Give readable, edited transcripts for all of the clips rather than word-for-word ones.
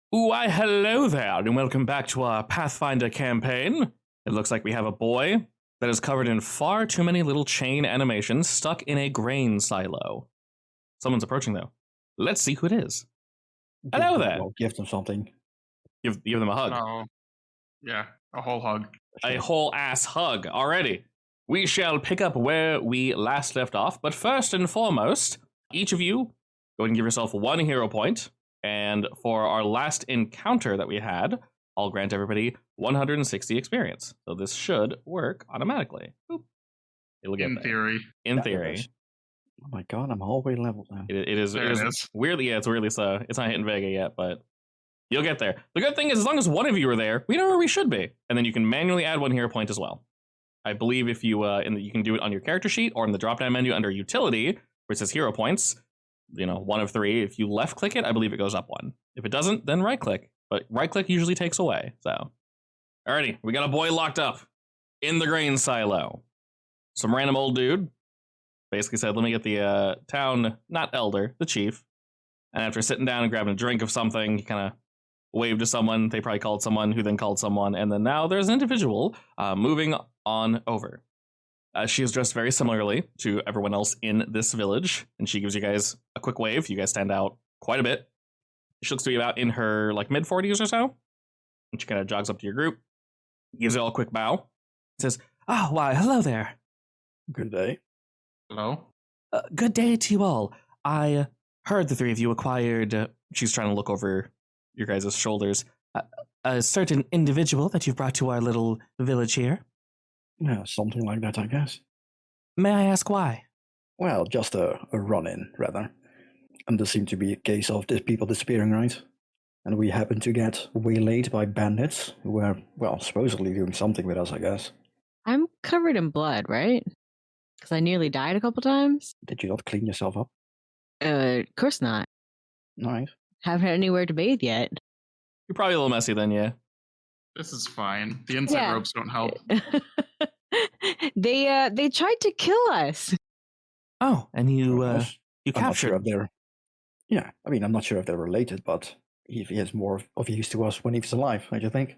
Why, hello there, and welcome back to our Pathfinder campaign. It looks like we have a boy that is covered in far too many little chain animations stuck in a grain silo. Someone's approaching, though. Let's see who it is. Hello there. Give them something. Give them a hug. Oh, yeah, a whole hug. A whole ass hug already. We shall pick up where we last left off, but first and foremost, each of you go ahead and give yourself 1 hero point. And for our last encounter that we had, I'll grant everybody 160 experience. So this should work automatically. Boop. It'll get in there. theory. In theory. Oh my god, I'm all the way leveled now. It is weirdly, it's weirdly slow. It's not hitting Vega yet, but you'll get there. The good thing is, as long as one of you are there, we know where we should be. And then you can manually add 1 hero point as well. I believe if you, you can do it on your character sheet or in the drop-down menu under utility, where it says hero points. 1 of 3. If you left click it, I believe it goes up 1. If it doesn't, then right click. But right click usually takes away. So, alrighty, we got a boy locked up in the grain silo. Some random old dude basically said, "Let me get the town, not elder, the chief." And after sitting down and grabbing a drink of something, he kind of waved to someone. They probably called someone, who then called someone, and then now there's an individual moving on over. She is dressed very similarly to everyone else in this village, and she gives you guys a quick wave. You guys stand out quite a bit. She looks to be about in her mid-40s or so, and she kind of jogs up to your group, gives you all a quick bow, says, "Oh, why, hello there." Good day. Hello? Good day to you all. I heard the 3 of you acquired, she's trying to look over your guys' shoulders, a certain individual that you've brought to our little village here. Yeah, something like that, I guess. May I ask why? Well, just a run-in, rather. And there seemed to be a case of people disappearing, right? And we happened to get waylaid by bandits who were, well, supposedly doing something with us, I guess. I'm covered in blood, right? Because I nearly died a couple times. Did you not clean yourself up? Of course not. Nice. Haven't had anywhere to bathe yet. You're probably a little messy then, yeah. This is fine. The inside ropes don't help. They tried to kill us. Oh, and you captured I'm not sure yeah, I mean, I'm not sure if they're related, but he is more of use to us when he was alive, don't you think?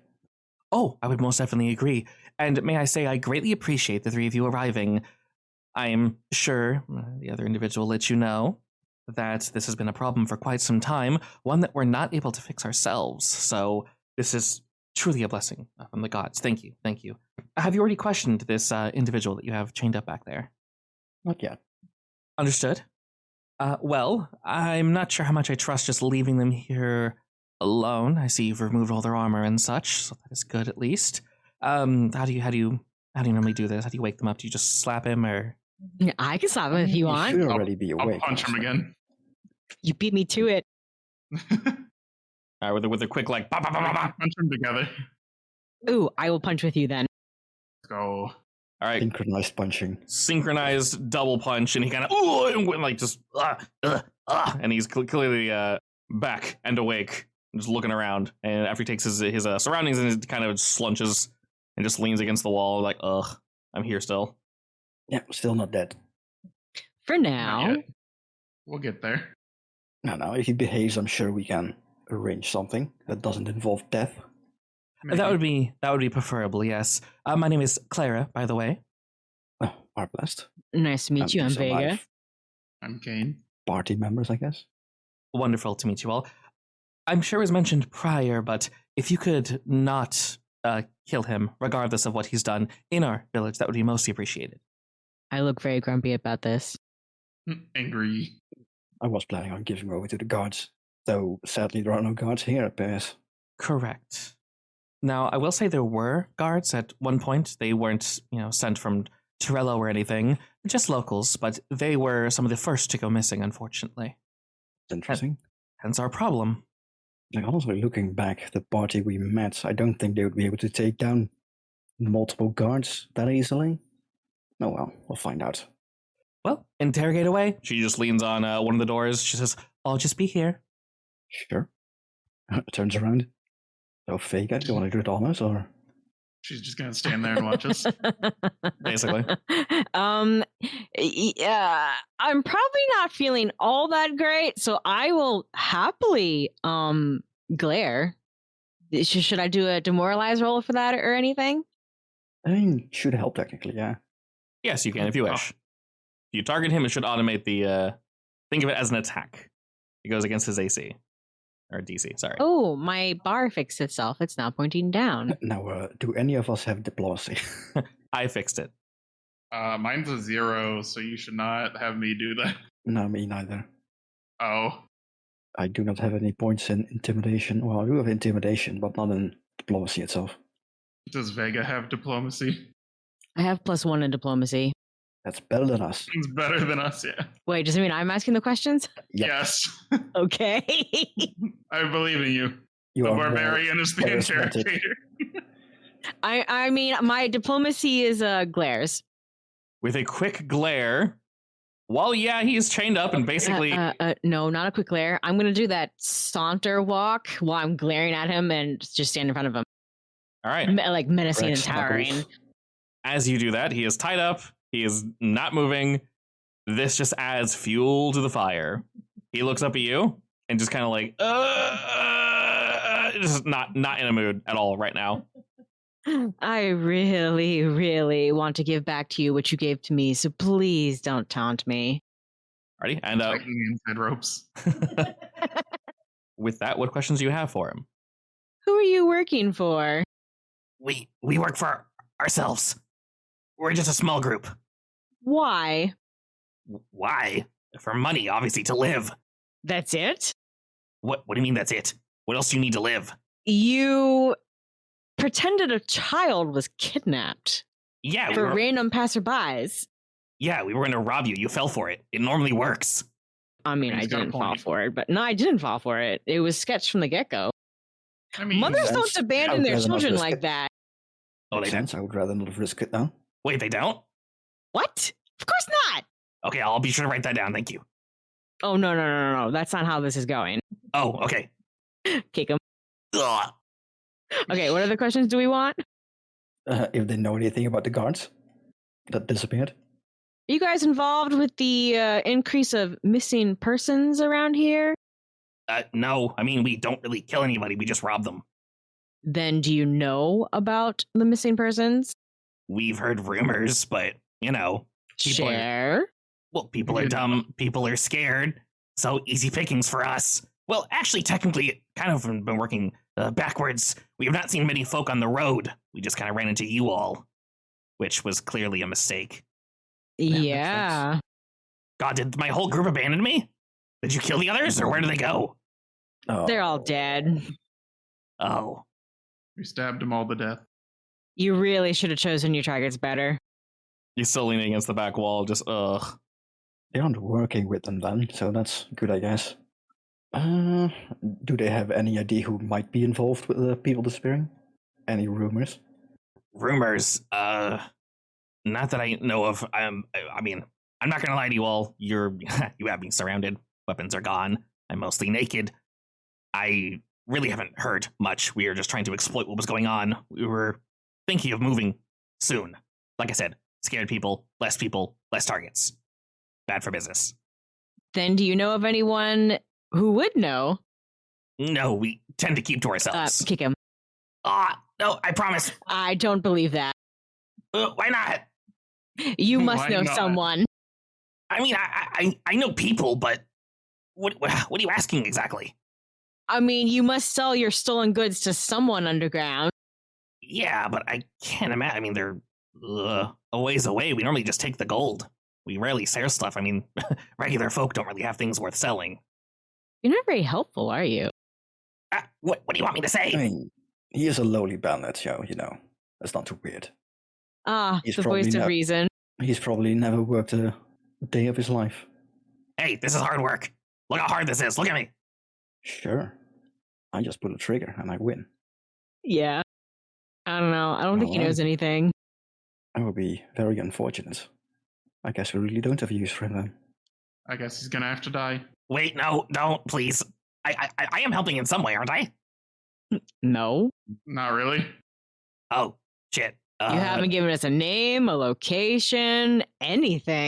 Oh, I would most definitely agree. And may I say, I greatly appreciate the 3 of you arriving. I am sure the other individual let you know that this has been a problem for quite some time, one that we're not able to fix ourselves. So this is truly a blessing from the gods. Thank you. Thank you. Have you already questioned this individual that you have chained up back there? Not yet. Understood. Well, I'm not sure how much I trust just leaving them here alone. I see you've removed all their armor and such, so that is good at least. How do you normally do this? How do you wake them up? Do you just slap him or? I can stop him if you want. Should already be awake. I'll punch him again. You beat me to it. All right, with a quick bah, bah, bah, bah, bah. Punch them together. Ooh, I will punch with you then. Let's go. All right. Synchronized punching. Synchronized double punch, and he kind of just and he's clearly back and awake, just looking around. And after he takes his surroundings and he kind of slunches and just leans against the wall, like, ugh, I'm here still. Yeah, still not dead. For now. We'll get there. No, if he behaves, I'm sure we can arrange something that doesn't involve death. Maybe. That would be preferable, yes. My name is Clara, by the way. Oh, are blessed. Nice to meet you. I'm Vega. I'm Kane. Party members, I guess. Wonderful to meet you all. I'm sure it was mentioned prior, but if you could not kill him, regardless of what he's done in our village, that would be mostly appreciated. I look very grumpy about this. Angry. I was planning on giving over to the guards, though sadly there are no guards here, it appears. Correct. Now, I will say there were guards at one point. They weren't, sent from Torello or anything, just locals, but they were some of the first to go missing, unfortunately. Interesting. Hence our problem. Like, honestly, looking back at the party we met, I don't think they would be able to take down multiple guards that easily. Oh well, we'll find out. Well, interrogate away. She just leans on one of the doors. She says, "I'll just be here." Sure. Turns around. So, Vega, do you want to do it on us, or? She's just gonna stand there and watch us. Basically. Yeah, I'm probably not feeling all that great, so I will happily glare. Should I do a demoralize roll for that or anything? I mean, should help technically, yeah. Yes, you can if you wish. If you target him, it should automate the. Think of it as an attack. It goes against his AC or DC. Sorry. Oh, my bar fixed itself. It's now pointing down. Now, do any of us have diplomacy? I fixed it. Mine's a 0, so you should not have me do that. No, me neither. Oh, I do not have any points in intimidation. Well, I do have intimidation, but not in diplomacy itself. does Vega have diplomacy? I have +1 in diplomacy. That's better than us. It's better than us, yeah. Wait, does it mean I'm asking the questions? Yep. Yes. Okay. I believe in you. You The are more barbarian is the charismatic. interrogator. I mean, my diplomacy is glares. With a quick glare, while he's chained up and basically No, not a quick glare. I'm gonna do that saunter walk while I'm glaring at him and just stand in front of him, all right. like menacing and Rex towering. Knuckles. As you do that, he is tied up. He is not moving. This just adds fuel to the fire. He looks up at you and just kind of like, just not in a mood at all right now. I really, really want to give back to you what you gave to me, so please don't taunt me. Ready? And Checking the inside ropes. with that, what questions do you have for him? Who are you working for? We work for ourselves. We're just a small group. Why? Why? For money, obviously, to live. That's it? What do you mean that's it? What else do you need to live? You pretended a child was kidnapped Yeah, for random passerbys. Yeah, we were going to rob you. You fell for it. It normally works. I mean, He's I got a didn't fall point. for it, but no, I didn't fall for it. It was sketched from the get-go. I mean, Mothers don't That's- abandon I their would rather not children risk like it. that. Oh, they Makes sense. I would rather not risk it now. Wait, they don't? What? Of course not. Okay, I'll be sure to write that down. Thank you. Oh, no. That's not how this is going. Oh, okay. Kick him. Ugh. Okay, what other questions do we want? If they know anything about the guards that disappeared. Are you guys involved with the increase of missing persons around here? No, I mean, we don't really kill anybody. We just rob them. Then do you know about the missing persons? We've heard rumors, but, people Share. people are dumb. People are scared. So easy pickings for us. Well, actually, technically, kind of been working backwards. We have not seen many folk on the road. We just kind of ran into you all, which was clearly a mistake. makes Yeah. God, did my whole group abandon me? Did you kill the others, or where did they go? Oh, They're all dead. Oh, we stabbed them all to death. You really should have chosen your targets better. he's still leaning against the back wall, just ugh. They aren't working with them then, so that's good, I guess. Do they have any idea who might be involved with the people disappearing? Any rumors? Rumors, not that I know of. I mean, I'm not gonna lie to you all. You have me surrounded. Weapons are gone. I'm mostly naked. I really haven't heard much. We are just trying to exploit what was going on. We were thinking of moving soon. Like I said, scared people, less targets. Bad for business. Then do you know of anyone who would know? No, we tend to keep to ourselves. Kick him. No, I promise. I don't believe that. Why not? You must Why know not? someone. I mean, I know people, but what are you asking exactly? I mean, you must sell your stolen goods to someone underground. Yeah, but I can't imagine. I mean, they're a ways away. We normally just take the gold. We rarely sell stuff. I mean, regular folk don't really have things worth selling. You're not very helpful, are you? What do you want me to I say? mean, he is a lowly bandit, so, that's not too weird. The He's voice probably of not- reason. He's probably never worked a day of his life. Hey, this is hard work. Look how hard this is. Look at me. Sure. I just pull a trigger and I win. Yeah. I don't know. I don't think he Alright. knows anything. I will be very unfortunate. I guess we really don't have use for him then. I guess he's gonna have to die. Wait, no, don't, please. I am helping in some way, aren't I? No. Not really. Oh, shit. You haven't given us a name, a location, anything.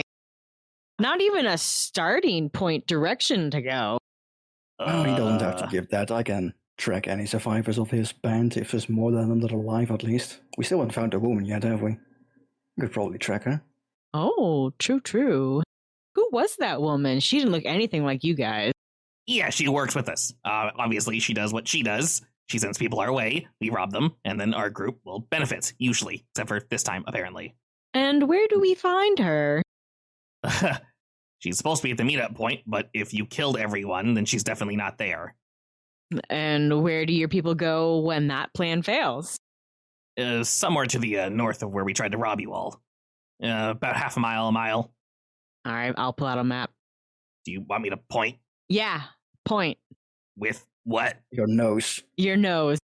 Not even a starting point direction to go. We don't have to give that. I can track any survivors of his band, if there's more than them that are alive at least. We still haven't found a woman yet, have we? We could probably track her. Oh, true. Who was that woman? She didn't look anything like you guys. Yeah, she works with us. Obviously, she does what she does. She sends people our way, we rob them, and then our group will benefit, usually, except for this time, apparently. And where do we find her? She's supposed to be at the meetup point, but if you killed everyone, then she's definitely not there. And where do your people go when that plan fails? Somewhere to the north of where we tried to rob you all. About half a mile. All right, I'll pull out a map. Do you want me to point? Yeah, point. With what? Your nose. Your nose.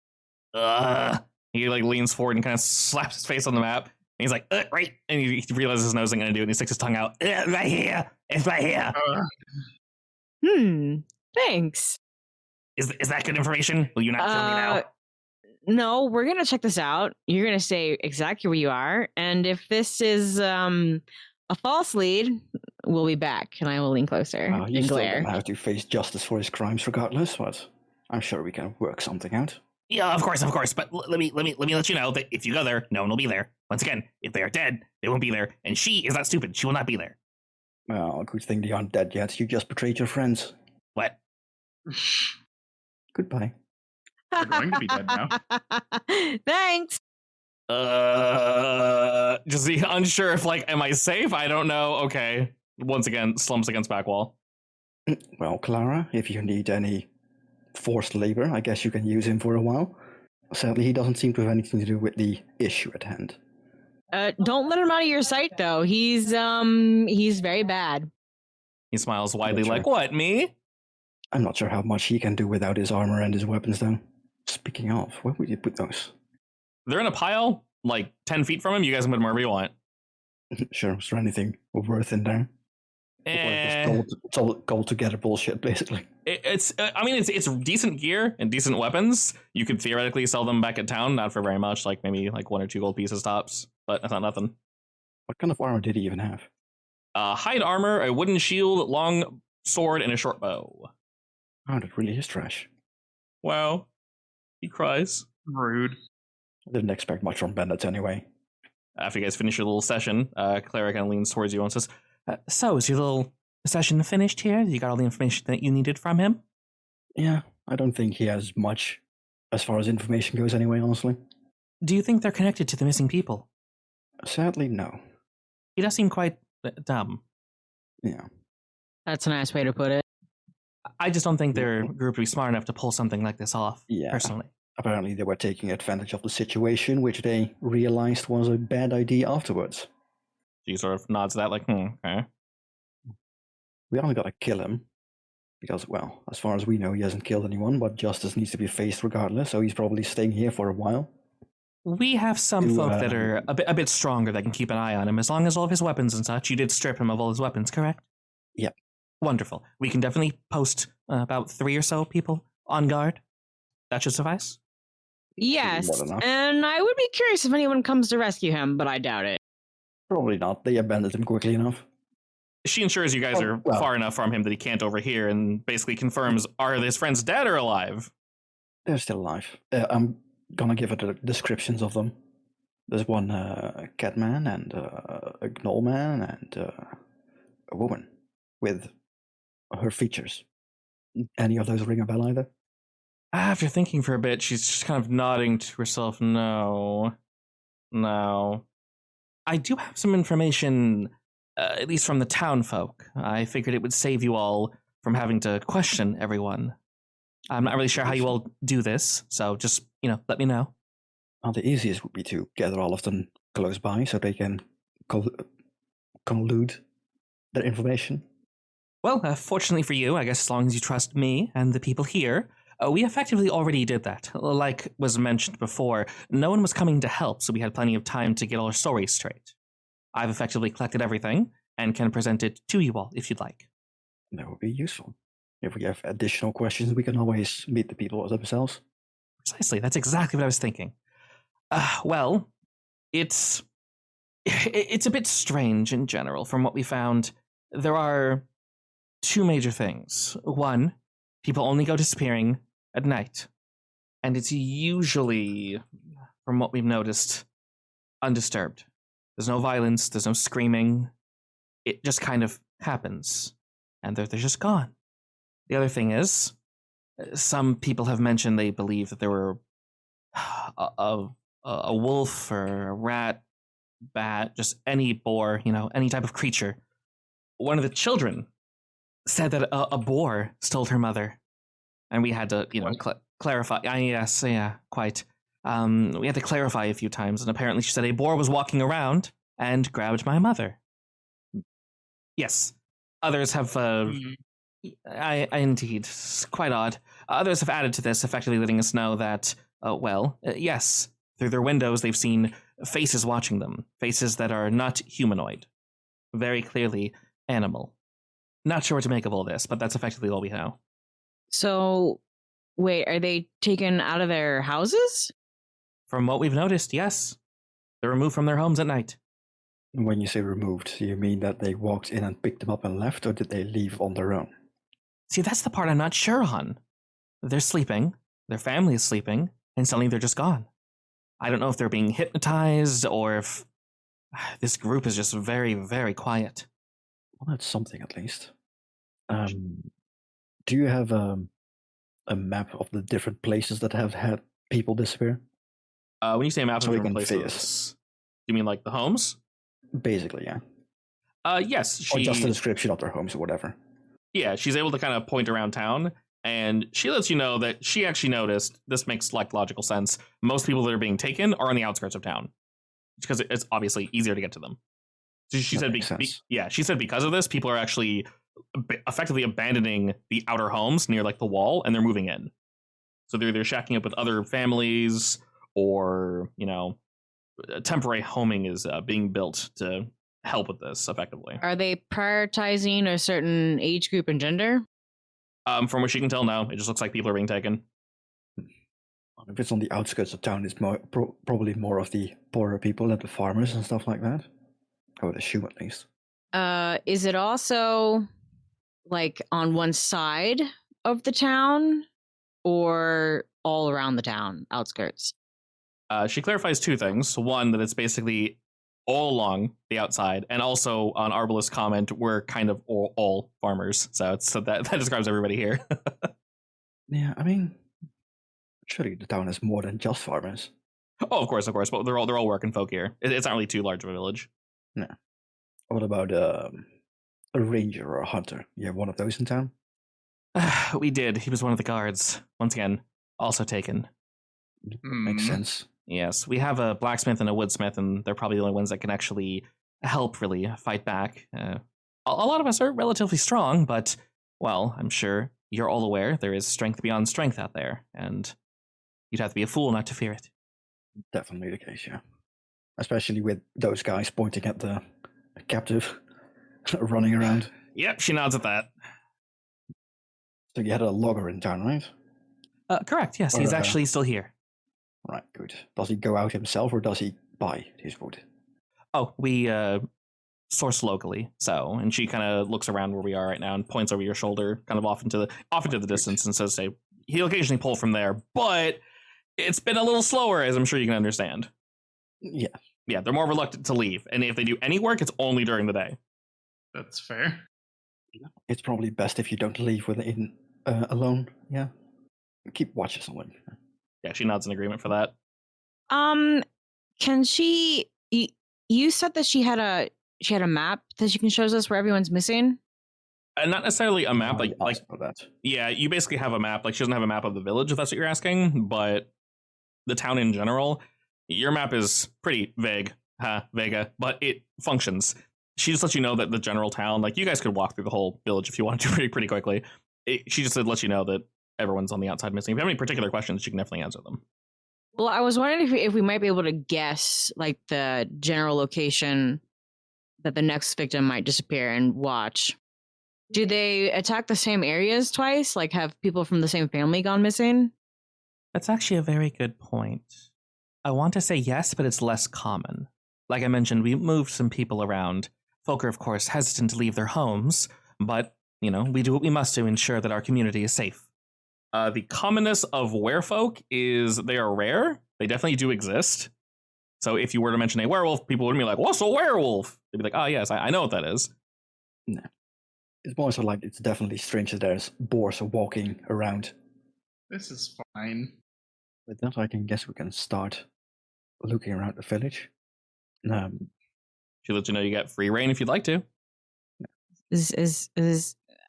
He like leans forward and kind of slaps his face on the map. And he's like, right. And he realizes his nose isn't going to do it. And he sticks his tongue out. Right here. It's right here. Thanks. Is that good information? Will you not kill me now? No, we're going to check this out. You're going to say exactly where you are. And if this is a false lead, we'll be back. And I will lean closer You and still glare. don't have to face justice for his crimes regardless, but I'm sure we can work something out. Yeah, of course. But let me let you know that if you go there, no one will be there. Once again, if they are dead, they won't be there. And she is not stupid. She will not be there. Well, good thing they aren't dead yet. You just betrayed your friends. What? Goodbye. They're going to be dead now. Thanks. Just unsure if am I safe? I don't know. Okay. Once again, slumps against back wall. Well, Clara, if you need any forced labor, I guess you can use him for a while. Sadly, he doesn't seem to have anything to do with the issue at hand. Don't let him out of your sight, though. He's very bad. He smiles widely, Sure. like, what, me? I'm not sure how much he can do without his armor and his weapons, though. Speaking of, where would you put those? They're in a pile, 10 feet from him. You guys can put them wherever you want. Sure, is there anything worth in there? It's all gold together bullshit, basically. It's decent gear and decent weapons. You could theoretically sell them back at town, not for very much, maybe 1 or 2 gold pieces tops, but that's not nothing. What kind of armor did he even have? Hide armor, a wooden shield, long sword, and a short bow. Oh, that really is trash. Wow. He cries. Rude. I didn't expect much from bandits anyway. After you guys finish your little session, Clara kind of leans towards you and says, so, is your little session finished here? You got all the information that you needed from him? Yeah, I don't think he has much as far as information goes anyway, honestly. Do you think they're connected to the missing people? Sadly, no. He does seem quite dumb. Yeah. That's a nice way to put it. I just don't think their group would be smart enough to pull something like this off, personally. Apparently they were taking advantage of the situation, which they realized was a bad idea afterwards. She sort of nods that, okay. We only gotta kill him. Because, well, as far as we know, he hasn't killed anyone, but justice needs to be faced regardless, so he's probably staying here for a while. We have some folk that are a bit stronger that can keep an eye on him, as long as all of his weapons and such. You did strip him of all his weapons, correct? Yep. Wonderful. We can definitely post about 3 or so people on guard. That should suffice? Yes, More than enough. and I would be curious if anyone comes to rescue him, but I doubt it. Probably not. They abandoned him quickly enough. She ensures you guys are far enough from him that he can't overhear and basically confirms, are his friends dead or alive? They're still alive. I'm gonna give it the descriptions of them. There's one cat man and a gnoll man and a woman with her features. Any of those ring a bell either? After thinking for a bit, she's just kind of nodding to herself. No. I do have some information, at least from the town folk. I figured it would save you all from having to question everyone. I'm not really sure how you all do this, so just, let me know. Well, the easiest would be to gather all of them close by so they can collude their information. Well, fortunately for you, I guess as long as you trust me and the people here, we effectively already did that. Like was mentioned before, no one was coming to help, so we had plenty of time to get our stories straight. I've effectively collected everything and can present it to you all if you'd like. That would be useful. If we have additional questions, we can always meet the people themselves. Precisely, that's exactly what I was thinking. Well, it's a bit strange in general from what we found. There are 2 major things. 1, people only go disappearing at night. And it's usually, from what we've noticed, undisturbed. There's no violence, there's no screaming. It just kind of happens. And they're just gone. The other thing is, some people have mentioned they believe that there were a wolf or a rat, bat, just any boar, any type of creature. One of the children said that a boar stole her mother. And we had to, clarify. Yes, yeah, quite. We had to clarify a few times, and apparently she said a boar was walking around and grabbed my mother. Yes. Others have, indeed, it's quite odd. Others have added to this, effectively letting us know that, yes, through their windows they've seen faces watching them. Faces that are not humanoid. Very clearly animal. Not sure what to make of all this, but that's effectively all we know. So, wait, are they taken out of their houses? From what we've noticed, yes. They're removed from their homes at night. When you say removed, do you mean that they walked in and picked them up and left, or did they leave on their own? See, that's the part I'm not sure on. They're sleeping, their family is sleeping, and suddenly they're just gone. I don't know if they're being hypnotized, or if this group is just very, very quiet. Well, that's something at least. Do you have a map of the different places that have had people disappear? When you say a map So of we different can see places, do you mean like the homes? Basically, yeah. Yes. Or just a description of their homes or whatever. Yeah, she's able to kind of point around town, and she lets you know that she actually noticed, this makes like logical sense, most people that are being taken are on the outskirts of town. Because it's obviously easier to get to them. So she said, she said because of this, people are actually effectively abandoning the outer homes near like the wall, and they're moving in. So they're shacking up with other families, or temporary homing is being built to help with this effectively. Are they prioritizing a certain age group and gender? From what she can tell, no. It just looks like people are being taken. If it's on the outskirts of town, it's probably more of the poorer people and the farmers and stuff like that. I would assume, at least. Is it also like on one side of the town, or all around the town, outskirts? She clarifies two things. One, that it's basically all along the outside, and also on Arbalest's comment, we're kind of all farmers. So that describes everybody here. Yeah, I mean, surely the town is more than just farmers. Oh, of course, but they're all working folk here. It's not really too large of a village. No. What about a ranger or a hunter? You have one of those in town? We did. He was one of the guards. Once again, also taken. Makes sense. Yes, we have a blacksmith and a woodsmith, and they're probably the only ones that can actually help really fight back. A lot of us are relatively strong, but, well, I'm sure you're all aware there is strength beyond strength out there, and you'd have to be a fool not to fear it. Definitely the case, yeah. Especially with those guys pointing at the captive running around. Yep, she nods at that. So you had a logger in town, right? Correct, yes, he's actually still here. Right, good. Does he go out himself, or does he buy his wood? Oh, we source locally, so, and she kind of looks around where we are right now and points over your shoulder, kind of off into the distance, and says, "Say, he'll occasionally pull from there, but it's been a little slower, as I'm sure you can understand." Yeah. Yeah, they're more reluctant to leave, and if they do any work, it's only during the day. That's fair. It's probably best if you don't leave within alone. Yeah. Keep watch or something. Yeah, she nods in agreement for that. Can she? You said that she had a map that she can show us where everyone's missing. Not necessarily a map, like that. Yeah, you basically have a map. Like, she doesn't have a map of the village, if that's what you're asking, but the town in general. Your map is pretty vague, Vega, but it functions. She just lets you know that the general town, like, you guys could walk through the whole village if you wanted to pretty quickly. She just lets you know that everyone's on the outside missing. If you have any particular questions, you can definitely answer them. Well, I was wondering if we might be able to guess, like, the general location that the next victim might disappear and watch. Do they attack the same areas twice? Like, have people from the same family gone missing? That's actually a very good point. I want to say yes, but it's less common. Like I mentioned, we moved some people around. Folk are, of course, hesitant to leave their homes, but, we do what we must to ensure that our community is safe. The commonness of werefolk is they are rare. They definitely do exist. So if you were to mention a werewolf, people wouldn't be like, "What's a werewolf?" They'd be like, "Oh yes, I know what that is." No. It's more so like it's definitely strange that there's boars walking around. This is fine. With that, I can guess we can start looking around the village. She lets you know you get free reign if you'd like to. Is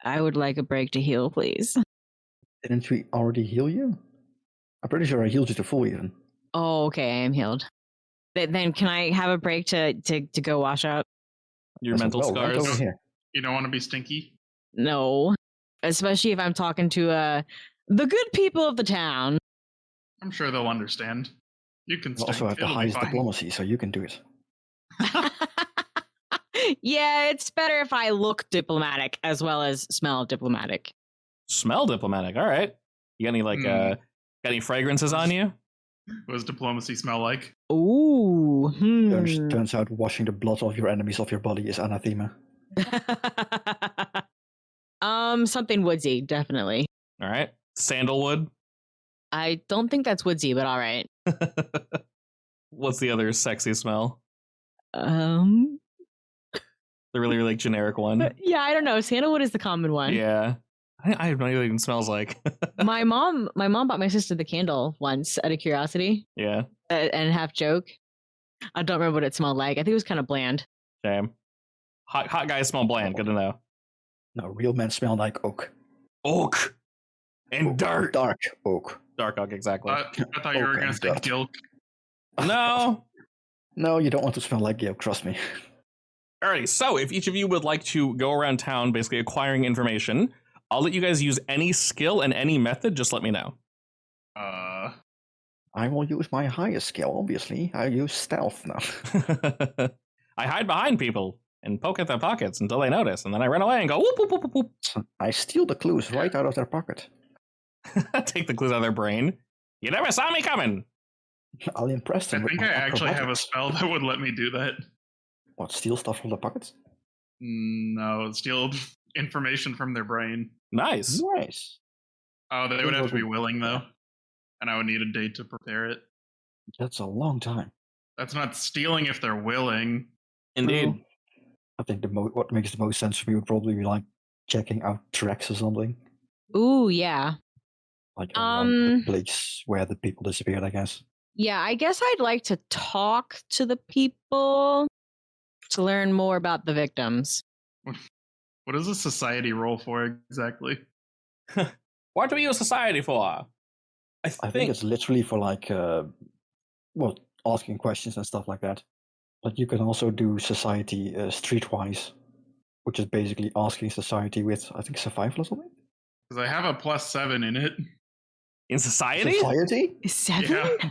I would like a break to heal, please. Didn't we already heal you? I'm pretty sure I healed you to full even. Oh, okay, I am healed. Then can I have a break to go wash up? Your I said, mental "Well, right scars. over here." You don't want to be stinky? No, especially if I'm talking to the good people of the town. I'm sure they'll understand. You can You also stink. have the It'll be highest fine. diplomacy, so you can do it. Yeah, it's better if I look diplomatic as well as smell diplomatic. Smell diplomatic. All right. You got any got any fragrances on you? What does diplomacy smell like? Ooh. Turns out washing the blood of your enemies off your body is anathema. Something woodsy, definitely. All right. Sandalwood. I don't think that's woodsy, but all right. What's the other sexy smell? The really, really generic one. Yeah, I don't know. Sandalwood is the common one. Yeah. I have no idea what it even smells like. my mom bought my sister the candle once out of curiosity. Yeah. And half joke. I don't remember what it smelled like. I think it was kind of bland. Shame. Hot guys smell bland. Good to know. No, real men smell like oak. Oak and dirt. Dark oak. Dark oak, exactly. I thought you were Okay, going to say gut. gilk. No. No, you don't want to smell like Gale, trust me. Alrighty, so if each of you would like to go around town basically acquiring information, I'll let you guys use any skill and any method, just let me know. I will use my highest skill, obviously. I use stealth now. I hide behind people and poke at their pockets until they notice, and then I run away and go whoop, whoop, whoop, whoop, whoop. I steal the clues right out of their pocket. Take the clues out of their brain. You never saw me coming. I'll impress I them with think my I actually have a acrobatics. spell that would let me do that. What, steal stuff from the pockets? No, steal information from their brain. Nice. Nice. Oh, they would have to be willing, though. And I would need a day to prepare it. That's a long time. That's not stealing if they're willing. Indeed. Well, I think what makes the most sense for me would probably be like checking out tracks or something. Ooh, yeah. Like around the place where the people disappeared, I guess. Yeah, I guess I'd like to talk to the people to learn more about the victims. What is a society roll for exactly? What do we use society for? I think it's literally for like, asking questions and stuff like that. But you can also do society streetwise, which is basically asking society with, I think, survival or something. Because I have a +7 in it. In society? Society? 7? Yeah.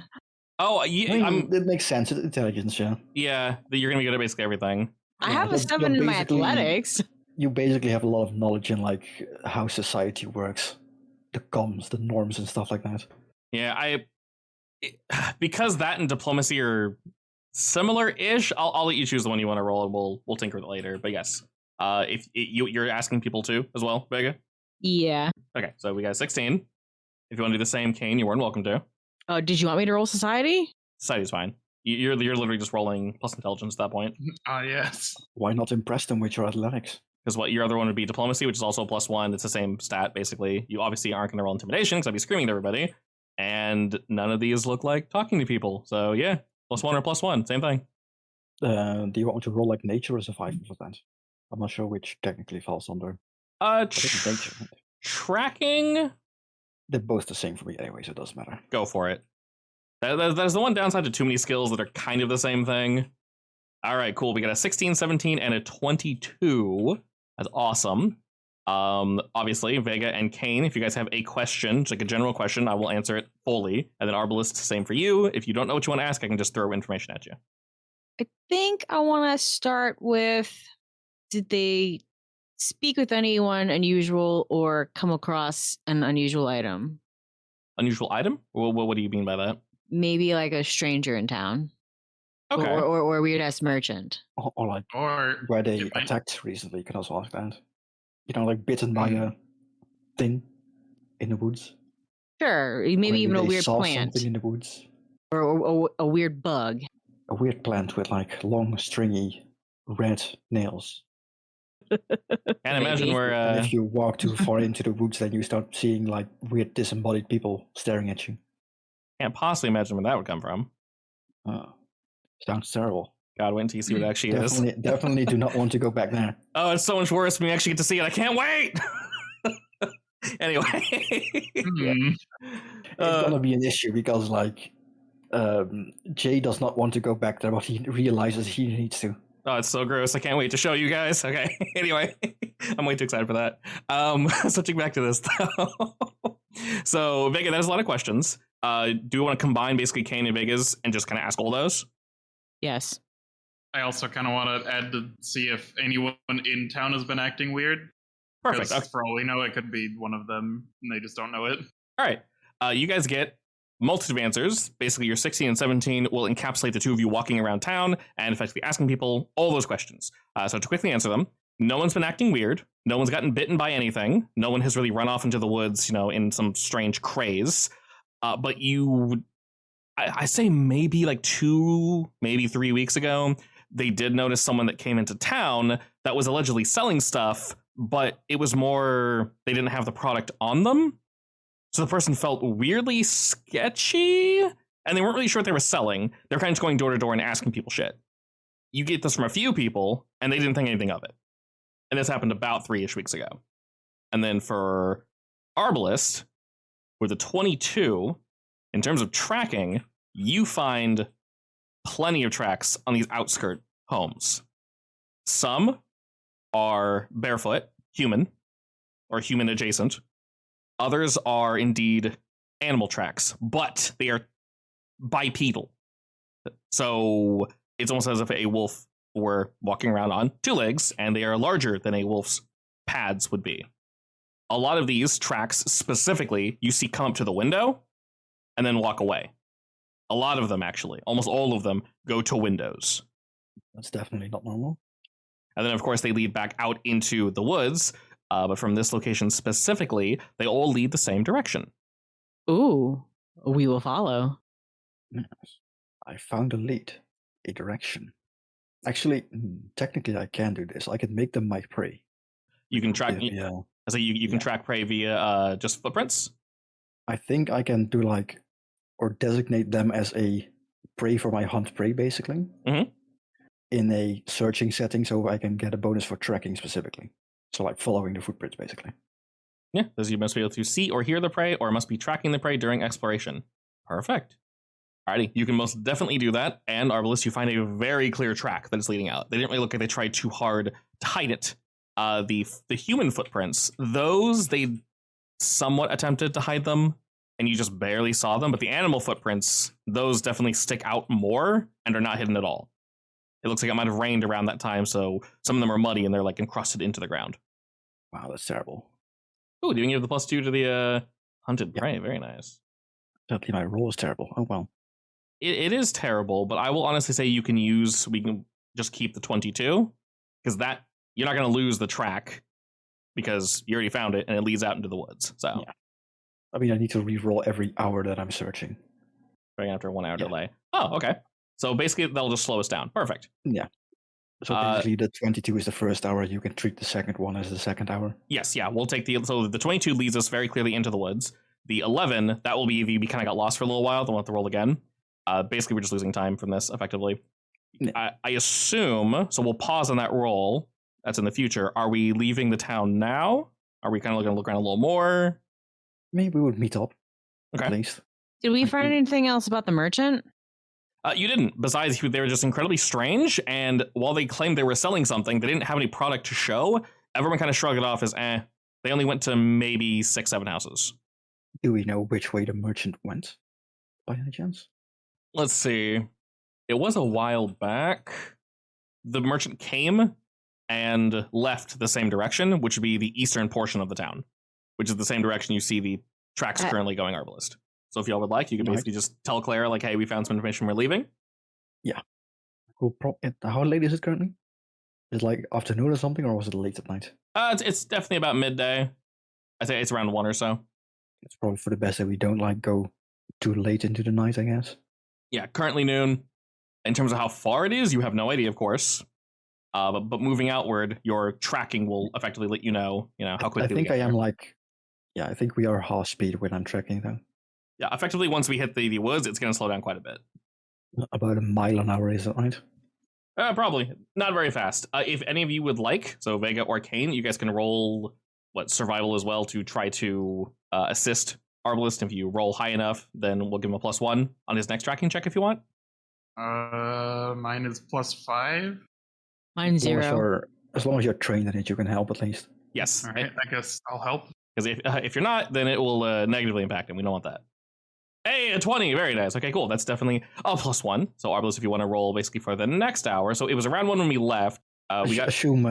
Oh, I mean, it makes sense. It's intelligence, yeah. Yeah, you're gonna be good at basically everything. I Yeah, have a you're 7 in my basically- athletics. You basically have a lot of knowledge in like how society works, the comms, the norms, and stuff like that. Yeah, because that and diplomacy are similar-ish. I'll let you choose the one you want to roll, and we'll tinker with it later. But yes, if you're asking people too as well, Vega. Yeah. Okay, so we got 16. If you want to do the same, Kane, you're more than welcome to. Oh, did you want me to roll society? Society's fine. You're literally just rolling plus intelligence at that point. Ah, yes. Why not impress them with your athletics? Because what your other one would be diplomacy, which is also +1. It's the same stat, basically. You obviously aren't going to roll intimidation, because I'd be screaming at everybody. And none of these look like talking to people. So yeah, +1 or +1, same thing. Do you want to roll like nature or survival for that? I'm not sure which technically falls under. I think it's nature. Right? Tracking? They're both the same for me anyway, so it doesn't matter. Go for it. That's the one downside to too many skills that are kind of the same thing. All right, cool. We got a 16, 17, and a 22. That's awesome. Obviously, Vega and Kane, if you guys have a question, just like a general question, I will answer it fully. And then Arbalist, same for you. If you don't know what you want to ask, I can just throw information at you. I think I want to start with, did they speak with anyone unusual or come across an unusual item? Unusual item? What do you mean by that? Maybe like a stranger in town. Okay. Or a weird ass merchant. Or like Or where they it might- attacked recently, you can also ask that. You know, like bitten by a thing in the woods. Sure, maybe even a they weird saw plant something in the woods. or a weird bug. A weird plant with like long, stringy, red nails. Can't imagine Maybe. where. And if you walk too far into the woods, then you start seeing like weird disembodied people staring at you. Can't possibly imagine where that would come from. Sounds terrible. God, wait until you see what it actually is. Definitely do not want to go back there. Oh, it's so much worse when we actually get to see it. I can't wait. Anyway, It's gonna be an issue because like Jay does not want to go back there, but he realizes he needs to. oh, it's so gross. I can't wait to show you guys. Okay. Anyway, I'm way too excited for that. Switching back to this though. So Vega, that is a lot of questions. Do we want to combine basically Kane and Vegas and just kind of ask all those? Yes. I also kind of want to add to see if anyone in town has been acting weird. Perfect. 'Cause for all we know, it could be one of them, and they just don't know it. All right. You guys get multitude of answers. Basically, your 16 and 17 will encapsulate the two of you walking around town and effectively asking people all those questions. So to quickly answer them, no one's been acting weird. No one's gotten bitten by anything. No one has really run off into the woods, in some strange craze. But I say maybe like 2, maybe 3 weeks ago, they did notice someone that came into town that was allegedly selling stuff, but it was more they didn't have the product on them. So the person felt weirdly sketchy, and they weren't really sure what they were selling. They're kind of just going door to door and asking people shit. You get this from a few people, and they didn't think anything of it. And this happened about 3-ish weeks ago. And then for Arbalist, with a 22, in terms of tracking, you find plenty of tracks on these outskirt homes. Some are barefoot, human, or human adjacent. Others are indeed animal tracks, but they are bipedal. So it's almost as if a wolf were walking around on 2 legs, and they are larger than a wolf's pads would be. A lot of these tracks specifically, you see come up to the window and then walk away. A lot of them, actually, almost all of them, go to windows. That's definitely not normal. And then, of course, they lead back out into the woods. But from this location specifically, they all lead the same direction. Ooh, we will follow. Yes. I found a lead, a direction. Actually, technically, I can do this. I can make them my prey. You can track. Yeah. So you can track prey via just footprints. I think I can do or designate them as a prey for my hunt prey, basically. Mm-hmm. In a searching setting, so I can get a bonus for tracking specifically. So like following the footprints, basically. Yeah, because you must be able to see or hear the prey, or must be tracking the prey during exploration. Perfect. Alrighty, you can most definitely do that. And Arbalist, you find a very clear track that is leading out. They didn't really look like they tried too hard to hide it. The human footprints, those they somewhat attempted to hide them, and you just barely saw them. But the animal footprints, those definitely stick out more and are not hidden at all. It looks like it might have rained around that time, so some of them are muddy and they're like encrusted into the ground. Wow, that's terrible. Ooh, do you give the +2 to the hunted prey? Very nice. Sadly, my roll is terrible. Oh well. It is terrible, but I will honestly say we can just keep the 22, because that you're not going to lose the track because you already found it and it leads out into the woods. So yeah. I mean, I need to re-roll every hour that I'm searching. Right after a 1 hour delay. Oh, okay. So basically, they'll just slow us down. Perfect. Yeah. So basically, the 22 is the first hour. You can treat the second one as the second hour. Yes, yeah. We'll take so the 22 leads us very clearly into the woods. The 11, that will be we kind of got lost for a little while. Then we'll have to roll again. Basically, we're just losing time from this effectively. Yeah. I assume, so we'll pause on that roll. That's in the future. Are we leaving the town now? Are we kind of going to look around a little more? Maybe we would meet up. Okay. At least. Did we find anything else about the merchant? You didn't. Besides, they were just incredibly strange, and while they claimed they were selling something, they didn't have any product to show. Everyone kind of shrugged it off as, they only went to maybe 6-7 houses. Do we know which way the merchant went, by any chance? Let's see. It was a while back. The merchant came and left the same direction, which would be the eastern portion of the town, which is the same direction you see the tracks currently going Arbalist. So if y'all would like, you could basically just tell Clara, like, hey, we found some information, we're leaving. Yeah. How late is it currently? Is it like afternoon or something, or was it late at night? It's definitely about midday. I say it's around 1 or so. It's probably for the best that we don't go too late into the night, I guess. Yeah, currently noon. In terms of how far it is, you have no idea, of course. But moving outward, your tracking will effectively let you know how quickly. I think I am I think we are half speed when I'm tracking though. Yeah, effectively, once we hit the woods, it's going to slow down quite a bit. About a mile an hour, is that right? Probably not very fast. If any of you would like, so Vega or Kane, you guys can roll survival as well to try to assist Arbalist. If you roll high enough, then we'll give him a +1 on his next tracking check if you want. Mine is +5. Mine's 0. As long as you're trained in it, you can help at least. Yes. All right, I guess I'll help. Because if you're not, then it will negatively impact him. We don't want that. Hey, a 20. Very nice. Okay, cool. That's definitely a +1. So Arbalist, if you want to roll basically for the next hour. So it was around 1 when we left. Assume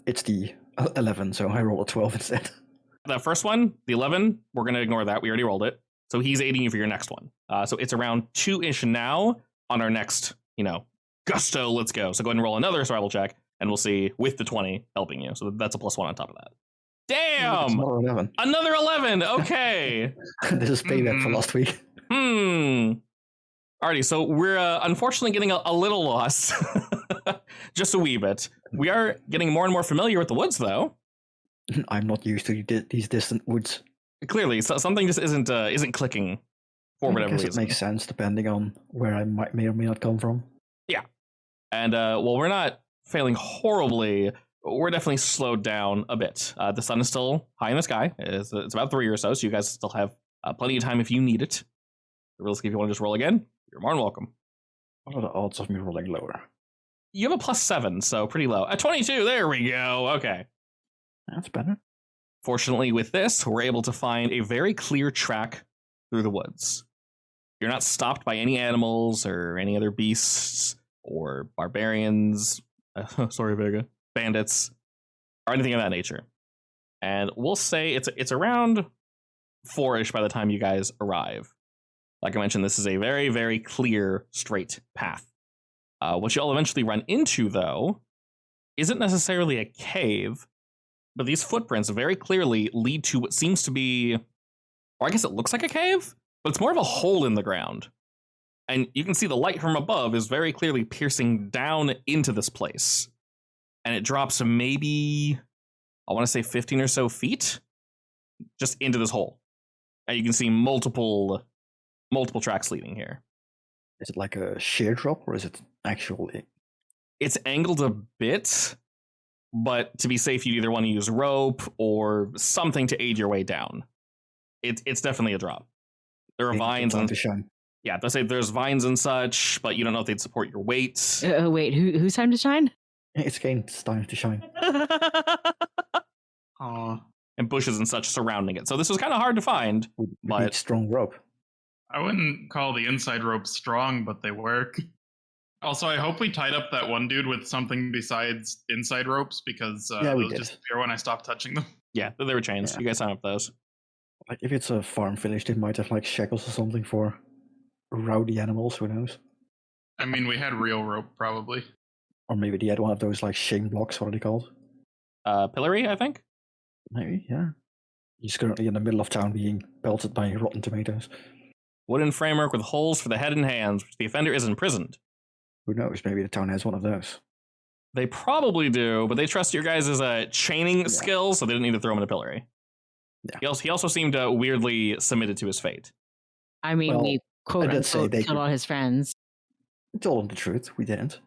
it's the 11, so I roll a 12 instead. The first one, the 11, we're going to ignore that. We already rolled it. So he's aiding you for your next one. So it's around 2-ish now on our next, gusto, let's go. So go ahead and roll another survival check, and we'll see with the 20 helping you. So that's a +1 on top of that. Damn! Another 11! Okay! This is payback for last week. Alrighty, so we're unfortunately getting a little lost. Just a wee bit. We are getting more and more familiar with the woods, though. I'm not used to these distant woods. Clearly, something just isn't clicking for whatever reason. It makes sense depending on where I may or may not come from. Yeah. And while we're not failing horribly, we're definitely slowed down a bit. The sun is still high in the sky. It's about 3 or so you guys still have plenty of time if you need it. Realistically, if you want to just roll again, you're more than welcome. What are the odds of me rolling lower? You have a +7, so pretty low. A 22, there we go. Okay. That's better. Fortunately, with this, we're able to find a very clear track through the woods. You're not stopped by any animals or any other beasts or barbarians. Sorry, Vega. Bandits or anything of that nature. And we'll say it's around 4-ish by the time you guys arrive. Like I mentioned, this is a very, very clear, straight path. What you'll eventually run into, though, isn't necessarily a cave, but these footprints very clearly lead to what seems to be, or I guess it looks like a cave, but it's more of a hole in the ground. And you can see the light from above is very clearly piercing down into this place. And it drops maybe, I want to say 15 or so feet, just into this hole. And you can see multiple tracks leading here. Is it like a sheer drop, or is it actually? It's angled a bit, but to be safe, you'd either want to use rope or something to aid your way down. It's definitely a drop. There are vines and yeah, they say there's vines and such, but you don't know if they'd support your weight. Wait, whose time to shine? It's Kane's time to shine. And bushes and such surrounding it. So this was kind of hard to find. We need strong rope. I wouldn't call the inside ropes strong, but they work. Also, I hope we tied up that one dude with something besides inside ropes, because those disappear when I stop touching them. Yeah, they were chains. Yeah. You guys signed up those. Like if it's a farm village, they might have like shackles or something for rowdy animals. Who knows? I mean, we had real rope probably, or maybe they had one of those like shame blocks. What are they called? Pillory, I think. Maybe, yeah. He's currently in the middle of town being pelted by rotten tomatoes. Wooden framework with holes for the head and hands, which the offender is imprisoned. Who knows? Maybe the town has one of those. They probably do, but they trust your guys' chaining skills, so they didn't need to throw him in a pillory. Yeah. He also seemed weirdly submitted to his fate. I mean, we quote-unquote killed all his friends. Told him the truth. We didn't.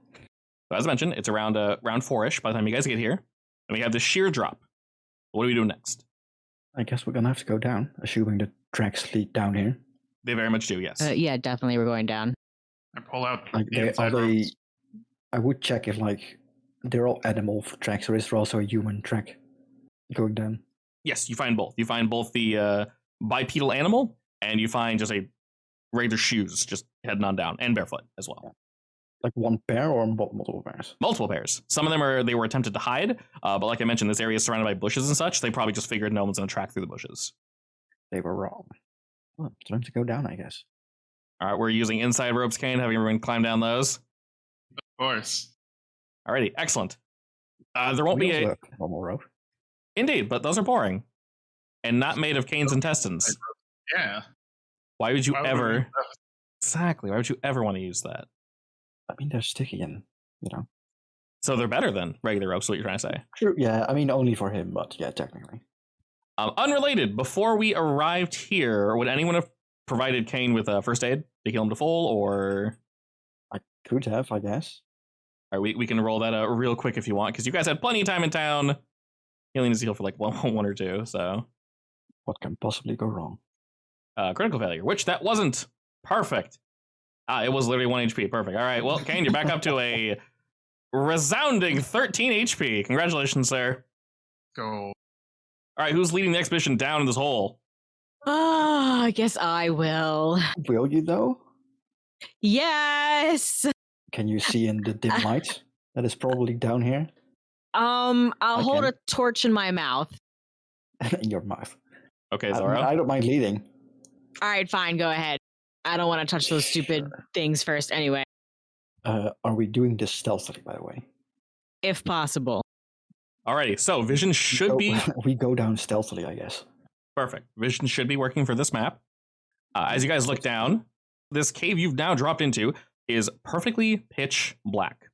So as mentioned, it's around 4-ish by the time you guys get here. And we have the sheer drop. What do we do next? I guess we're going to have to go down, assuming the tracks lead down here. They very much do, yes. Yeah, definitely we're going down. I pull out I would check if they're all animal tracks, or is there also a human track going down? Yes, you find both. You find both the bipedal animal, and you find just a regular shoes just heading on down, and barefoot as well. Like one pair or multiple pairs? Multiple pairs. Some of them they were attempted to hide, but like I mentioned, this area is surrounded by bushes and such. They probably just figured no one's going to track through the bushes. They were wrong. Well, it's time to go down, I guess. All right, we're using inside ropes, Kane. Have you ever climbed down those? Of course. Alrighty, excellent. There won't be a normal rope. Indeed, but those are boring and not made of Kane's intestines. Yeah. Why would you Why would ever? we- Exactly. Why would you ever want to use that? I mean, they're sticky and, So they're better than regular ropes. What you're trying to say? True, yeah, I mean, only for him, but yeah, technically. Unrelated. Before we arrived here, would anyone have provided Kane with first aid to heal him to full, or? I could have, I guess. All right, we can roll that real quick if you want, because you guys had plenty of time in town. He only needs to heal for like one or two, so. What can possibly go wrong? Critical failure, which that wasn't. Perfect. It was literally 1 HP. Perfect. All right, well, Kane, you're back up to a resounding 13 HP. Congratulations, sir. Go. All right, who's leading the expedition down in this hole? Oh, I guess I will. Will you, though? Yes. Can you see in the dim light that is probably down here? I'll hold can. a torch in my mouth. In your mouth. Okay, I Zara. don't mind leading. All right, fine, go ahead. I don't want to touch those stupid Sure. things first anyway, Are we doing this stealthily, by the way? if possible. Alrighty, so vision should be We go down stealthily, I guess. perfect. Vision should be working for this map. As you guys look down, this cave you've now dropped into is perfectly pitch black.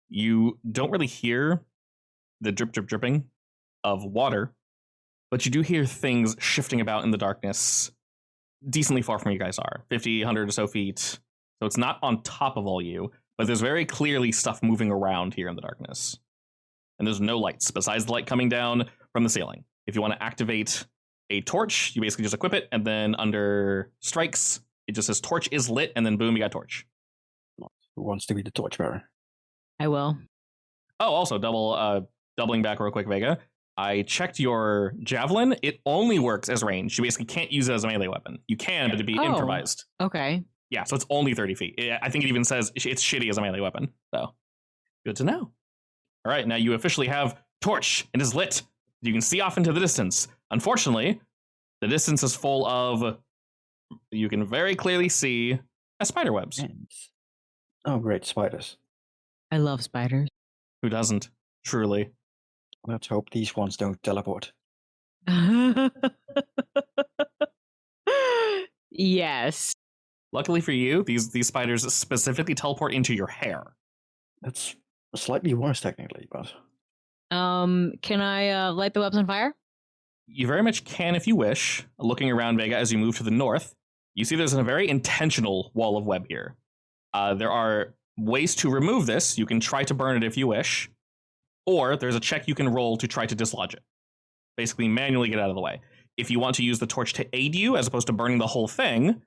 You don't really hear the dripping of water, but you do hear things shifting about in the darkness decently far from where you guys are, 50, 100 or so feet. So it's not on top of all you, but there's very clearly stuff moving around here in the darkness. And there's no lights besides the light coming down from the ceiling. If you want to activate a torch, you basically just equip it, and then under strikes, it just says torch is lit, and then boom, you got torch. Who wants to be the torchbearer? I will. Oh, also doubling back real quick, Vega. I checked your javelin. It only works as range. You basically can't use it as a melee weapon. You can, but it'd be improvised. Okay. Yeah, so it's only 30 feet. I think it even says it's shitty as a melee weapon. So, good to know. All right, now you officially have torch. It is lit. You can see off into the distance. Unfortunately, the distance is full of, you can very clearly see, spider webs. Oh, great, spiders. I love spiders. Who doesn't? Truly. Let's hope these ones don't teleport. Yes. Luckily for you, these spiders specifically teleport into your hair. That's slightly worse, technically, but... Can I light the webs on fire? You very much can if you wish. Looking around Vega as you move to the north, you see there's a very intentional wall of web here. There are ways to remove this. You can try to burn it if you wish, or there's a check you can roll to try to dislodge it. Basically, manually get out of the way. If you want to use the torch to aid you, as opposed to burning the whole thing,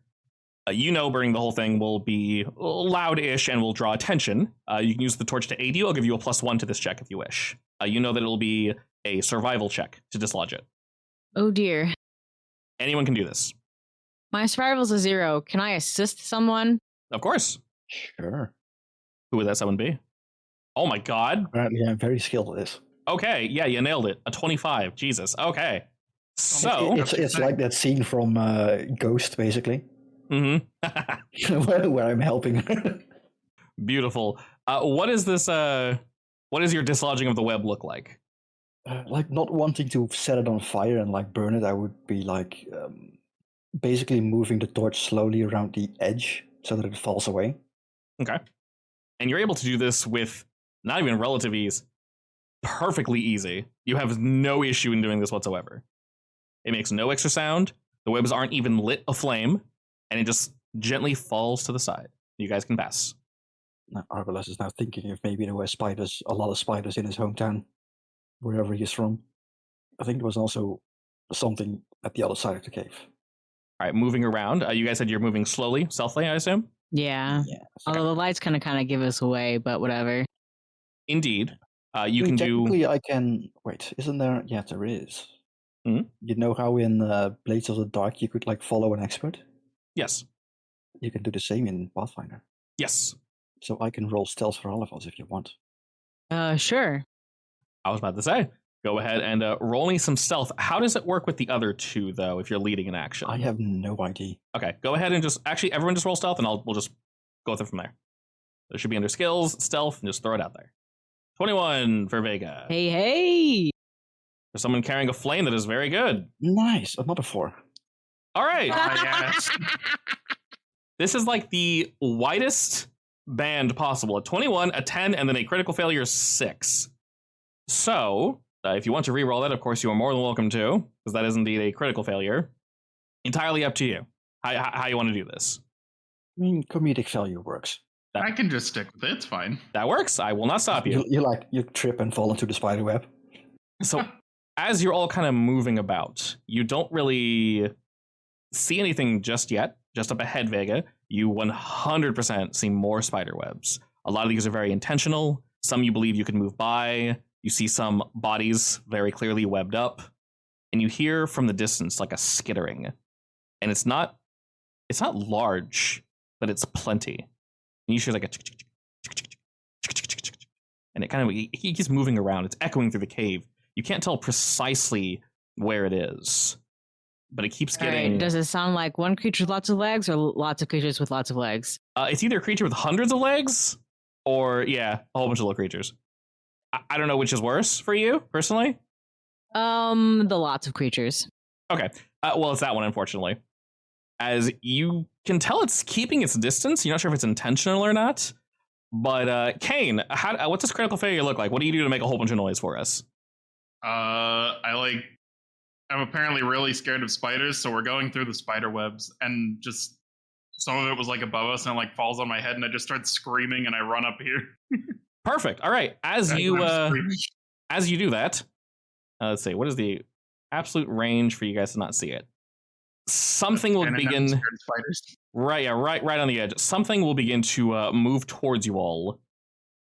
burning the whole thing will be loud-ish and will draw attention. You can use the torch to aid you. I'll give you a +1 to this check if you wish. You know that it'll be a survival check to dislodge it. Oh dear. Anyone can do this. My survival's a 0. Can I assist someone? Of course. Sure. Who would that someone be? Oh my god. Apparently I'm very skilled at this. Okay, yeah, you nailed it. A 25. Jesus. Okay. So... It's like that scene from Ghost, basically. Mm-hmm. where I'm helping her. Beautiful. What is this, what does your dislodging of the web look like? Like not wanting to set it on fire and like burn it, I would be like basically moving the torch slowly around the edge so that it falls away. Okay. And you're able to do this with not even relative ease. Perfectly easy. You have no issue in doing this whatsoever. It makes no extra sound. The webs aren't even lit aflame, and it just gently falls to the side. You guys can pass. Now, Arbalest is now thinking if maybe there were spiders, a lot of spiders in his hometown, wherever he is from. I think there was also something at the other side of the cave. All right, moving around. You guys said you're moving slowly, stealthily, I assume? Yeah. Yes. Although the lights kind of give us away, but whatever. Indeed. You can do... Technically, I can... Wait, isn't there... Yeah, there is. Mm-hmm. You know how in Blades of the Dark you could like follow an expert? Yes. You can do the same in Pathfinder. Yes. So I can roll stealth for all of us if you want. Sure. I was about to say, go ahead and roll me some stealth. How does it work with the other two, though, if you're leading an action? I have no idea. Okay, go ahead and just... Actually, everyone just roll stealth, and we'll just go with it from there. It should be under skills, stealth, and just throw it out there. 21 for Vega. Hey! There's someone carrying a flame that is very good. Nice, another 4. All right. Yes. This is like the widest band possible. A 21, a 10, and then a critical failure 6. So, if you want to re-roll that, of course, you are more than welcome to, because that is indeed a critical failure. Entirely up to you how you want to do this. I mean, comedic value works. I can just stick with it. It's fine. That works. I will not stop you. You trip and fall into the spider web. So, as you're all kind of moving about, you don't really see anything just yet. Just up ahead, Vega, you 100% see more spider webs. A lot of these are very intentional. Some you believe you can move by. You see some bodies very clearly webbed up. And you hear from the distance like a skittering. And it's not large, but it's plenty. And you hear like a and it kind of he keeps moving around. It's echoing through the cave. You can't tell precisely where it is, but it keeps getting. Right. Does it sound like one creature with lots of legs, or lots of creatures with lots of legs? It's either a creature with hundreds of legs, or a whole bunch of little creatures. I don't know which is worse for you personally. The lots of creatures. Okay. Well, it's that one, unfortunately. As you can tell, it's keeping its distance. You're not sure if it's intentional or not. But, Kane, what's this critical failure look like? What do you do to make a whole bunch of noise for us? I'm apparently really scared of spiders, so we're going through the spider webs, and just some of it was like above us and like falls on my head, and I just start screaming and I run up here. Perfect. All right. As you do that, let's see, what is the absolute range for you guys to not see it? Something will begin right on the edge. Something will begin to move towards you all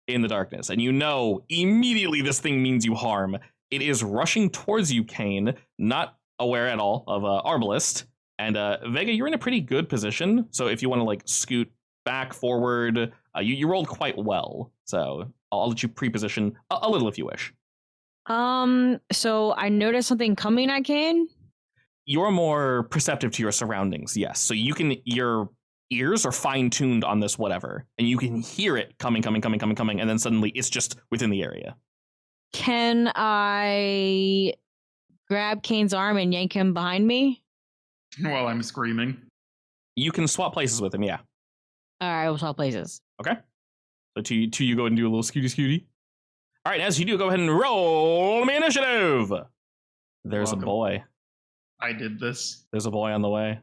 in the darkness, and you know immediately this thing means you harm. It is rushing towards you, Kane, not aware at all of Arbalist. And Vega, you're in a pretty good position, so if you want to like scoot back, forward, you rolled quite well, so I'll let you pre-position a little if you wish. So I noticed something coming at Kane. You're more perceptive to your surroundings, yes. So your ears are fine-tuned on this whatever, and you can hear it coming, and then suddenly it's just within the area. Can I grab Kane's arm and yank him behind me? While I'm screaming. You can swap places with him, yeah. All right, we'll swap places. Okay. So two you go ahead and do a little scooty. All right, as you do, go ahead and roll me initiative. There's a boy. I did this. There's a boy on the way.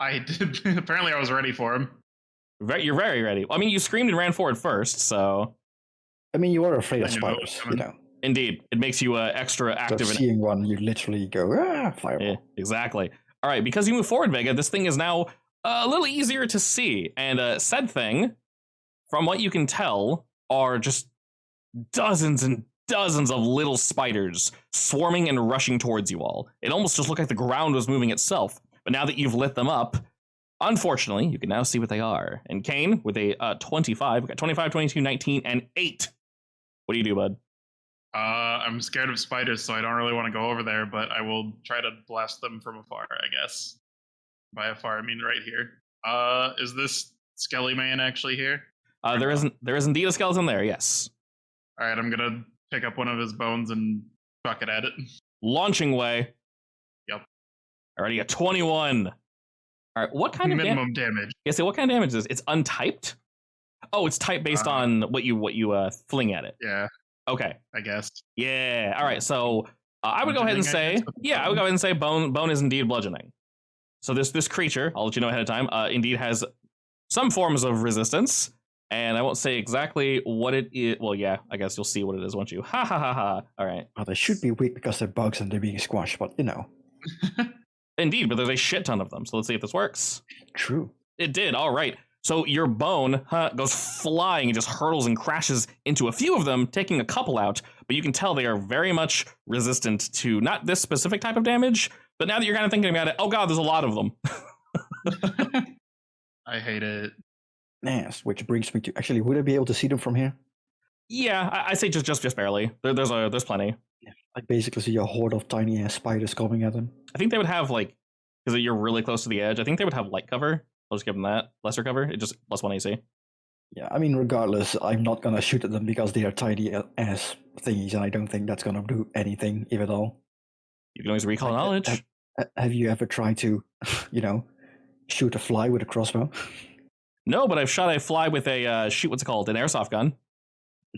I did. Apparently I was ready for him. You're very ready. I mean, you screamed and ran forward first, so... I mean, you are afraid of spiders, you know. Indeed. It makes you extra active. So seeing one, you literally go, fireball. Yeah, exactly. All right, because you move forward, Vega, this thing is now a little easier to see. And said thing, from what you can tell, are just dozens and dozens of little spiders swarming and rushing towards you all. It almost just looked like the ground was moving itself. But now that you've lit them up, unfortunately, you can now see what they are. And Kane, with a 25, we've got 25, 22, 19, and 8. What do you do, bud? I'm scared of spiders, so I don't really want to go over there, but I will try to blast them from afar, I guess. By afar, I mean right here. Is this Skelly Man actually here? There is indeed a skeleton there, yes. All right, I'm going to pick up one of his bones and chuck it at it. Launching way. Yep. Alrighty, a 21. All right, what kind of minimum damage? Yeah, so what kind of damage is this? It's untyped? Oh, it's typed based on what you fling at it. Yeah. Okay. I guess. Yeah. All right. So I would go ahead and say, bone is indeed bludgeoning. So this creature, I'll let you know ahead of time, indeed has some forms of resistance, and I won't say exactly what it is. Well, yeah, I guess you'll see what it is, won't you? Ha ha ha ha. All right. Well, they should be weak because they're bugs and they're being squashed, but you know. Indeed, but there's a shit ton of them. So let's see if this works. True. It did. All right. So your bone goes flying and just hurtles and crashes into a few of them, taking a couple out. But you can tell they are very much resistant to not this specific type of damage. But now that you're kind of thinking about it, oh god, there's a lot of them. I hate it. Yes, which brings me to actually, would I be able to see them from here? Yeah, I say just barely. There's plenty. Yeah, I basically see a horde of tiny ass spiders coming at them. I think they would have because you're really close to the edge. I think they would have light cover. I'll just give them that. Lesser cover. It just +1 AC. Yeah, I mean, regardless, I'm not going to shoot at them because they are tiny ass thingies, and I don't think that's going to do anything, if at all. You can always recall knowledge. Have you ever tried to, shoot a fly with a crossbow? No, but I've shot a fly with a what's it called? An airsoft gun.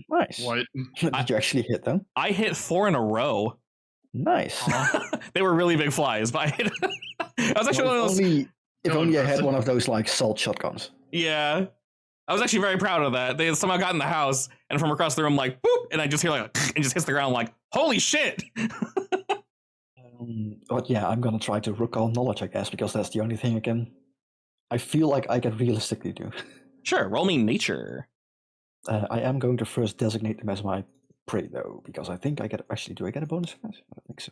Nice. What? Did you actually hit them? I hit 4 in a row. Nice. They were really big flies, but I hit. I was actually one of those. If only I had one of those like salt shotguns. Yeah. I was actually very proud of that. They somehow got in the house, and from across the room, like, boop, and I just hear like, and just hits the ground, like, holy shit! But yeah, I'm gonna try to recall knowledge, I guess, because that's the only thing I feel like I can realistically do. Sure, roll me nature. I am going to first designate them as my prey, though, because I think do I get a bonus for that? I don't think so.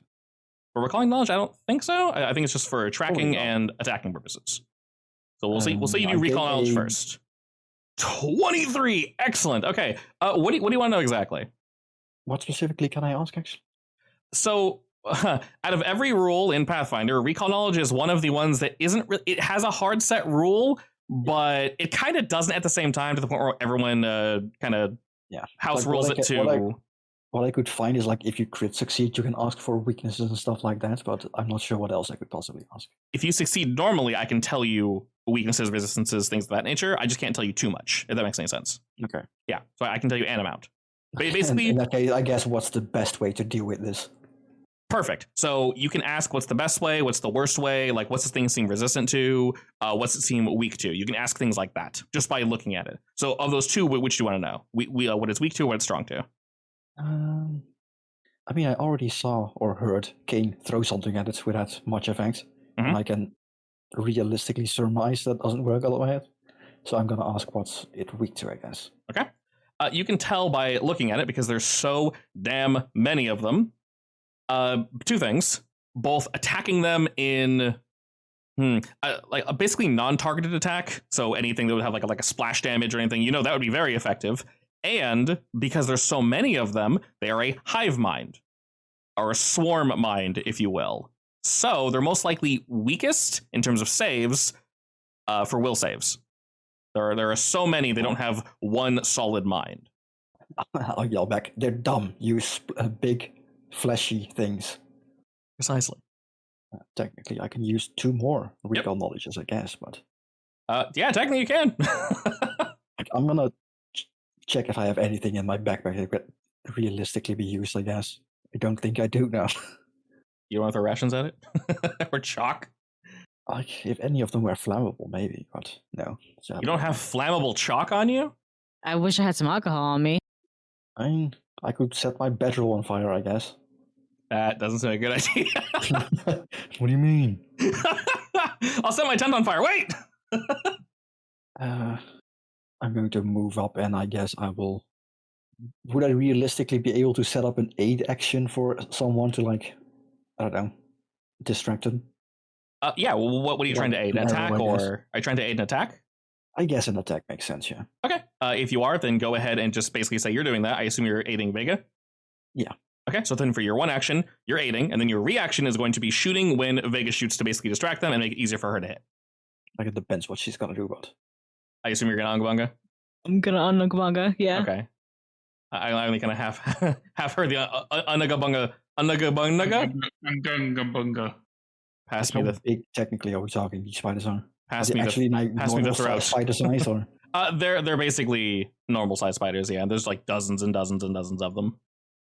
For recalling knowledge, I don't think so. I think it's just for tracking no. and attacking purposes. So we'll see. We'll say you do I recall get knowledge a- first. 23! Excellent. Okay. What do you want to know exactly? What specifically can I ask, actually? So, out of every rule in Pathfinder, recall knowledge is one of the ones that isn't really. It has a hard set rule, but it kind of doesn't at the same time, to the point where everyone kind of house Like, rules what it to. What I could find is like if you crit succeed, you can ask for weaknesses and stuff like that, but I'm not sure what else I could possibly ask. If you succeed normally, I can tell you weaknesses, resistances, things of that nature. I just can't tell you too much, if that makes any sense. Okay. Yeah, so I can tell you an amount. Basically, in that case, I guess what's the best way to deal with this? perfect. So you can ask what's the best way, what's the worst way, like what's this thing seem resistant to, what's it seem weak to. You can ask things like that just by looking at it. So of those two, which do you want to know? What it's weak to, what it's strong to? I mean, I already saw or heard Kane throw something at it without much effect, and I can realistically surmise that doesn't work all the way. So I'm gonna ask what's it weak to, I guess. Okay. You can tell by looking at it because there's so damn many of them. Two things: both attacking them in like a basically non-targeted attack, so anything that would have like a splash damage or anything, that would be very effective. And because there's so many of them, they are a hive mind, or a swarm mind, if you will. So they're most likely weakest in terms of saves for will saves. There are so many, they don't have one solid mind. I'll yell back. They're dumb. Use big, fleshy things. Precisely. Technically, I can use 2 more recall knowledges, I guess, but yeah, technically you can. I'm gonna check if I have anything in my backpack that could realistically be used, I guess. I don't think I do now. You want to throw rations at it? Or chalk? Like, if any of them were flammable, maybe, but no. You don't have flammable chalk on you? I wish I had some alcohol on me. I mean, I could set my bedroll on fire, I guess. That doesn't sound a good idea. What do you mean? I'll set my tent on fire. Wait! I'm going to move up, and I guess I will... Would I realistically be able to set up an aid action for someone to, like, I don't know, distract them? Yeah, well, what are you trying to aid? An attack, or are you trying to aid an attack? I guess an attack makes sense, yeah. Okay. If you are, then go ahead and just basically say you're doing that. I assume you're aiding Vega? Yeah. Okay, so then for your one action, you're aiding, and then your reaction is going to be shooting when Vega shoots to basically distract them and make it easier for her to hit. Like, it depends what she's gonna do, but... I assume you're going to Angabanga? I'm gonna Unagabanga, yeah. Okay. I only kind of half heard the Unagabanga. Unagabanga. Pass me the... big, technically, are we talking these spiders are? Pass me actually, pass me the throat. Spider size, or? They're basically normal sized spiders, yeah. There's like dozens and dozens and dozens of them.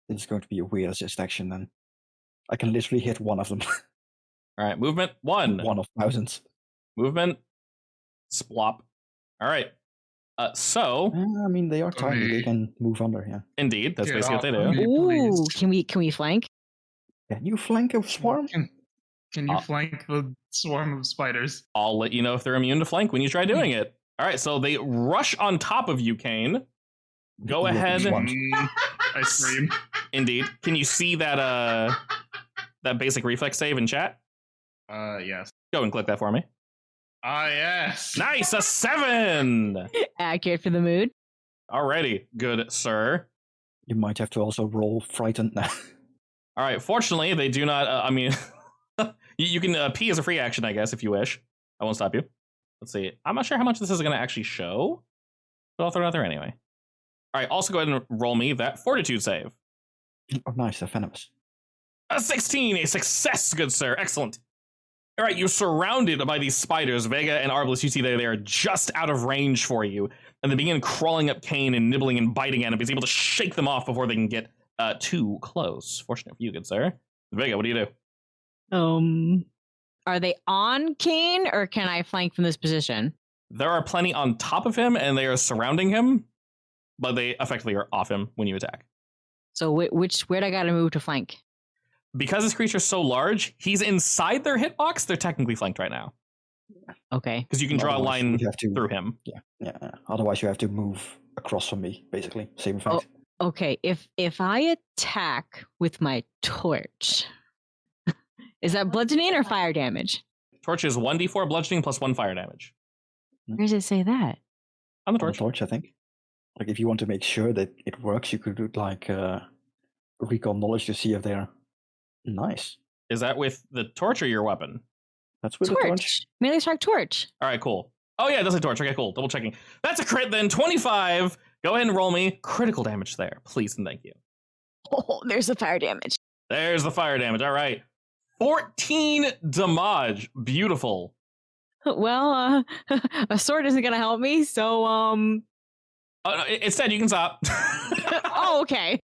It's going to be a weird assist action then. I can literally hit one of them. Alright, movement 1. One of thousands. Movement. Splop. Alright. So I mean, they are tiny. They can move under, yeah. Indeed, that's Get basically what they off do. me, Ooh, please. can we flank? Can you flank a swarm? Can you flank the swarm of spiders? I'll let you know if they're immune to flank when you try doing it. Alright, so they rush on top of you, Kane. Go Yeah, ahead. which one? I scream. Indeed. Can you see that that basic reflex save in chat? Yes. Go and click that for me. Yes. Nice, a 7! Accurate for the mood. Alrighty, good sir. You might have to also roll frightened now. Alright, fortunately, they do not, I mean, you can P as a free action, I guess, if you wish. I won't stop you. Let's see. I'm not sure how much this is going to actually show, but I'll throw it out there anyway. Alright, also go ahead and roll me that fortitude save. Oh, nice, they're venomous. A 16, a success, good sir. Excellent. All right, you're surrounded by these spiders. Vega and Arbalest, you see they are just out of range for you. And they begin crawling up Kane and nibbling and biting at him. He's able to shake them off before they can get too close. Fortunate for you, good sir. Vega, what do you do? Are they on Kane, or can I flank from this position? There are plenty on top of him, and they are surrounding him, but they effectively are off him when you attack. So where'd I gotta move to flank? Because this creature's so large, he's inside their hitbox. They're technically flanked right now. Okay. Because you can draw a line through him. Yeah. Otherwise, you have to move across from me, basically. Same effect. Oh, okay. If I attack with my torch, is that bludgeoning or fire damage? Torch is 1d4 bludgeoning plus 1 fire damage. Where does it say that? On the On the torch. torch, I think. Like, if you want to make sure that it works, you could do like recon knowledge to see if they're nice. Is that with the torch or your weapon? That's with the torch. Melee strike torch. All right, cool. Oh, yeah, it does a torch. Okay, cool. Double checking. That's a crit then. 25. Go ahead and roll me critical damage there, please and thank you. Oh, there's the fire damage. There's the fire damage. All right. 14 damage. Beautiful. Well, a sword isn't gonna help me, so Oh, no, instead, you can stop. Oh, okay.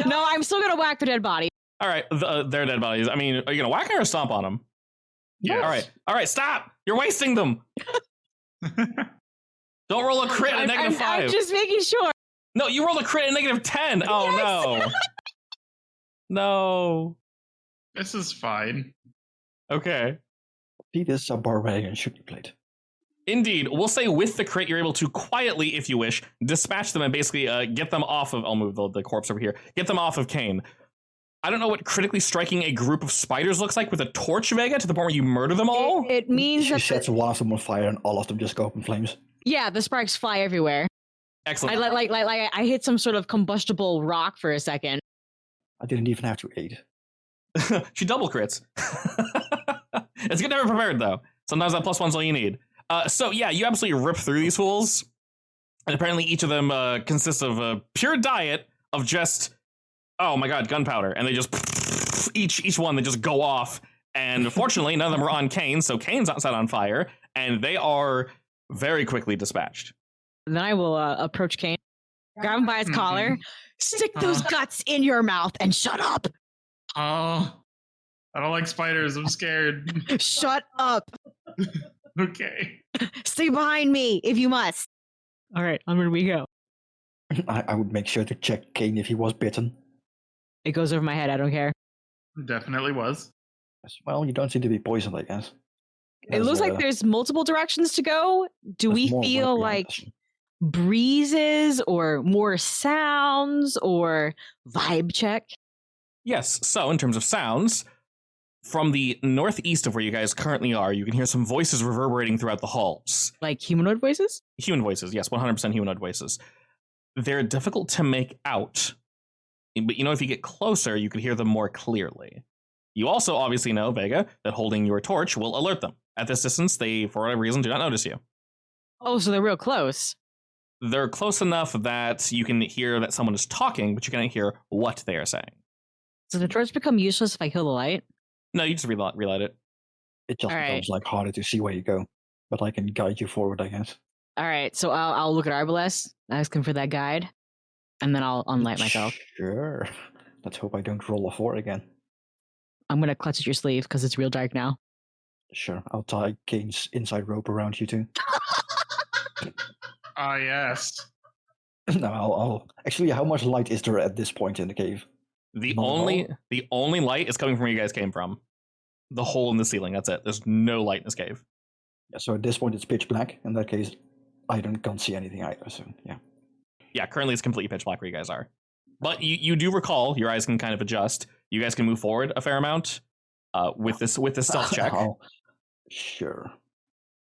No, I'm still gonna whack the dead body. All right, their dead bodies. I mean, are you gonna whack her or stomp on them? Yes. All right, stop! You're wasting them. Don't roll a crit at negative 5. I'm just making sure. No, you rolled a crit at negative 10. Oh Yes. no. No. This is fine. Okay. See, this is a barbarian shooting plate. Indeed, we'll say with the crit, you're able to quietly, if you wish, dispatch them and basically get them off of. I'll move the corpse over here. Get them off of Kane. I don't know what critically striking a group of spiders looks like with a torch, Vega, to the point where you murder them all. It means She that sets one of them on fire, and all of them just go up in flames. yeah, the sparks fly everywhere. Excellent. I hit some sort of combustible rock for a second. I didn't even have to aid. She double crits. It's good to have it prepared, though. Sometimes that +1's all you need. So yeah, you absolutely rip through these fools, and apparently each of them consists of a pure diet of just, oh my god, gunpowder, and they just each one they just go off. And fortunately, none of them are on Kane, so Kane's not set on fire, and they are very quickly dispatched. Then I will approach Kane, grab him by his collar, stick those guts in your mouth, and shut up. Oh, I don't like spiders. I'm scared. Shut up. Okay. Stay behind me if you must. All right, onward we go. I would make sure to check Kane if he was bitten. It goes over my head. I don't care. Definitely was. Well, you don't seem to be poisoned, I guess. It looks like there's multiple directions to go. Do we feel like breezes or more sounds or vibe check? Yes, so in terms of sounds, from the northeast of where you guys currently are, you can hear some voices reverberating throughout the halls. Like humanoid voices? Human voices, yes, 100% humanoid voices. They're difficult to make out, but you know, if you get closer, you can hear them more clearly. You also obviously know, Vega, that holding your torch will alert them. At this distance, they, for whatever reason, do not notice you. Oh, so they're real close. They're close enough that you can hear that someone is talking, but you can't hear what they are saying. So the torch become useless if I kill the light? No, you just relight it. It just All becomes like harder to see where you go. But I can guide you forward, I guess. All right, so I'll look at Arbalest, ask him for that guide, and then I'll unlight myself. Sure. Let's hope I don't roll a 4 again. I'm gonna clutch at your sleeve because it's real dark now. Sure, I'll tie Kane's inside rope around you too. Ah, yes. No, I'll... Actually, how much light is there at this point in the cave? The Not at only light is coming from where you guys came from. The hole in the ceiling, that's it. There's no light in this cave. Yeah, so at this point it's pitch black. In that case, I can't see anything either, so yeah. Yeah, currently it's completely pitch black where you guys are. But you do recall, your eyes can kind of adjust. You guys can move forward a fair amount with this stealth check. Oh, sure.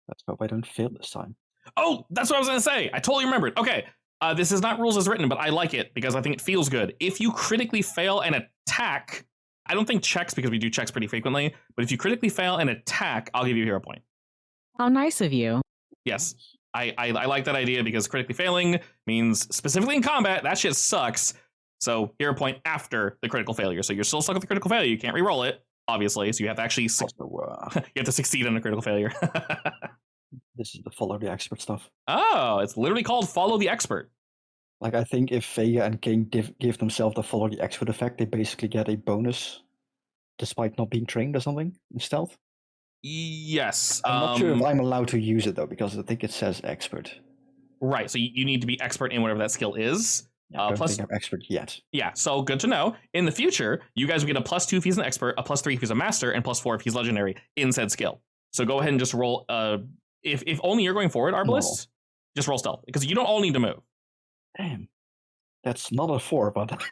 Let's hope I don't fail this time. Oh, that's what I was going to say. I totally remembered. Okay, this is not rules as written, but I like it because I think it feels good. If you critically fail an attack, I don't think checks because we do checks pretty frequently, but if you critically fail an attack, I'll give you a hero point. How nice of you. Yes, I like that idea because critically failing means, specifically in combat, that shit sucks. So hero point after the critical failure. So you're still stuck with the critical failure. You can't re-roll it. obviously. So you have to actually Also, you have to succeed on a critical failure. this is the follow the expert stuff. Oh, it's literally called Follow the Expert. Like, I think if Vega and King give themselves the follow the expert effect, they basically get a bonus despite not being trained or something in stealth. Yes. I'm not sure if I'm allowed to use it, though, because I think it says expert. Right, so you need to be expert in whatever that skill is. I don't think I'm expert yet. Yeah, so good to know. In the future, you guys will get a +2 if he's an expert, a +3 if he's a master, and +4 if he's legendary in said skill. So go ahead and just roll. If only you're going forward, Arbalist, just roll stealth, because you don't all need to move. Damn. That's not a 4, but...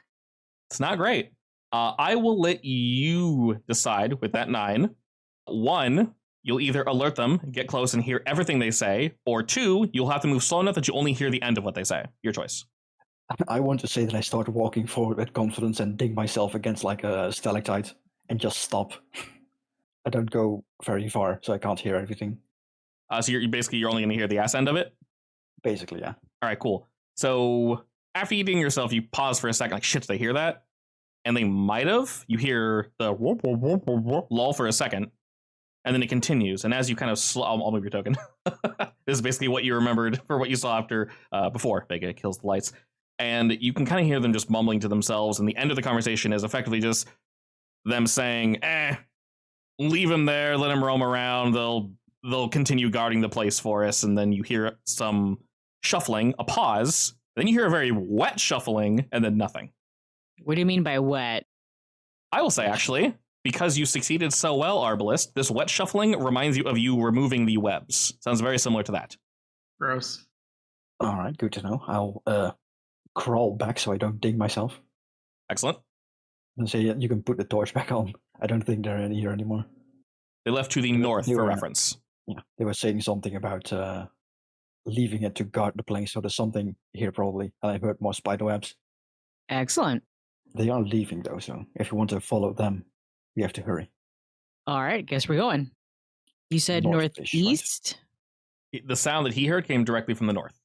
It's not great. I will let you decide with that 9. 1, you'll either alert them, get close, and hear everything they say, or 2, you'll have to move slow enough that you only hear the end of what they say. Your choice. I want to say that I start walking forward with confidence and dig myself against like a stalactite and just stop. I don't go very far, so I can't hear everything. So you're only going to hear the ass end of it? Basically, yeah. All right, cool. So after you ding yourself, you pause for a second, like, shit, did they hear that? And they might have. You hear the whoop, whoop, whoop, whoop, whoop, lull for a second, and then it continues. And as you kind of I'll move your token. This is basically what you remembered for what you saw after before Vega kills the lights. And you can kind of hear them just mumbling to themselves. And the end of the conversation is effectively just them saying, leave him there, let him roam around. They'll continue guarding the place for us. And then you hear some shuffling, a pause. Then you hear a very wet shuffling, and then nothing. What do you mean by wet? I will say, actually, because you succeeded so well, Arbalist, this wet shuffling reminds you of you removing the webs. Sounds very similar to that. Gross. All right, good to know. I'll crawl back so I don't ding myself. Excellent. And say, you can put the torch back on. I don't think they're in here anymore. They left to the north for reference. Yeah, they were saying something about leaving it to guard the place, so there's something here probably. And I heard more spiderwebs. Excellent. They are leaving though, so if you want to follow them, we have to hurry. All right, guess we're going. You said North-ish, northeast? The sound that he heard came directly from the north.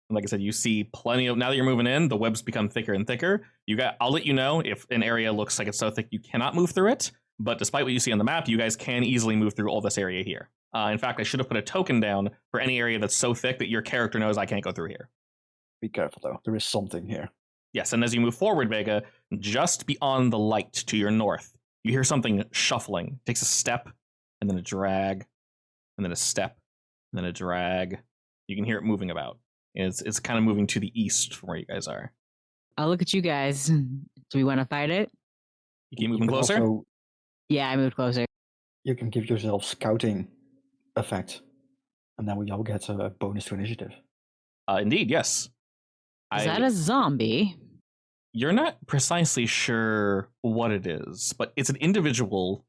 And like I said, you see plenty of, now that you're moving in, the webs become thicker and thicker. I'll let you know if an area looks like it's so thick you cannot move through it. But despite what you see on the map, you guys can easily move through all this area here. In fact, I should have put a token down for any area that's so thick that your character knows I can't go through here. Be careful though, there is something here. Yes, and as you move forward, Vega, just beyond the light to your north, you hear something shuffling. It takes a step, and then a drag, and then a step, and then a drag. You can hear it moving about. It's kind of moving to the east from where you guys are. I'll look at you guys. Do we want to fight it? You keep moving closer? Also, Yeah, I moved closer. you can give yourself scouting effect, and then we all get a bonus to initiative. Indeed, yes. Is that a zombie? You're not precisely sure what it is, but it's an individual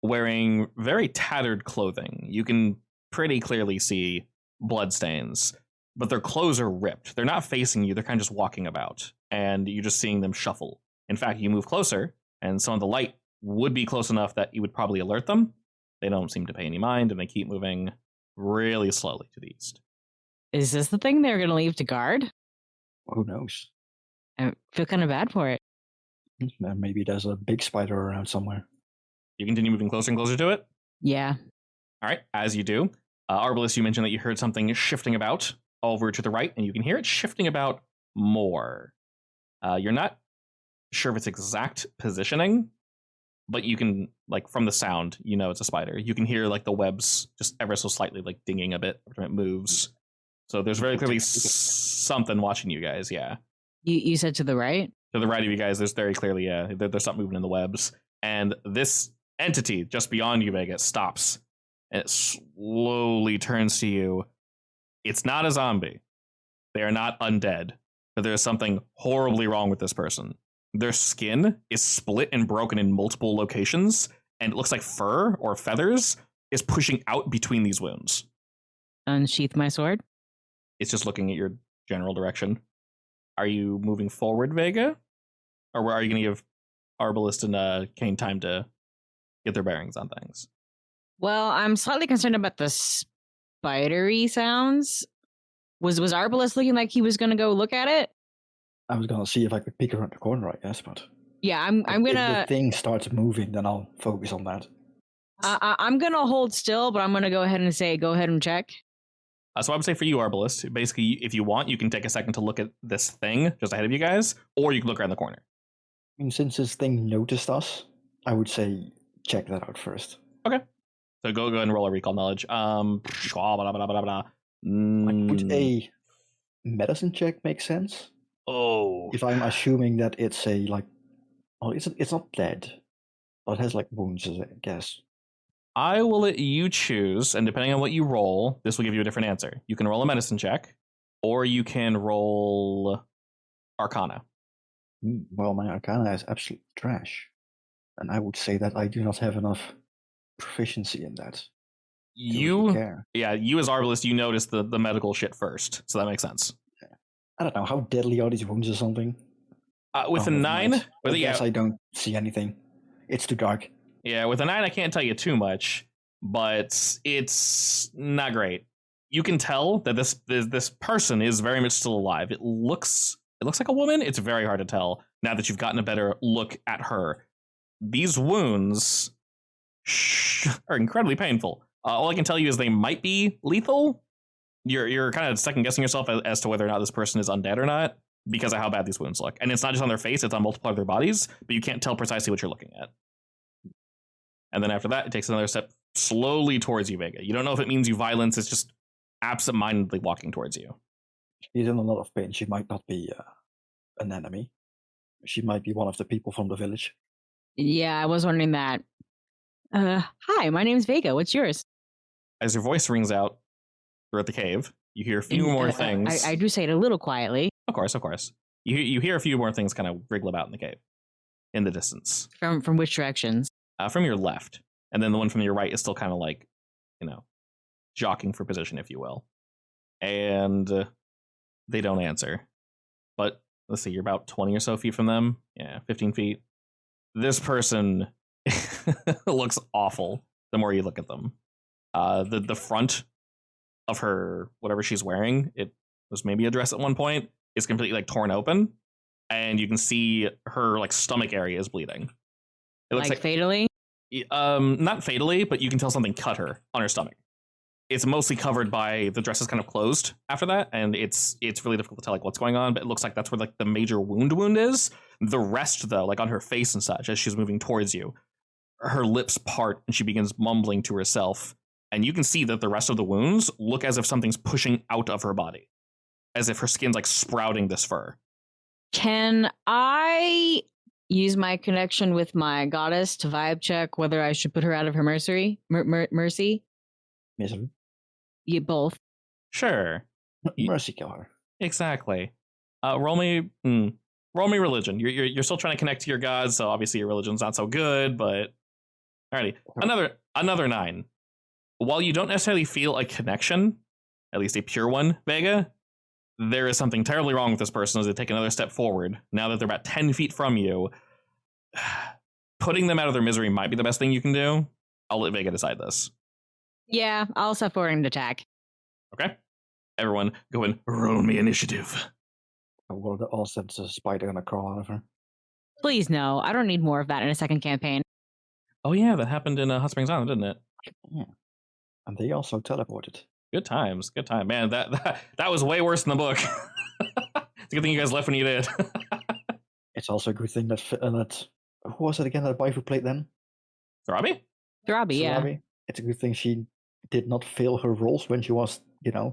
wearing very tattered clothing. You can pretty clearly see bloodstains, but their clothes are ripped. They're not facing you, they're kind of just walking about, and you're just seeing them shuffle. In fact, you move closer, and some of the light would be close enough that you would probably alert them. They don't seem to pay any mind, and they keep moving really slowly to the east. Is this the thing they're going to leave to guard? Who knows? I feel kind of bad for it. Maybe there's a big spider around somewhere. You continue moving closer and closer to it? Yeah. All right, as you do. Arbalist, you mentioned that you heard something shifting about over to the right, and you can hear it shifting about more. You're not sure of its exact positioning, but you can, like, from the sound, you know it's a spider. You can hear, like, the webs just ever so slightly, like, dinging a bit every time it moves. So there's very clearly something watching you guys, yeah. You said to the right? To the right of you guys, there's very clearly, there's something moving in the webs. And this entity just beyond you, Vega, stops. And it slowly turns to you. It's not a zombie. They are not undead. But there's something horribly wrong with this person. Their skin is split and broken in multiple locations, and it looks like fur or feathers is pushing out between these wounds. Unsheath my sword? It's just looking at your general direction. Are you moving forward, Vega? Or are you going to give Arbalist and Kane time to get their bearings on things? Well, I'm slightly concerned about the spidery sounds. Was Arbalist looking like he was going to go look at it? I was gonna see if I could peek around the corner, I guess, but... Yeah, I'm If the gonna thing starts moving, then I'll focus on that. I'm gonna hold still, but I'm gonna go ahead and say go ahead and check. So I would say for you, Arbalist, basically, if you want, you can take a second to look at this thing just ahead of you guys, or you can look around the corner. I mean, since this thing noticed us, I would say check that out first. Okay. So go ahead and roll a recall knowledge. Blah, blah, blah, blah, blah. Like, would a medicine check make sense? Oh. If I'm assuming that it's a like, oh, it's not dead, but it has like wounds, I guess. I will let you choose, and depending on what you roll, this will give you a different answer. You can roll a medicine check, or you can roll Arcana. Well, my Arcana is absolute trash, and I would say that I do not have enough proficiency in that. You, care. Yeah, you as Arbalist, you notice the medical shit first, so that makes sense. I don't know, how deadly are these wounds or something? With a 9, I guess I don't see anything. It's too dark. Yeah, with a 9, I can't tell you too much, but it's not great. You can tell that this person is very much still alive. It looks like a woman. It's very hard to tell now that you've gotten a better look at her. These wounds are incredibly painful. All I can tell you is they might be lethal. You're kind of second guessing yourself as to whether or not this person is undead or not because of how bad these wounds look. And it's not just on their face; it's on multiple other bodies. But you can't tell precisely what you're looking at. And then after that, it takes another step slowly towards you, Vega. You don't know if it means you violence. It's just absent-mindedly walking towards you. She's in a lot of pain. She might not be an enemy. She might be one of the people from the village. Yeah, I was wondering that. Hi, my name's Vega. What's yours? As your voice rings out throughout the cave, you hear a few more things. I do say it a little quietly. Of course. You hear a few more things kind of wriggle about in the cave, in the distance. From which directions? From your left, and then the one from your right is still kind of like, jockeying for position, if you will. And they don't answer. But let's see, you're about 20 or so feet from them. Yeah, 15 feet. This person looks awful the more you look at them. The front of her, whatever she's wearing, it was maybe a dress at one point, is completely like torn open, and you can see her like stomach area is bleeding. It looks like fatally? Not fatally, but you can tell something cut her on her stomach. It's mostly covered by the dress is kind of closed after that, and it's really difficult to tell like what's going on, but it looks like that's where like the major wound is. The rest, though, like on her face and such, as she's moving towards you, her lips part and she begins mumbling to herself, and you can see that the rest of the wounds look as if something's pushing out of her body, as if her skin's like sprouting this fur. Can I use my connection with my goddess to vibe check whether I should put her out of her mercy? Mercy? Misery? You both. Sure. Mercy kill her. Exactly. Roll me religion. You're still trying to connect to your gods, so obviously your religion's not so good, but alrighty. Another 9. While you don't necessarily feel a connection, at least a pure one, Vega, there is something terribly wrong with this person as they take another step forward. Now that they're about 10 feet from you, putting them out of their misery might be the best thing you can do. I'll let Vega decide this. Yeah, I'll step forward and attack. Okay. Everyone, go and roll me initiative. One of the all sets a spider gonna crawl out of her. Please no, I don't need more of that in a second campaign. Oh yeah, that happened in Hot Springs Island, didn't it? Yeah. And they also teleported. Good times. Man, that was way worse than the book. It's a good thing you guys left when you did. It's also a good thing that who was it again that Baifu played then? Thrabi, yeah. It's a good thing she did not fail her rolls when she was,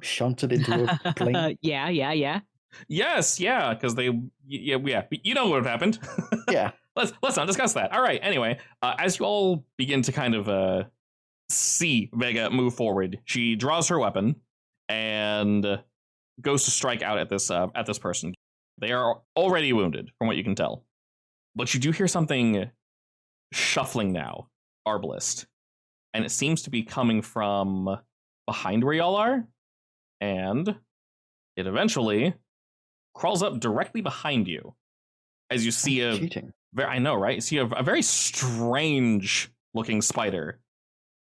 shunted into a plane. Yeah. Yes, yeah, because you know what happened. Yeah. Let's not discuss that. All right. Anyway, as you all begin to kind of see Vega move forward, she draws her weapon and goes to strike out at this person. They are already wounded, from what you can tell, but you do hear something shuffling now, Arbalist, and it seems to be coming from behind where y'all are, and it eventually crawls up directly behind you as you see cheating. I know, right? You see a very strange looking spider.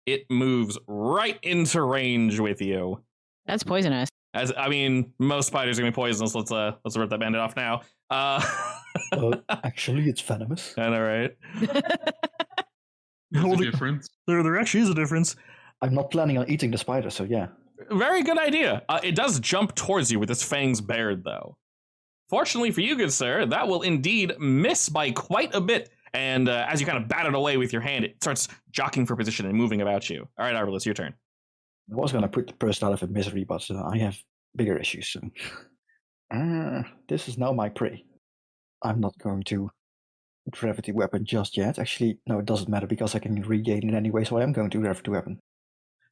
It moves right into range with you. That's poisonous. Most spiders are gonna be poisonous. Let's rip that bandit off now. Actually, it's venomous. I know, right? There's Well, a difference. there actually is a difference. I'm not planning on eating the spider, so yeah. Very good idea. It does jump towards you with its fangs bared, though. Fortunately for you, good sir, that will indeed miss by quite a bit. And as you kind of bat it away with your hand, it starts jockeying for position and moving about you. All right, Arbalest, your turn. I was gonna put the person out of misery, but I have bigger issues. So. This is now my prey. I'm not going to gravity weapon just yet. Actually, no, it doesn't matter because I can regain it anyway, so I am going to gravity weapon.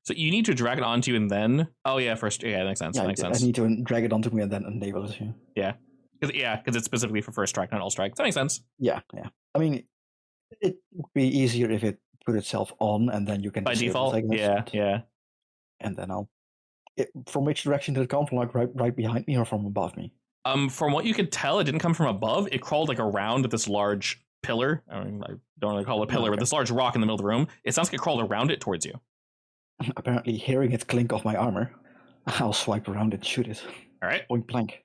So you need to drag it onto you and then... Oh, yeah, first... Yeah, that makes sense. Yeah, That makes sense. I need to drag it onto me and then enable it. Yeah. Because it's specifically for first strike, not all strike. That makes sense. Yeah. I mean, it would be easier if it put itself on and then you can By disable default, it, I guess. yeah. And then from which direction did it come from? Like right behind me or from above me? From what you could tell, it didn't come from above. It crawled like around this large pillar. I mean, I don't really call it a pillar, but this large rock in the middle of the room. It sounds like it crawled around it towards you. Apparently, hearing it clink off my armor, I'll swipe around and shoot it. All right. Point blank.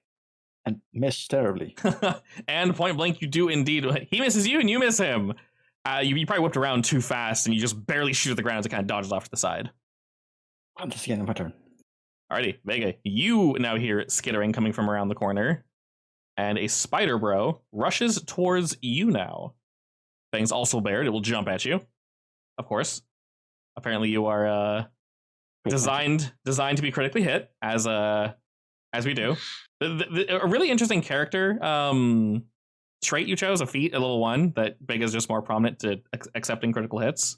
And miss terribly. And point blank, you do indeed. He misses you and you miss him. You probably whipped around too fast and you just barely shoot at the ground as it kind of dodges off to the side. That's the end of my turn. Alrighty, Vega, you now hear skittering coming from around the corner. And a spider bro rushes towards you now. Fangs also bared. It will jump at you. Of course. Apparently you are designed to be critically hit, as we do. A really interesting character trait you chose, a feat, a little one, that Vega's just more prominent to accepting critical hits.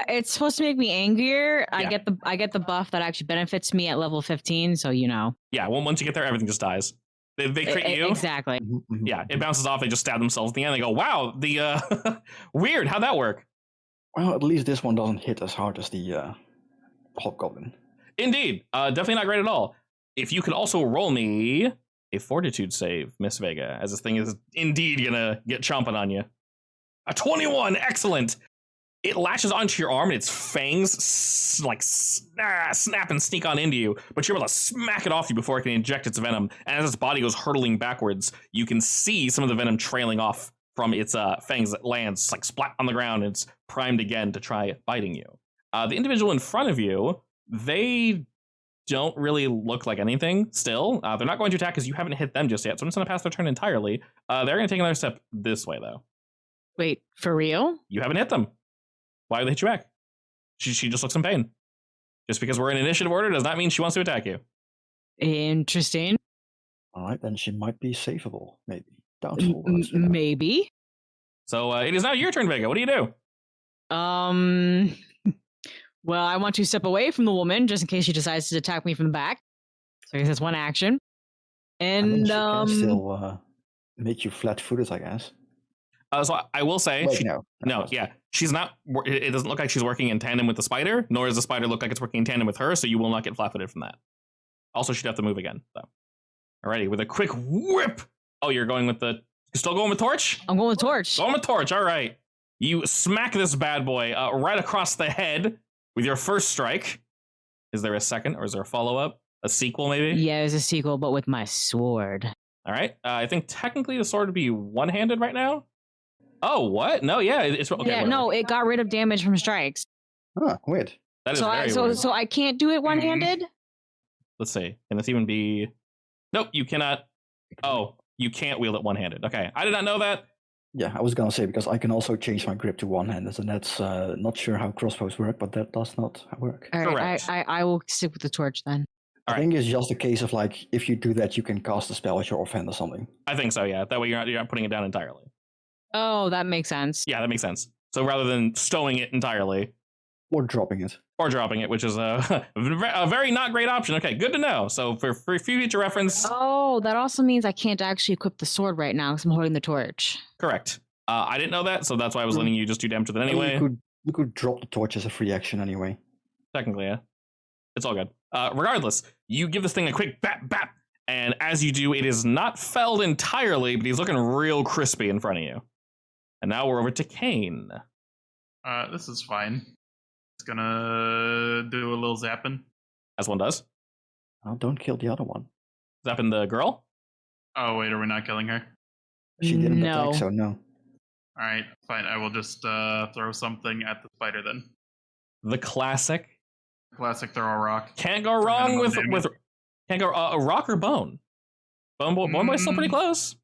It's supposed to make me angrier. Yeah. I get the buff that actually benefits me at level 15, so you know. Yeah, once you get there, everything just dies. They crit you. Exactly. Yeah, it bounces off. They just stab themselves at the end. They go, wow, the weird. How'd that work? Well, at least this one doesn't hit as hard as the hobgoblin. Indeed. Definitely not great at all. If you could also roll me a fortitude save, Miss Vega, as this thing is indeed gonna get chomping on you. A 21, excellent. It latches onto your arm and its fangs snap and sneak on into you, but you're able to smack it off you before it can inject its venom. And as its body goes hurtling backwards, you can see some of the venom trailing off from its fangs that lands like splat on the ground, and it's primed again to try biting you. The individual in front of you, they don't really look like anything still. They're not going to attack because you haven't hit them just yet, so I'm just going to pass their turn entirely. They're going to take another step this way, though. Wait, for real? You haven't hit them. Why would they hit you back? She just looks in pain. Just because we're in initiative order does not mean she wants to attack you. Interesting. All right, then she might be safeable, maybe. Doubtful. but, Maybe. So it is now your turn, Vega. What do you do? Well, I want to step away from the woman just in case she decides to attack me from the back. So I guess that's one action. And I mean, she can still make you flat-footed, I guess. So I will say, Wait, no, yeah, she's not. It doesn't look like she's working in tandem with the spider, nor does the spider look like it's working in tandem with her. So you will not get flat-footed from that. Also, she'd have to move again. So, alrighty, with a quick whip. Oh, you're going with the. You're still going with torch? I'm going with torch. Going with torch. All right. You smack this bad boy right across the head with your first strike. Is there a second, or is there a follow-up? A sequel, maybe? Yeah, there's a sequel, but with my sword. All right. I think technically the sword would be one-handed right now. Oh, what? No, yeah, it's okay. Yeah, no, it got rid of damage from strikes. Huh, weird. That is So very weird. so I can't do it one-handed? Let's see. Can this even be? Nope, you cannot. Oh, you can't wield it one-handed. Okay, I did not know that. Yeah, I was gonna say because I can also change my grip to one-handed, and that's not sure how crossbows work, but that does not work. All right, Correct. I will stick with the torch then. I think it's just a case of like if you do that, you can cast a spell at your offhand or something. I think so. Yeah, that way you're not putting it down entirely. Oh, that makes sense. Yeah, that makes sense. So rather than stowing it entirely Or dropping it. or dropping it, which is a very not great option. Okay, good to know. So for future reference, Oh, that also means I can't actually equip the sword right now because I'm holding the torch. correct. I didn't know that, so that's why I was letting you just do damage with it I mean, anyway. you could drop the torch as a free action anyway. Technically, yeah. It's all good. Regardless, you give this thing a quick bap, bap, and as you do, it is not felled entirely, but he's looking real crispy in front of you. And now we're over to Kane. This is fine. It's gonna do a little zapping. As one does. Oh, don't kill the other one. Zapping the girl? Oh wait, are we not killing her? She didn't No. attack, so no. All right, fine. I will just throw something at the spider then. The classic. Classic throw a rock. Can't go For wrong minimum with damage. can't go a rock or bone. Bone boy's still pretty close.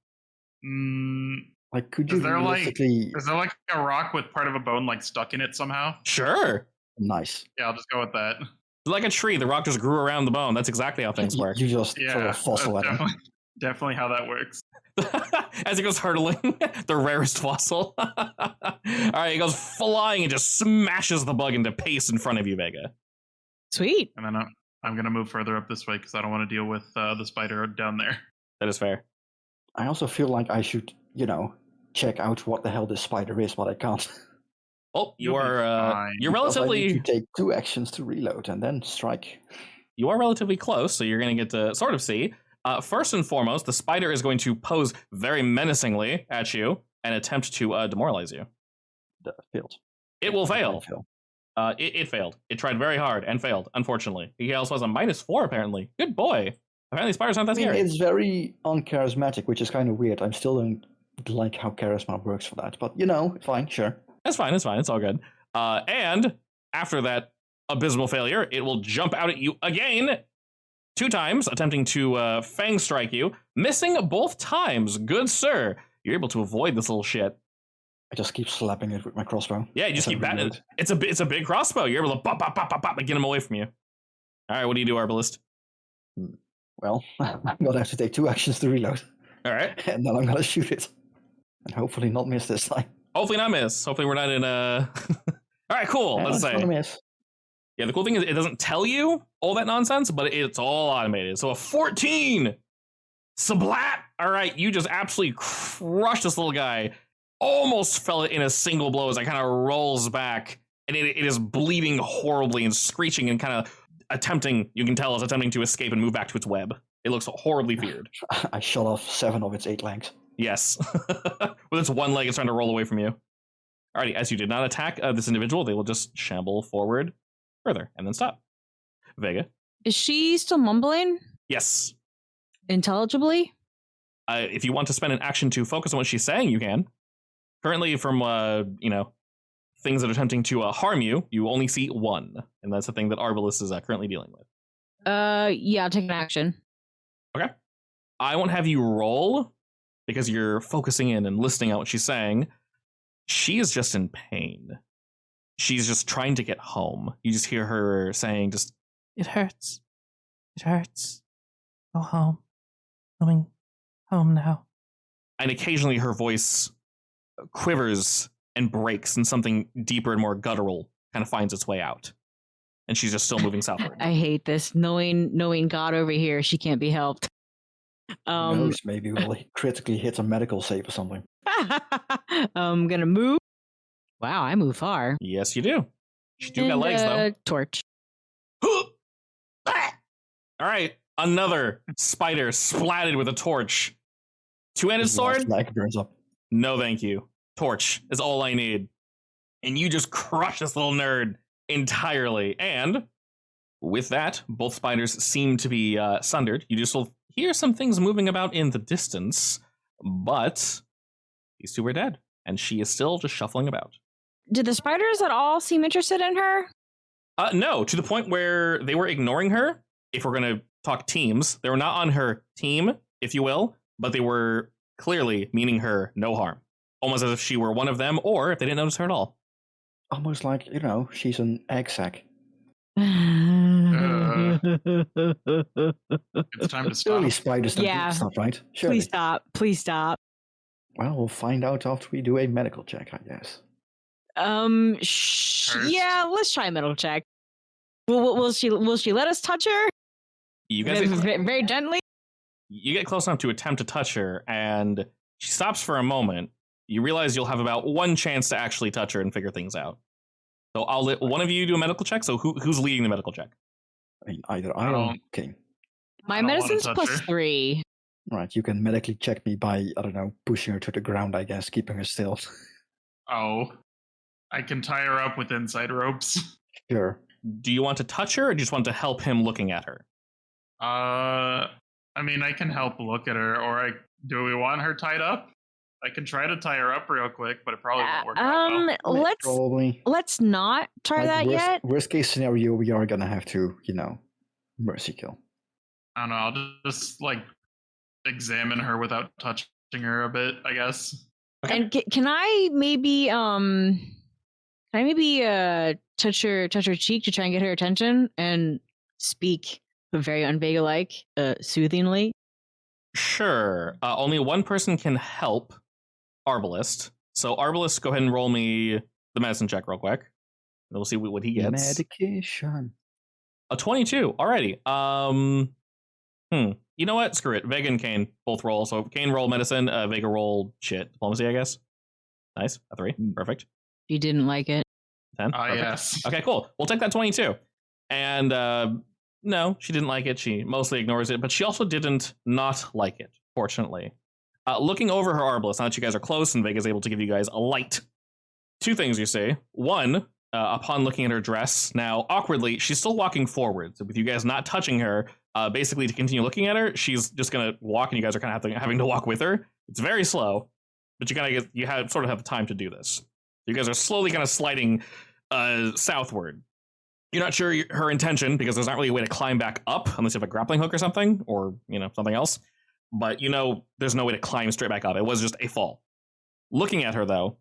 Like, could you Is there realistically... is there like a rock with part of a bone like stuck in it somehow? Sure. Nice. Yeah, I'll just go with that. Like a tree, the rock just grew around the bone. That's exactly how things work. You just throw Yeah, a fossil at that's him. definitely how that works. As he goes hurtling, the rarest fossil. All right, he goes flying and just smashes the bug into paste in front of you, Vega. Sweet. And then I'm gonna move further up this way because I don't want to deal with the spider down there. That is fair. I also feel like I should, check out what the hell this spider is, but I can't. Oh, You'll be fine. you're Because I need relatively to take 2 actions to reload and then strike. you are relatively close, so you're going to get to sort of see. First and foremost, the spider is going to pose very menacingly at you and attempt to demoralize you. That failed. It will fail. Fail. It failed. It tried very hard and failed, unfortunately. He also has a -4, apparently. Good boy. Apparently spiders aren't that I mean, scary. it's very uncharismatic, which is kind of weird. I still don't like how charisma works for that, but fine, sure. That's fine, it's fine, it's all good. And after that abysmal failure, it will jump out at you again 2 times, attempting to fang strike you, missing both times. Good sir. You're able to avoid this little shit. I just keep slapping it with my crossbow. Yeah, you just as I keep batting reload. it. It's a big crossbow. You're able to pop, pop, pop, pop, pop, and get him away from you. All right, what do you do, Arbalist? Well, I'm going to have to take 2 actions to reload, All right. and then I'm going to shoot it. And hopefully not miss this time. Hopefully not miss. Hopefully we're not in a... All right, cool. Yeah, Let's it's say. gonna miss. Yeah, the cool thing is it doesn't tell you all that nonsense, but it's all automated. So a 14! Sablat! All right, you just absolutely crushed this little guy. Almost fell it in a single blow as it kind of rolls back, and it is bleeding horribly and screeching and kind of attempting, you can tell it's attempting to escape and move back to its web. It looks horribly feared. I shot off 7 of its 8 legs. Yes. With its one leg, it's trying to roll away from you. Alrighty, as you did not attack this individual, they will just shamble forward further and then stop. Vega. Is she still mumbling Yes. intelligibly? If you want to spend an action to focus on what she's saying, you can. Currently, from things that are attempting to harm you, you only see 1, and that's the thing that Arbalist is currently dealing with. Yeah, I'll take an action. Okay. I won't have you roll because you're focusing in and listening out what she's saying. She is just in pain. She's just trying to get home. You just hear her saying, "Just it hurts. It hurts. Go home. Going home now." And occasionally her voice quivers and breaks, and something deeper and more guttural kind of finds its way out. And she's just still moving southward. I hate this. Knowing God over here, she can't be helped. Who knows, maybe we'll critically hit a medical save or something. I'm gonna move. Wow, I move far. Yes, you do. She do got legs, though. Torch. All right, another spider splatted with a torch. 2-handed His last sword? leg burns up. No, thank you. Torch is all I need. And you just crush this little nerd entirely. And with that, both spiders seem to be sundered. You just will hear some things moving about in the distance, but these 2 are dead, and she is still just shuffling about. Did the spiders at all seem interested in her? No, to the point where they were ignoring her. If we're going to talk teams, they were not on her team, if you will, but they were clearly meaning her no harm. Almost as if she were one of them, or if they didn't notice her at all. Almost like, she's an egg sack. It's time to stop. Surely spiders don't Yeah. do stuff, right? Surely. Please stop. Please stop. Well, we'll find out after we do a medical check, I guess. First. Yeah, let's try a medical check. Will she let us touch her? You guys Very gently? you get close enough to attempt to touch her, and she stops for a moment. You realize you'll have about 1 chance to actually touch her and figure things out. So I'll let one of you do a medical check. So who's leading the medical check? I mean, either I or King. My I don't wanna medicine's touch plus her. 3. Right, you can medically check me by, I don't know, pushing her to the ground, I guess, keeping her still. Oh, I can tie her up with inside ropes. Sure. Do you want to touch her, or do you just want to help him looking at her? I mean, I can help look at her, or do we want her tied up? I can try to tie her up real quick, but it probably won't work out well. Probably. let's not try Like, that yet. Worst case scenario, we are gonna have to, mercy kill. I don't know. I'll just like examine her without touching her a bit, I guess. Okay. And can I maybe touch her cheek to try and get her attention and speak very unvega like soothingly? Sure. Only one person can help Arbalist. So Arbalist, go ahead and roll me the medicine check real quick. And we'll see what he gets. Medication. A 22. Alrighty. You know what? Screw it. Vega and Kane both roll. So Kane roll medicine, Vega roll diplomacy, I guess. Nice. A 3. Perfect. You didn't like it. 10. Yes. Okay, cool. We'll take that 22. And no, she didn't like it. She mostly ignores it, but she also didn't not like it, fortunately. Looking over her Arbalist, now that you guys are close and Vega's able to give you guys a light. 2 things you see. One, upon looking at her dress, now awkwardly, she's still walking forward. So with you guys not touching her, basically to continue looking at her, she's just going to walk and you guys are kind of having to walk with her. It's very slow, but you sort of have time to do this. You guys are slowly kind of sliding southward. You're not sure her intention because there's not really a way to climb back up unless you have a grappling hook or something, or something else. But there's no way to climb straight back up. It was just a fall. Looking at her though,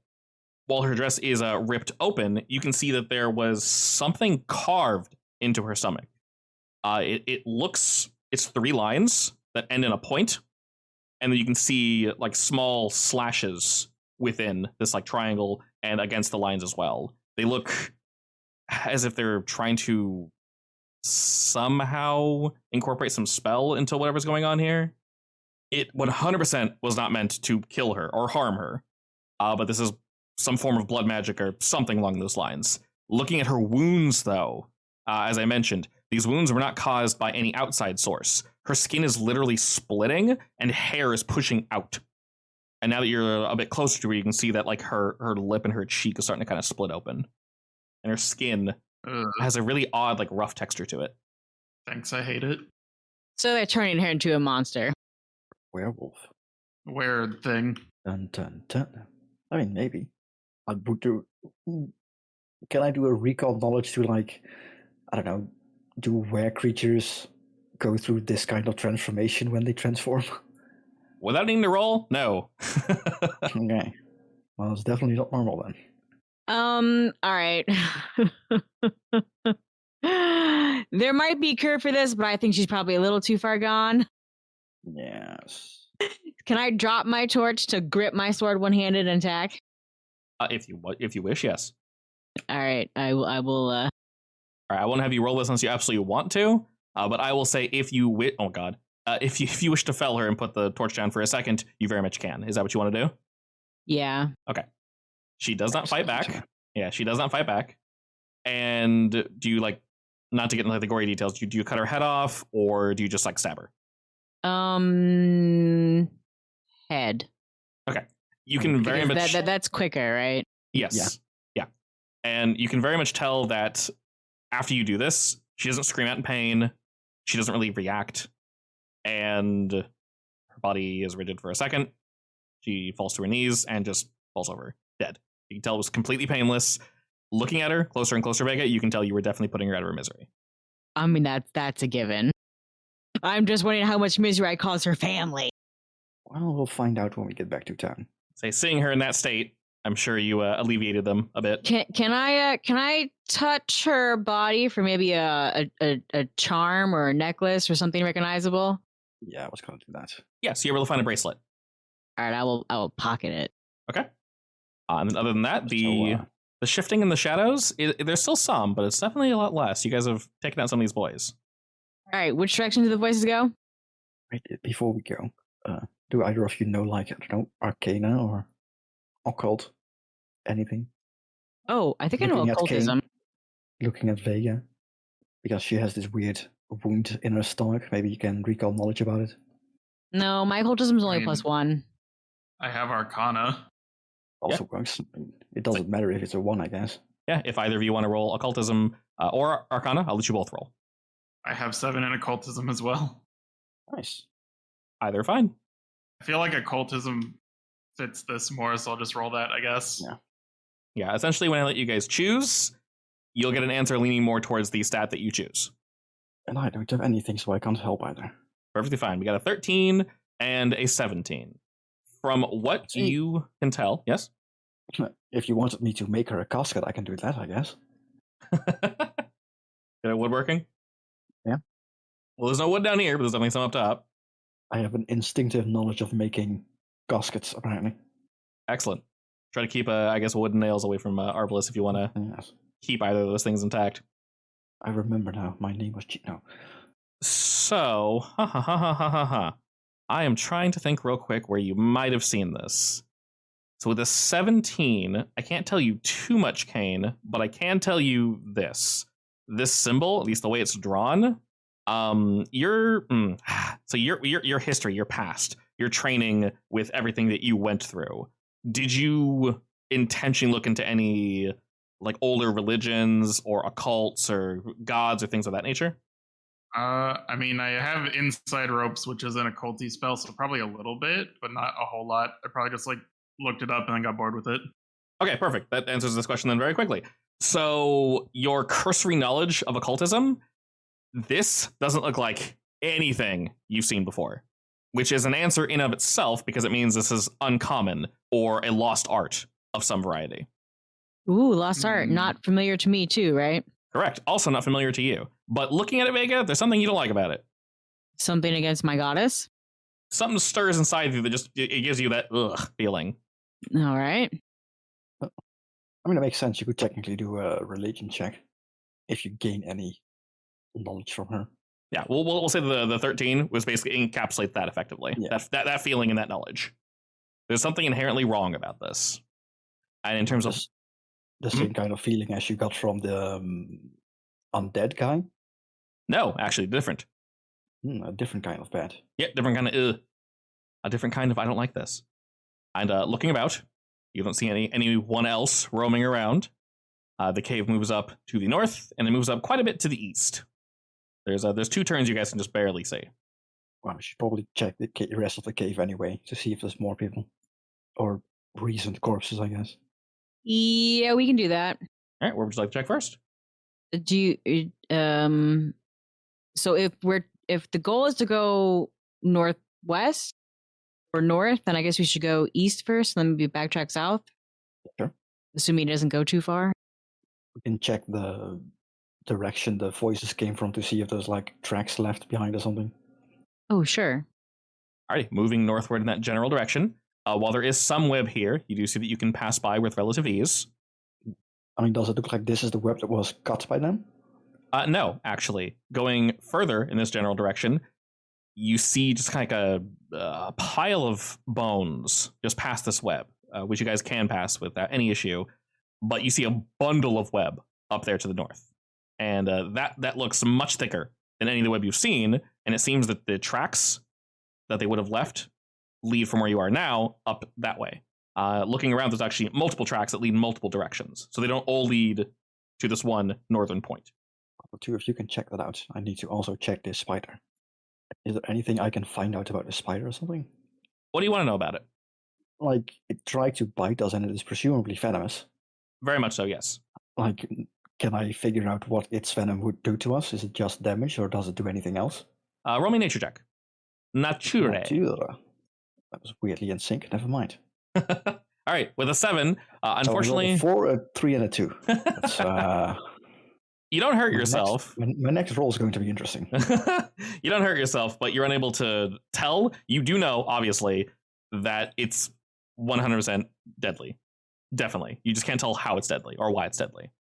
while her dress is ripped open, you can see that there was something carved into her stomach. It's 3 lines that end in a point, and then you can see like small slashes within this like triangle and against the lines as well. They look as if they're trying to somehow incorporate some spell into whatever's going on here. It 100% was not meant to kill her or harm her, but this is some form of blood magic or something along those lines. Looking at her wounds, though, as I mentioned, these wounds were not caused by any outside source. Her skin is literally splitting and hair is pushing out. And now that you're a bit closer to her, you can see that like her lip and her cheek is starting to kind of split open. And her skin has a really odd, like rough texture to it. Thanks, I hate it. So they're turning her into a monster. Werewolf. Weird thing. Dun, dun, dun. I mean, maybe. Can I do a recall knowledge to, like, I don't know, do were creatures go through this kind of transformation when they transform? Without needing to roll? No. Okay. Well, it's definitely not normal then. All right. There might be a cure for this, but I think she's probably a little too far gone. Yes. Can I drop my torch to grip my sword one-handed and attack? If you wish, yes. All right, I will. All right, I won't have you roll this unless you absolutely want to. But I will say, if you if you wish to fell her and put the torch down for a second, you very much can. Is that what you want to do? Yeah. Okay. She does not fight back. Yeah, she does not fight back. And do you like, not to get into like the gory details, do you cut her head off or do you just like stab her? Head. Okay. You can very much. That's quicker, right? Yes. Yeah. And you can very much tell that after you do this, she doesn't scream out in pain. She doesn't really react. And her body is rigid for a second. She falls to her knees and just falls over, dead. You can tell it was completely painless. Looking at her closer and closer, Vega, you can tell you were definitely putting her out of her misery. I mean, that's a given. I'm just wondering how much misery I caused her family. Well, we'll find out when we get back to town. Say, seeing her in that state, I'm sure you alleviated them a bit. Can I touch her body for maybe a charm or a necklace or something recognizable? Yeah, I was going to do that. Yes, you're able to find a bracelet. All right, I will pocket it. Okay. And other than that, the shifting in the shadows, there's still some, but it's definitely a lot less. You guys have taken out some of these boys. All right, which direction do the voices go? Wait, before we go, do either of you know, like, I don't know, Arcana or Occult? Anything? Oh, I think I know occultism. Looking at Vega, because she has this weird wound in her stomach. Maybe you can recall knowledge about it. No, my occultism is only +1. I have Arcana. Also works. It doesn't matter if it's a 1, I guess. Yeah, if either of you want to roll occultism or Arcana, I'll let you both roll. I have 7 in occultism as well. Nice. Either fine. I feel like occultism fits this more, so I'll just roll that, I guess. Yeah. Yeah, essentially when I let you guys choose, you'll get an answer leaning more towards the stat that you choose. And I don't have anything, so I can't help either. Perfectly fine. We got a 13 and a 17. From what you can tell, yes? If you wanted me to make her a casket, I can do that, I guess. Woodworking? Yeah. Well, there's no wood down here, but there's definitely some up top. I have an instinctive knowledge of making caskets, apparently. Excellent. Try to keep, I guess, wood and nails away from Arbalest if you want to Yes. keep either of those things intact. I remember now. My name was No. So, I am trying to think real quick where you might have seen this. So with a 17, I can't tell you too much, Kane, but I can tell you this. This symbol, at least the way it's drawn, your history, your past, your training with everything that you went through. Did you intentionally look into any like older religions or occults or gods or things of that nature? I mean, I have inside ropes, which is an occulty spell, so probably a little bit, but not a whole lot. I probably just like looked it up and then got bored with it. Okay, perfect. That answers this question then very quickly. So your cursory knowledge of occultism, this doesn't look like anything you've seen before, which is an answer in of itself because it means this is uncommon or a lost art of some variety. Ooh, lost art. Not familiar to me too, right? Correct. Also not familiar to you. But looking at it, Vega, there's something you don't like about it. Something against my goddess? Something stirs inside you that just, it gives you that ugh feeling. All right. I mean, it makes sense. You could technically do a religion check if you gain any knowledge from her. Yeah, we'll say the 13 was basically encapsulate that effectively. Yeah. That feeling and that knowledge. There's something inherently wrong about this. And in terms of the same kind of feeling as you got from the undead guy? No, actually different. A different kind of bad. Yeah, different kind of a different kind of I don't like this. And looking about, you don't see anyone else roaming around. The cave moves up to the north, and it moves up quite a bit to the east. There's two turns you guys can just barely see. Well, we should probably check the rest of the cave anyway to see if there's more people. Or recent corpses, I guess. Yeah, we can do that. All right, where would you like to check first? Do you, so if the goal is to go northwest or north, then I guess we should go east first, and then maybe backtrack south. Sure. Assuming it doesn't go too far. We can check the direction the voices came from to see if there's like tracks left behind or something. Oh, sure. Alrighty, moving northward in that general direction. While there is some web here, you do see that you can pass by with relative ease. I mean, does it look like this is the web that was cut by them? No, actually. Going further in this general direction, you see just kind of a pile of bones just past this web, which you guys can pass without any issue. But you see a bundle of web up there to the north. And that looks much thicker than any of the web you've seen. And it seems that the tracks that they would have left lead from where you are now up that way. Looking around, there's actually multiple tracks that lead in multiple directions. So they don't all lead to this one northern point. Well, too, if you can check that out, I need to also check this spider. Is there anything I can find out about the spider or something? What do you want to know about it? Like, it tried to bite us and it is presumably venomous. Very much so, yes. Like, can I figure out what its venom would do to us? Is it just damage or does it do anything else? Roll me nature check. Nature. That was weirdly in sync. Never mind. All right, with a 7, unfortunately, so 4, a 3, and a 2. That's, you don't hurt yourself. My next roll is going to be interesting. You don't hurt yourself, but you're unable to tell. You do know, obviously, that it's 100% deadly. Definitely. You just can't tell how it's deadly or why it's deadly.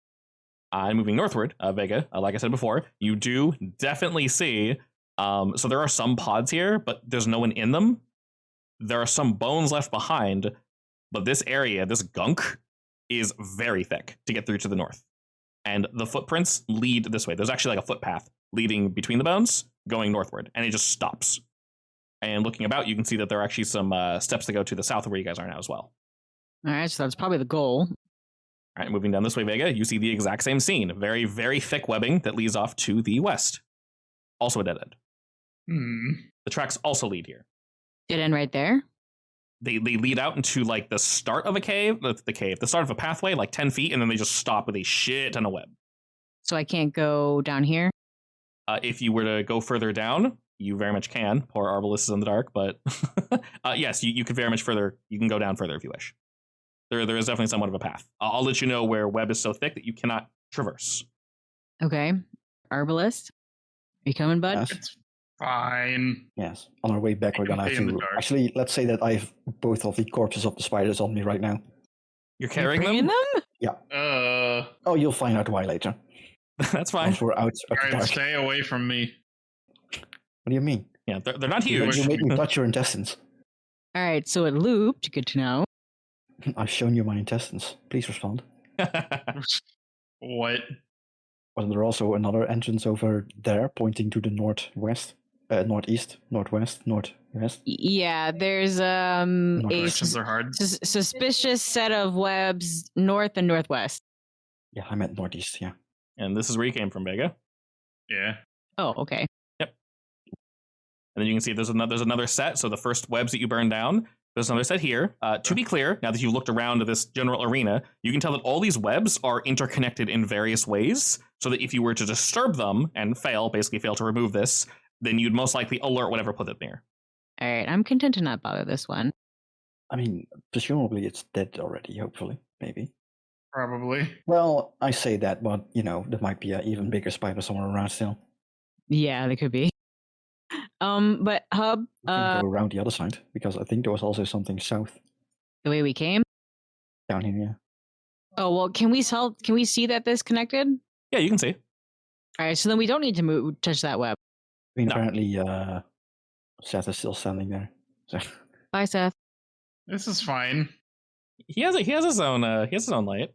Moving northward, Vega, like I said before, you do definitely see. So there are some pods here, but there's no one in them. There are some bones left behind, but this area, this gunk, is very thick to get through to the north. And the footprints lead this way. There's actually like a footpath leading between the bones, going northward, and it just stops. And looking about, you can see that there are actually some steps that go to the south of where you guys are now as well. All right, so that's probably the goal. All right, moving down this way, Vega, you see the exact same scene. Very, very thick webbing that leads off to the west. Also a dead end. The tracks also lead here. Dead end right there? they lead out into like the start of a cave, the start of a pathway, like 10 feet, and then they just stop with a shit ton of web. So I can't go down here? If you were to go further down, you very much can. Poor Arbalest is in the dark, but yes, you could very much further. You can go down further if you wish. There is definitely somewhat of a path. I'll let you know where web is so thick that you cannot traverse. Okay. Arbalest, are you coming, bud? Yes. It's fine. Yes. On our way back, we're gonna have In the to. dark. Actually, let's say that I have both of the corpses of the spiders on me right now. You're carrying Bringing them? them? Oh, you'll find out why later. That's fine. Once we're out of the Alright, dark. stay away from me. What do you mean? Yeah, they're not You huge. make me touch your intestines. All right, so it looped. Good to know. I've shown you my intestines. Please respond. What? Wasn't there also another entrance over there pointing to the northwest, northeast, northwest, northwest? Yeah, there's a Questions are hard. suspicious set of webs north and northwest. Yeah, I meant northeast. Yeah. And this is where you came from, Vega. Yeah. Oh, okay. And then you can see there's another set. So the first webs that you burn down, there's another set here. To be clear, now that you've looked around this general arena, you can tell that all these webs are interconnected in various ways, so that if you were to disturb them and basically fail to remove this, then you'd most likely alert whatever put it there. All right, I'm content to not bother this one. I mean, presumably it's dead already. Hopefully, maybe. Probably. Well, I say that, but there might be an even bigger spider somewhere around still. Yeah, they could be. But Hub, We can go around the other side because I think there was also something south the way we came. down here. Yeah. Oh well, can we see that this connected? Yeah, you can see. All right, so then we don't need to touch that web. I mean, No. apparently, Seth is still standing there. So Bye, Seth. This is fine. He has his own light.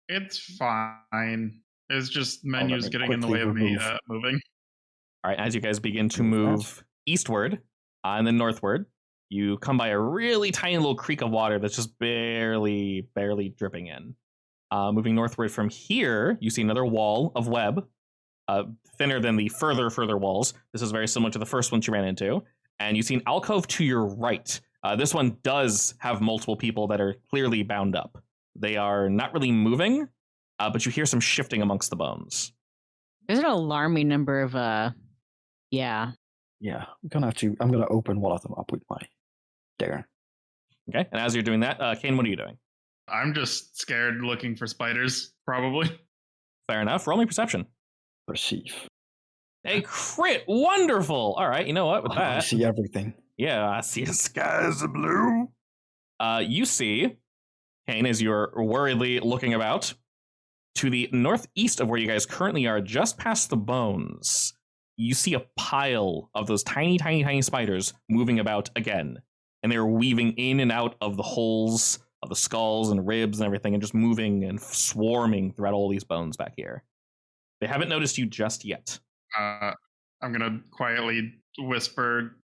It's fine. It's just let menus me getting in the way quickly of me remove. moving. All right, as you guys begin to Move move eastward and then northward, you come by a really tiny little creek of water that's just barely dripping in. Moving northward from here, you see another wall of web, thinner than the further walls. This is very similar to the first one you ran into. And you see an alcove to your right. This one does have multiple people that are clearly bound up. They are not really moving, but you hear some shifting amongst the bones. There's an alarming number of yeah. yeah, I'm gonna open one of them up with my dagger. Okay, and as you're doing that, Kane, what are you doing? I'm just scared looking for spiders, probably. Fair enough. Roll me perception. Perceive. A crit. Wonderful. All right, you know what? With I that, see everything. yeah, I see the skies are blue. You see, Kane, as you're worriedly looking about, to the northeast of where you guys currently are, just past the bones, you see a pile of those tiny spiders moving about again. And they're weaving in and out of the holes of the skulls and ribs and everything, and just moving and swarming throughout all these bones back here. They haven't noticed you just yet. I'm gonna quietly whisper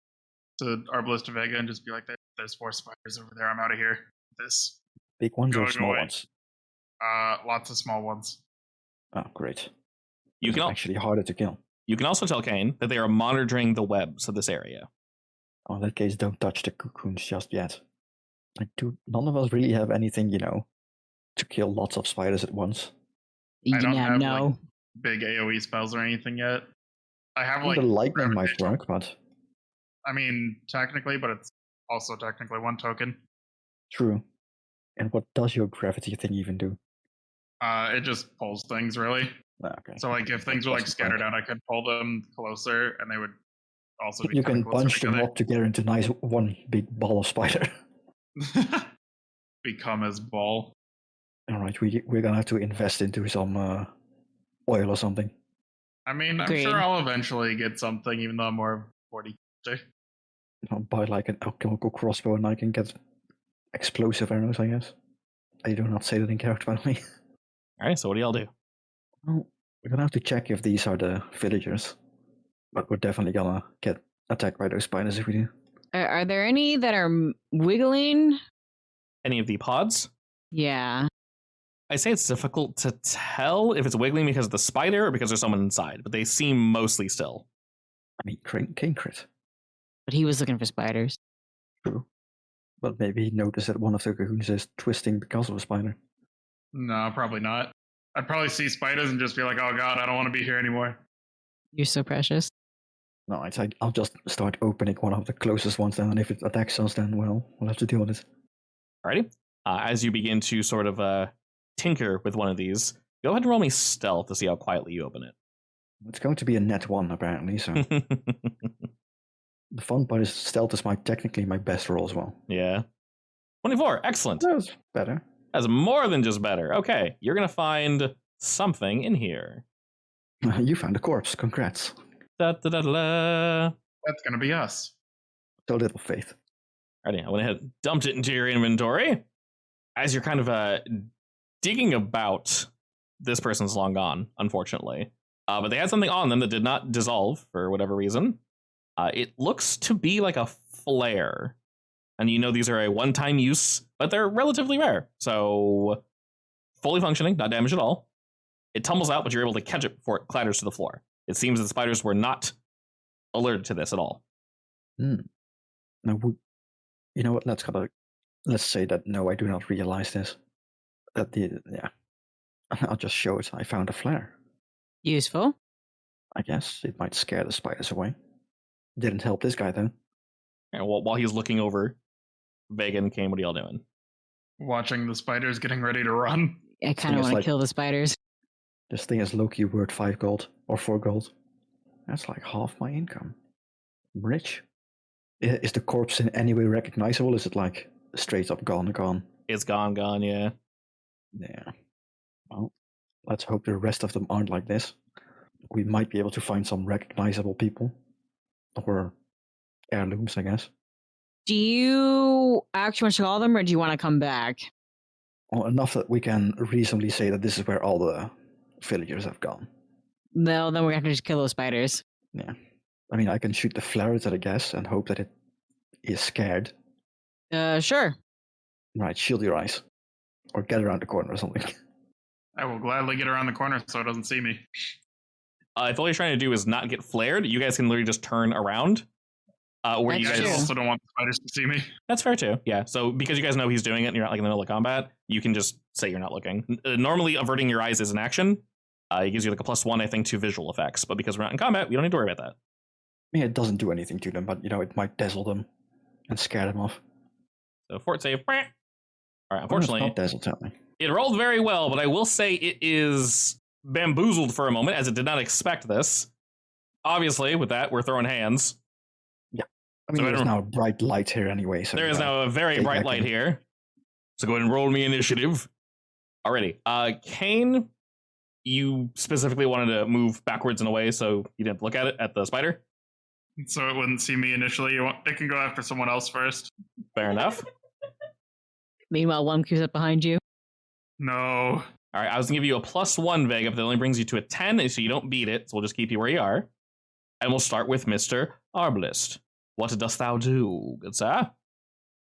to Arbalest Vega and just be like, "There's 4 spiders over there. I'm out of here." This. Big ones or Going small away. ones? Lots of small ones. Oh, great. You Those can are actually harder to kill. You can also tell Kane that they are monitoring the webs of this area. Oh, in that case, don't touch the cocoons just yet. None of us really have anything, to kill lots of spiders at once. I don't Yeah, have, no. like, big AoE spells or anything yet. I have The lightning might work, but I mean, technically, but it's also technically 1 token. true. And what does your gravity thing even do? It just pulls things really. Okay. So like if things were like Doesn't scattered work. out, I could pull them closer, and they would also be You kinda can closer bunch them together. up together into nice one big ball of spider. Become his ball. All right, we're gonna have to invest into some oil or something. I mean, I'm Agreed. sure I'll eventually get something, even though I'm more of 40. I'll buy like an alchemical crossbow and I can get explosive arrows, I guess. I do not say that in character, by the way. All right, so what do y'all do? Well, we're gonna have to check if these are the villagers. But we're definitely gonna get attacked by those spiders if we do. Are there any that are wiggling? Any of the pods? Yeah. I say it's difficult to tell if it's wiggling because of the spider or because there's someone inside, but they seem mostly still. I mean, Kane crit. But he was looking for spiders. True. But maybe he noticed that one of the cocoons is twisting because of a spider. No, probably not. I'd probably see spiders and just be like, "Oh God, I don't want to be here anymore." You're so precious. No, I'll just start opening one of the closest ones then, and if it attacks us, then, well, we'll have to deal with it. Alrighty. As you begin to sort of tinker with one of these, go ahead and roll me stealth to see how quietly you open It's going to be a net 1, apparently, so it. the fun part is stealth is technically my best roll as well. Yeah. 24. Excellent. That's better. That's more than just better. Okay. You're going to find something in here. You found a corpse, congrats. Da, da, da, da. That's gonna be us. So little faith. Alrighty. I went ahead and dumped it into your inventory. As you're kind of digging about, this person's long gone, unfortunately. But they had something on them that did not dissolve for whatever reason. It looks to be like a flare. And you know these are a one-time use, but they're relatively rare. So, fully functioning, not damaged at all. It tumbles out, but you're able to catch it before it clatters to the floor. It seems that the spiders were not alerted to this at all. Now, you know what? Let's say that no, I do not realize this. I'll just show it. I found a flare. Useful. I guess it might scare the spiders away. Didn't help this guy though. And while he's looking over, Vega and Kane, what are y'all doing? Watching the spiders getting ready to run. I kind Thing of is, want to kill the spiders. This thing is low-key worth 5 gold or 4 gold. That's like half my income. I'm rich. Is the corpse in any way recognizable? Is it like straight up gone? It's gone, yeah. Yeah. Well, let's hope the rest of them aren't like this. We might be able to find some recognizable people. Or heirlooms, I guess. Do you actually want to call them, or do you want to come back? Well, enough that we can reasonably say that this is where all the villagers have gone. No, then we're going to have to just kill those spiders. Yeah. I mean, I can shoot the flare at it, I guess, and hope that it is scared. Sure. Right, shield your eyes. Or get around the corner or something. I will gladly get around the corner so it doesn't see me. If all you're trying to do is not get flared, you guys can literally just turn around. Where you That's guys I true. also don't want the spiders to see me. That's fair too. Yeah. So because you guys know he's doing it and you're not like in the middle of combat, you can just say you're not looking. Normally, averting your eyes is an action. It gives you like a +1, I think, to visual effects. But because we're not in combat, we don't need to worry about that. I mean, it doesn't do anything to them, but, it might dazzle them and scare them off. So fort save. All right. Well, it's Unfortunately, not dazzle, tell me. it rolled very well, but I will say it is bamboozled for a moment as it did not expect this. Obviously, with that, we're throwing hands. I mean, So I there's don't- now a bright light here anyway, so... There is now a very take bright that light in. here. So go ahead and roll me initiative. Alrighty. Kane, you specifically wanted to move backwards and away so you didn't look at the spider. So it wouldn't see me initially. It can go after someone else first. Fair enough. Meanwhile, one creeps up behind you. No. All right, I was gonna give you a +1 Vega, but that only brings you to a 10, so you don't beat it. So we'll just keep you where you are. And we'll start with Mr. Arbalist. What dost thou do, good sir?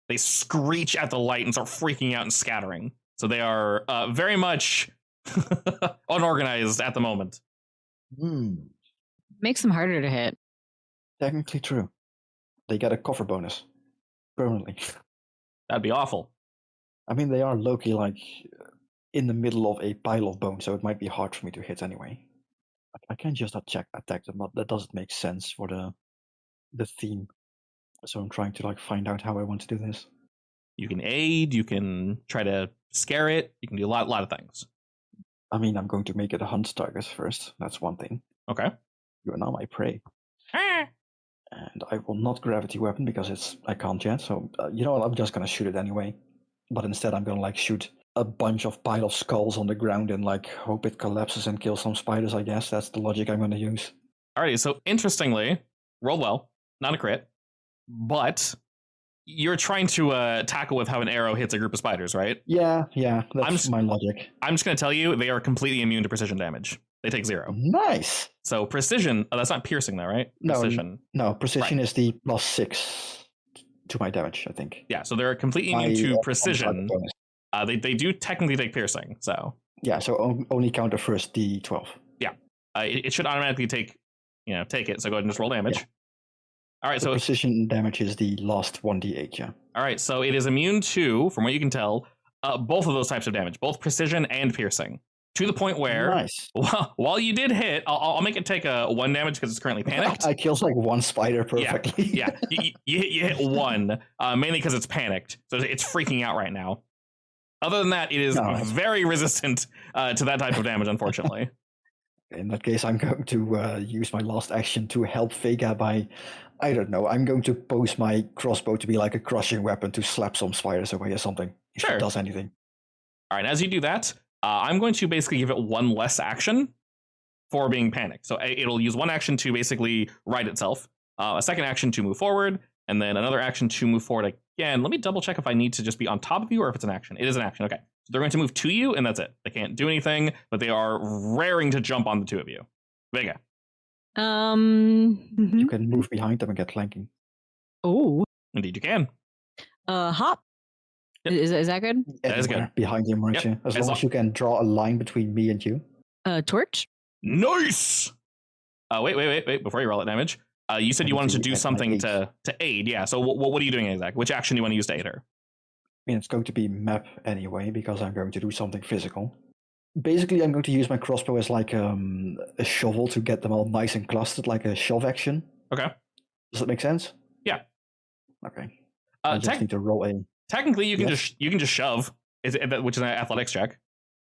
They screech at the light and start freaking out and scattering. So they are very much unorganized at the moment. Makes them harder to hit. Technically true. They get a cover bonus. Permanently. That'd be awful. I mean, they are low-key, in the middle of a pile of bones, so it might be hard for me to hit anyway. I can just attack them, but that doesn't make sense for the theme. So I'm trying to find out how I want to do this. You can aid, you can try to scare it, you can do a lot of things. I mean, I'm going to make it a hunt target first. That's one thing. Okay. You are now my prey. And I will not gravity weapon because I can't yet. So, you know what? I'm just going to shoot it anyway. But instead, I'm going to shoot a bunch of pile of skulls on the ground and hope it collapses and kill some spiders, I guess. That's the logic I'm going to use. Alrighty, so interestingly, roll well, not a crit, but you're trying to tackle with how an arrow hits a group of spiders, right? Yeah, that's my logic. I'm just going to tell you, they are completely immune to precision damage. They take 0. Nice! So precision, that's not piercing though, right? Precision. No, precision is the +6 to my damage, I think. Yeah, so they're completely immune to precision. bonus. They do technically take piercing, so. Yeah, so only count the first D12. It should automatically take it, so go ahead and just roll damage. All right, The so precision damage is the last 1d8, yeah. all right, so it is immune to, from what you can tell, both of those types of damage, both precision and piercing, to the point where, Nice. while you did hit, I'll make it take a 1 damage because it's currently panicked. I killed like one spider perfectly. Yeah, you hit 1, mainly because it's panicked, so it's freaking out right now. Other than that, it is very resistant to that type of damage, unfortunately. In that case, I'm going to use my last action to help Vega by, I don't know, I'm going to pose my crossbow to be like a crushing weapon to slap some spiders away or something. If Sure. it does anything. All right, as you do that, I'm going to basically give it 1 less action for being panicked. So it'll use 1 action to basically right itself, a second action to move forward, and then another action to move forward again. Let me double check if I need to just be on top of you or if it's an action. It is an action. Okay. So they're going to move to you, and that's it. They can't do anything, but they are raring to jump on the 2 of you. Vega. You can move behind them and get flanking. Oh. Indeed, you can. Hop. Yep. Is that good? That is good. Behind him, right? Yep. As long as you can draw a line between me and you. Torch. Nice. Wait. Before you roll that damage, you said you wanted to do something to aid. Yeah. So what are you doing exactly? Which action do you want to use to aid her? I mean, it's going to be map anyway, because I'm going to do something physical. Basically, I'm going to use my crossbow as like a shovel to get them all nice and clustered, like a shove action. Okay. Does that make sense? Yeah. Okay. I just need to roll a... Technically, you can just shove, which is an athletics check.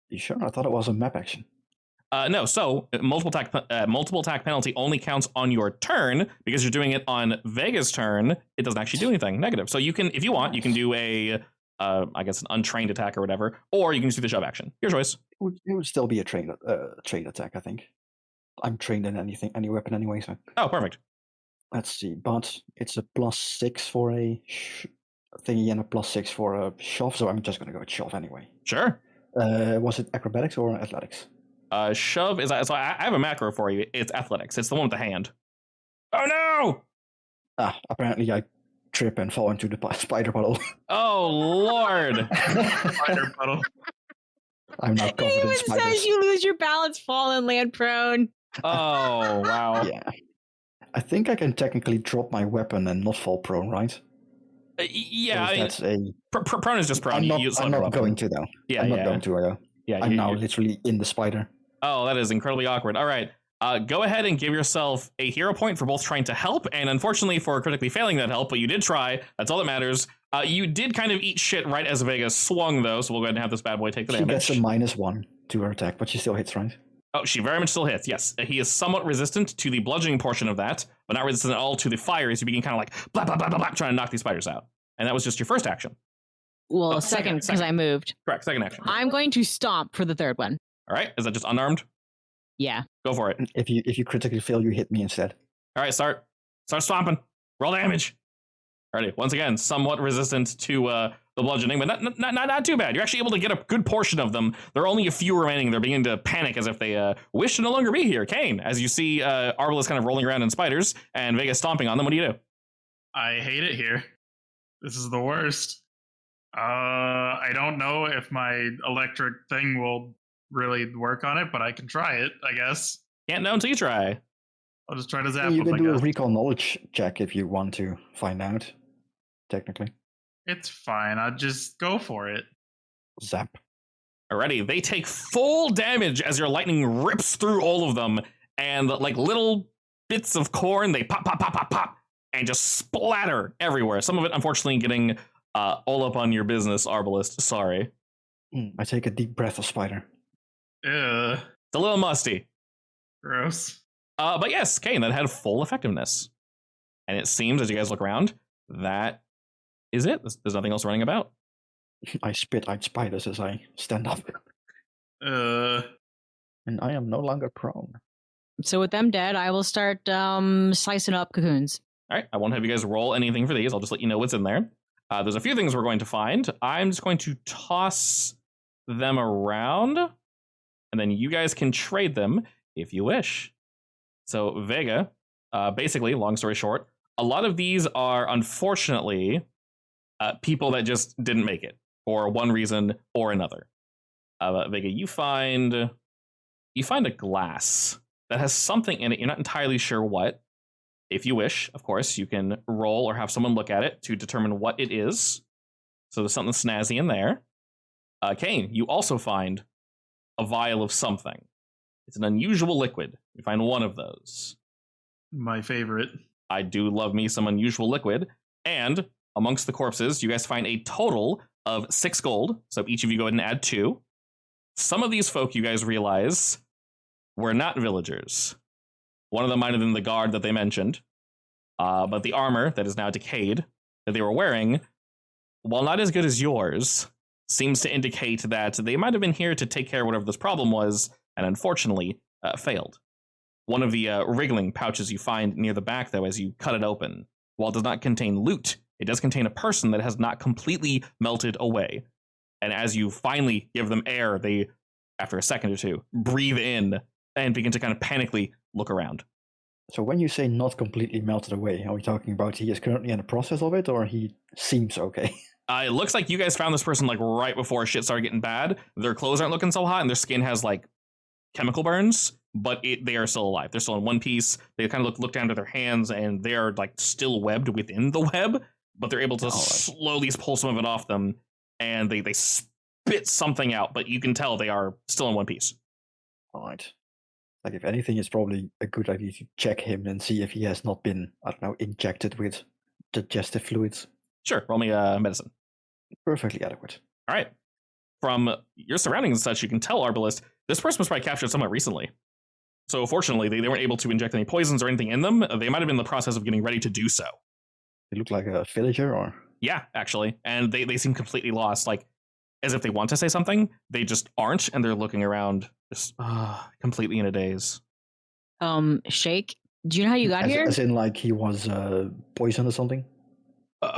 You sure? I thought it was a map action. No, so multiple attack penalty only counts on your turn because you're doing it on Vega's turn. It doesn't actually do anything negative. So you can, if you want, you can do a, I guess, an untrained attack or whatever, or you can just do the shove action. Your choice. It would still be a trained attack, I think. I'm trained in any weapon anyway, so... Oh, perfect. Let's see, but it's a +6 for a thingy and a +6 for a shove, so I'm just going to go with shove anyway. Sure. Was it acrobatics or athletics? Shove is... So I have a macro for you. It's athletics. It's the one with the hand. Oh, no! Apparently I trip and fall into the spider puddle. Oh, Lord. Spider puddle. I'm not covered in It spiders. says you lose your balance, fall, and land prone. Oh, wow. Yeah. I think I can technically drop my weapon and not fall prone, right? Yeah. That's a... Prone is just prone. I'm not going to, though. Yeah, I'm not going to, though. Yeah, I'm now literally in the spider. Oh, that is incredibly awkward. All right. Go ahead and give yourself a hero point for both trying to help and unfortunately for critically failing that help, but you did try. That's all that matters. You did kind of eat shit right as Vegas swung, though, so we'll go ahead and have this bad boy take the damage. She gets a -1 to her attack, but she still hits, right? Oh, she very much still hits, yes. He is somewhat resistant to the bludgeoning portion of that, but not resistant at all to the fire as you begin kind of like blah, blah, blah, blah, blah, trying to knock these spiders out. And that was just your first action. Well, second, because I moved. Correct, second action. I'm going to stomp for the third one. All right, is that just unarmed? Yeah. Go for it. If you critically fail, you hit me instead. All right, start stomping. Roll damage. Alrighty, once again, somewhat resistant to the bludgeoning, but not too bad. You're actually able to get a good portion of them. There are only a few remaining. They're beginning to panic as if they wish to no longer be here. Kane, as you see Arbalest kind of rolling around in spiders and Vega stomping on them, what do you do? I hate it here. This is the worst. I don't know if my electric thing will really work on it, but I can try it, I guess. Can't know until you try. I'll just try to zap You them, can do I a guess. recall knowledge check if you want to find out, technically. It's fine. I'll just go for it. Zap. Alrighty, they take full damage as your lightning rips through all of them, and like little bits of corn, they pop, pop, pop, pop, pop, and just splatter everywhere. Some of it, unfortunately, getting all up on your business, Arbalest. Sorry. I take a deep breath of spider. Ugh. It's a little musty. Gross. But yes, Kane, that had full effectiveness. And it seems, as you guys look around, that is it. There's nothing else running about. I spit out spiders as I stand up. Uh. And I am no longer prone. So with them dead, I will start slicing up cocoons. All right, I won't have you guys roll anything for these. I'll just let you know what's in there. There's a few things we're going to find. I'm just going to toss them around, and then you guys can trade them if you wish. So Vega, basically, long story short, a lot of these are unfortunately people that just didn't make it for one reason or another. Vega, you find a glass that has something in it. You're not entirely sure what. If you wish, of course, you can roll or have someone look at it to determine what it is. So there's something snazzy in there. Kane, you also find a vial of something. It's an unusual liquid. You find one of those. My favorite. I do love me some unusual liquid. And amongst the corpses, you guys find a total of 6 gold. So each of you go ahead and add 2. Some of these folk, you guys realize, were not villagers. One of them might have been the guard that they mentioned. But the armor that is now decayed that they were wearing, while not as good as yours, seems to indicate that they might have been here to take care of whatever this problem was, and unfortunately, failed. One of the wriggling pouches you find near the back, though, as you cut it open, while it does not contain loot, it does contain a person that has not completely melted away. And as you finally give them air, they, after a second or two, breathe in and begin to kind of panically look around. So when you say not completely melted away, are we talking about he is currently in the process of it, or he seems okay? It looks like you guys found this person like right before shit started getting bad. Their clothes aren't looking so hot, and their skin has like chemical burns, but they are still alive. They're still in one piece. They kind of look down to their hands, and they are like still webbed within the web, but they're able to slowly pull some of it off them, and they spit something out, but you can tell they are still in one piece. All right. Like, if anything, it's probably a good idea to check him and see if he has not been, I don't know, injected with digestive fluids. Sure, roll me medicine. Perfectly adequate. All right. From your surroundings and such, you can tell, Arbalist, this person was probably captured somewhat recently. So fortunately, they weren't able to inject any poisons or anything in them. They might have been in the process of getting ready to do so. They look like a villager, or? Yeah, actually. And they seem completely lost, like, as if they want to say something, they just aren't, and they're looking around just completely in a daze. Shake, do you know how you got here? As in, like, he was poisoned or something?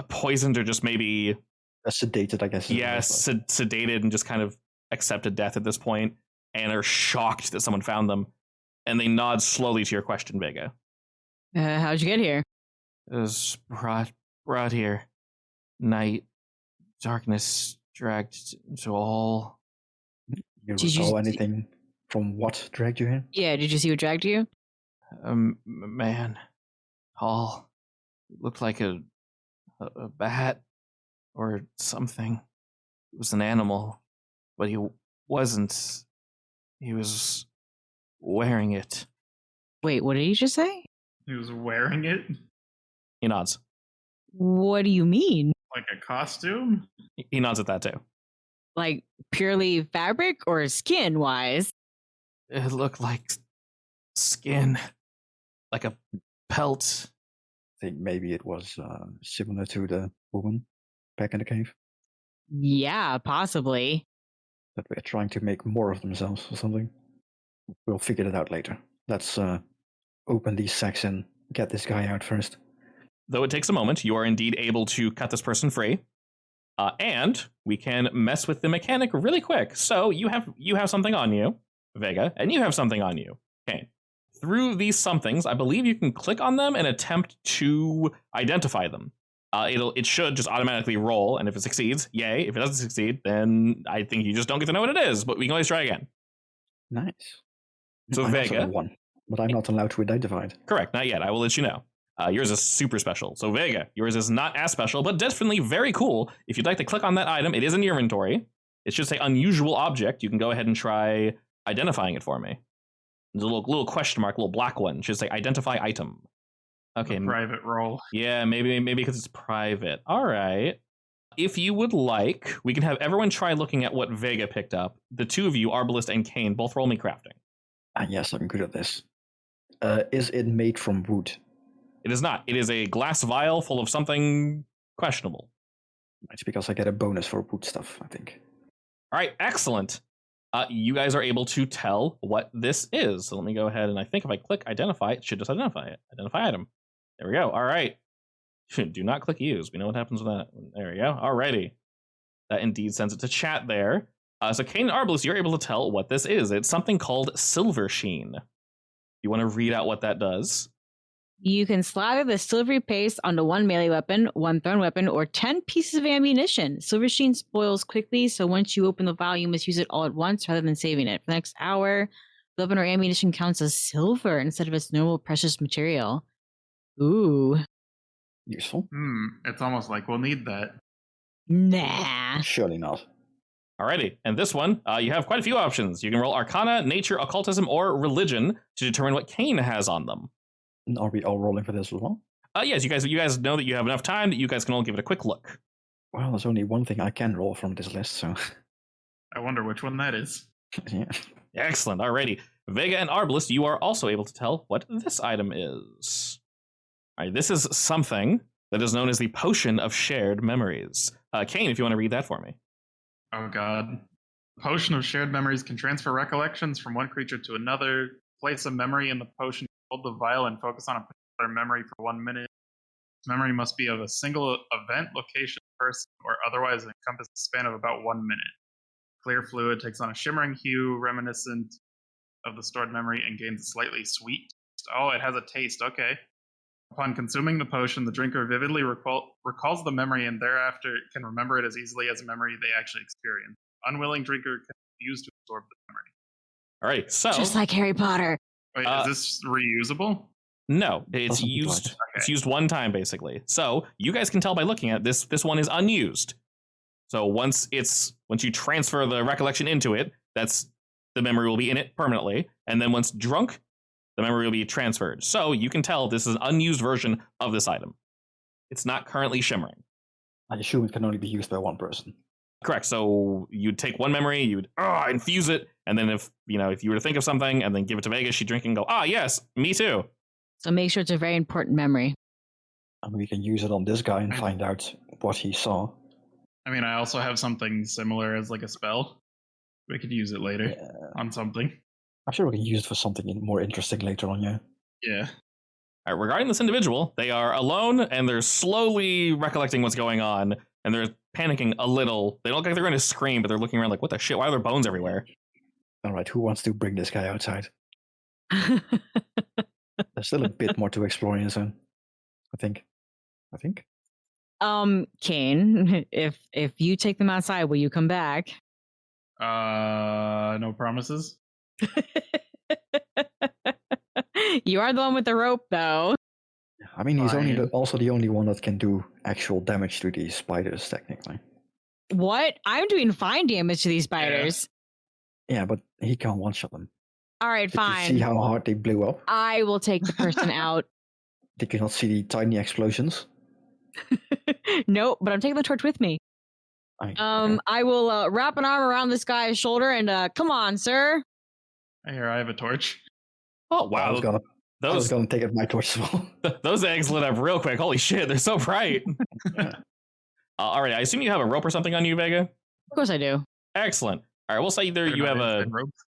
Poisoned or just maybe... sedated, I guess. Yeah, sedated and just kind of accepted death at this point, and are shocked that someone found them. And they nod slowly to your question, Vega. How'd you get here? It was brought here. Night, darkness dragged into all. You recall anything from what dragged you here? Yeah, did you see what dragged you? Man, tall, looked like a bat or something. It was an animal, but he wasn't. He was wearing it. Wait, what did he just say? He was wearing it? He nods. What do you mean? Like a costume? He nods at that too. Like purely fabric or skin wise? It looked like skin, like a pelt. I think maybe it was similar to the woman back in the cave. Yeah, possibly. That they're trying to make more of themselves or something. We'll figure it out later. Let's open these sacks and get this guy out first. Though it takes a moment, you are indeed able to cut this person free. And we can mess with the mechanic really quick. So you have something on you, Vega, and you have something on you. Okay. Through these somethings, I believe you can click on them and attempt to identify them. It should just automatically roll, and if it succeeds, yay. If it doesn't succeed, then I think you just don't get to know what it is, but we can always try again. Nice. So I Vega. also one, but I'm not allowed to identify it. Correct, not yet. I will let you know. Yours is super special. So Vega, yours is not as special, but definitely very cool. If you'd like to click on that item, it is in your inventory. It should say unusual object. You can go ahead and try identifying it for me. There's a little question mark, a little black one. It should say identify item. Okay. Private roll. Yeah, maybe because it's private. All right. If you would like, we can have everyone try looking at what Vega picked up. The two of you, Arbalist and Kane, both roll me crafting. Yes, I'm good at this. Is it made from wood? It is not. It is a glass vial full of something questionable. It's because I get a bonus for wood stuff, I think. All right, excellent. You guys are able to tell what this is. So let me go ahead and I think if I click identify, it should just identify it. Identify item. There we go. All right. Do not click use. We know what happens with that. There we go. All righty. That indeed sends it to chat there. So Kane and Arbalist, you're able to tell what this is. It's something called silver sheen. You want to read out what that does? You can slather the silvery paste onto one melee weapon, one thrown weapon, or 10 pieces of ammunition. Silver sheen spoils quickly, so once you open the vial, you must use it all at once rather than saving it. For the next hour, the weapon or ammunition counts as silver instead of its normal precious material. Ooh. Useful. It's almost like we'll need that. Nah. Surely not. Alrighty, and this one, you have quite a few options. You can roll Arcana, Nature, Occultism, or Religion to determine what Kane has on them. Are we all rolling for this as well? Yes, you guys know that you have enough time that you guys can all give it a quick look. Well, there's only one thing I can roll from this list, so I wonder which one that is. yeah. Excellent. Alrighty, Vega and Arbalest, you are also able to tell what this item is. All right, this is something that is known as the Potion of Shared Memories. Kane, if you want to read that for me. Oh god. Potion of Shared Memories can transfer recollections from one creature to another. Place a memory in the potion, hold the vial, and focus on a particular memory for 1 minute. This memory must be of a single event, location, person, or otherwise encompass a span of about 1 minute. Clear fluid takes on a shimmering hue reminiscent of the stored memory and gains a slightly sweet taste. Oh, it has a taste. Okay. Upon consuming the potion, the drinker vividly recalls the memory and thereafter can remember it as easily as a memory they actually experienced. Unwilling drinker can refuse to absorb the memory. All right, so Just like Harry Potter. Wait, is this reusable? no, it's Doesn't look used. like it. It's used one time basically. So you guys can tell by looking at this. This one is unused. So once you transfer the recollection into it, the memory will be in it permanently, and then once drunk, the memory will be transferred. So you can tell this is an unused version of this item. It's not currently shimmering. I assume it can only be used by one person. Correct. So you'd take one memory, you'd infuse it, and then if you were to think of something and then give it to Vegas, she'd drink and go, yes, me too. So make sure it's a very important memory. And we can use it on this guy and find out what he saw. I mean, I also have something similar as like a spell. We could use it later on something. I'm sure we can use it for something more interesting later on, yeah. Yeah. All right, regarding this individual, they are alone and they're slowly recollecting what's going on, and they're panicking a little. They don't look like they're going to scream, but they're looking around like, what the shit? Why are there bones everywhere? All right, who wants to bring this guy outside? There's still a bit more to explore in his own, I think. Kane, if you take them outside, will you come back? No promises. You are the one with the rope, though. I mean, he's Fine. also the only one that can do actual damage to these spiders, technically. What? I'm doing fine damage to these spiders. Yeah, but he can't one-shot them. All right, Did you fine. see how hard they blew up? I will take the person out. Did you not see the tiny explosions? Nope, but I'm taking the torch with me. Okay. I will wrap an arm around this guy's shoulder and come on, sir. Here, I have a torch. Oh, I was wow. gonna take it my torch as well. Those eggs lit up real quick. Holy shit, they're so bright. Yeah. All right, I assume you have a rope or something on you, Vega? Of course I do. Excellent. All right, we'll say either you have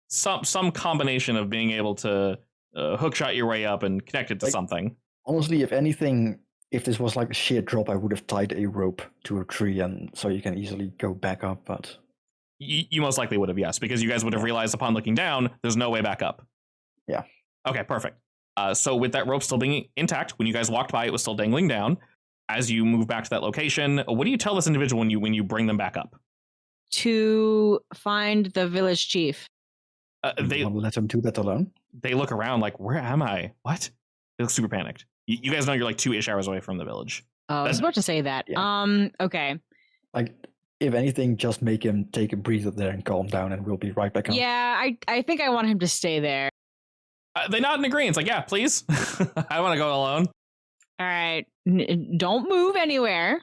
some combination of being able to hook shot your way up and connect it to something. Honestly, if anything, if this was like a sheer drop, I would have tied a rope to a tree, and so you can easily go back up. But You most likely would have, yes, because you guys would have realized upon looking down, there's no way back up. Yeah. Okay, perfect. So with that rope still being intact, when you guys walked by, it was still dangling down. As you move back to that location, what do you tell this individual when you bring them back up? To find the village chief. They want to let him do that alone. They look around like, where am I? What? They look super panicked. You guys know you're like 2-ish hours away from the village. Oh, I was about to say that. Yeah. Okay. Like, if anything, just make him take a breather there and calm down, and we'll be right back on. Yeah, I think I want him to stay there. They nod in agreement. It's like, yeah, please. I want to go alone. All right. Don't move anywhere.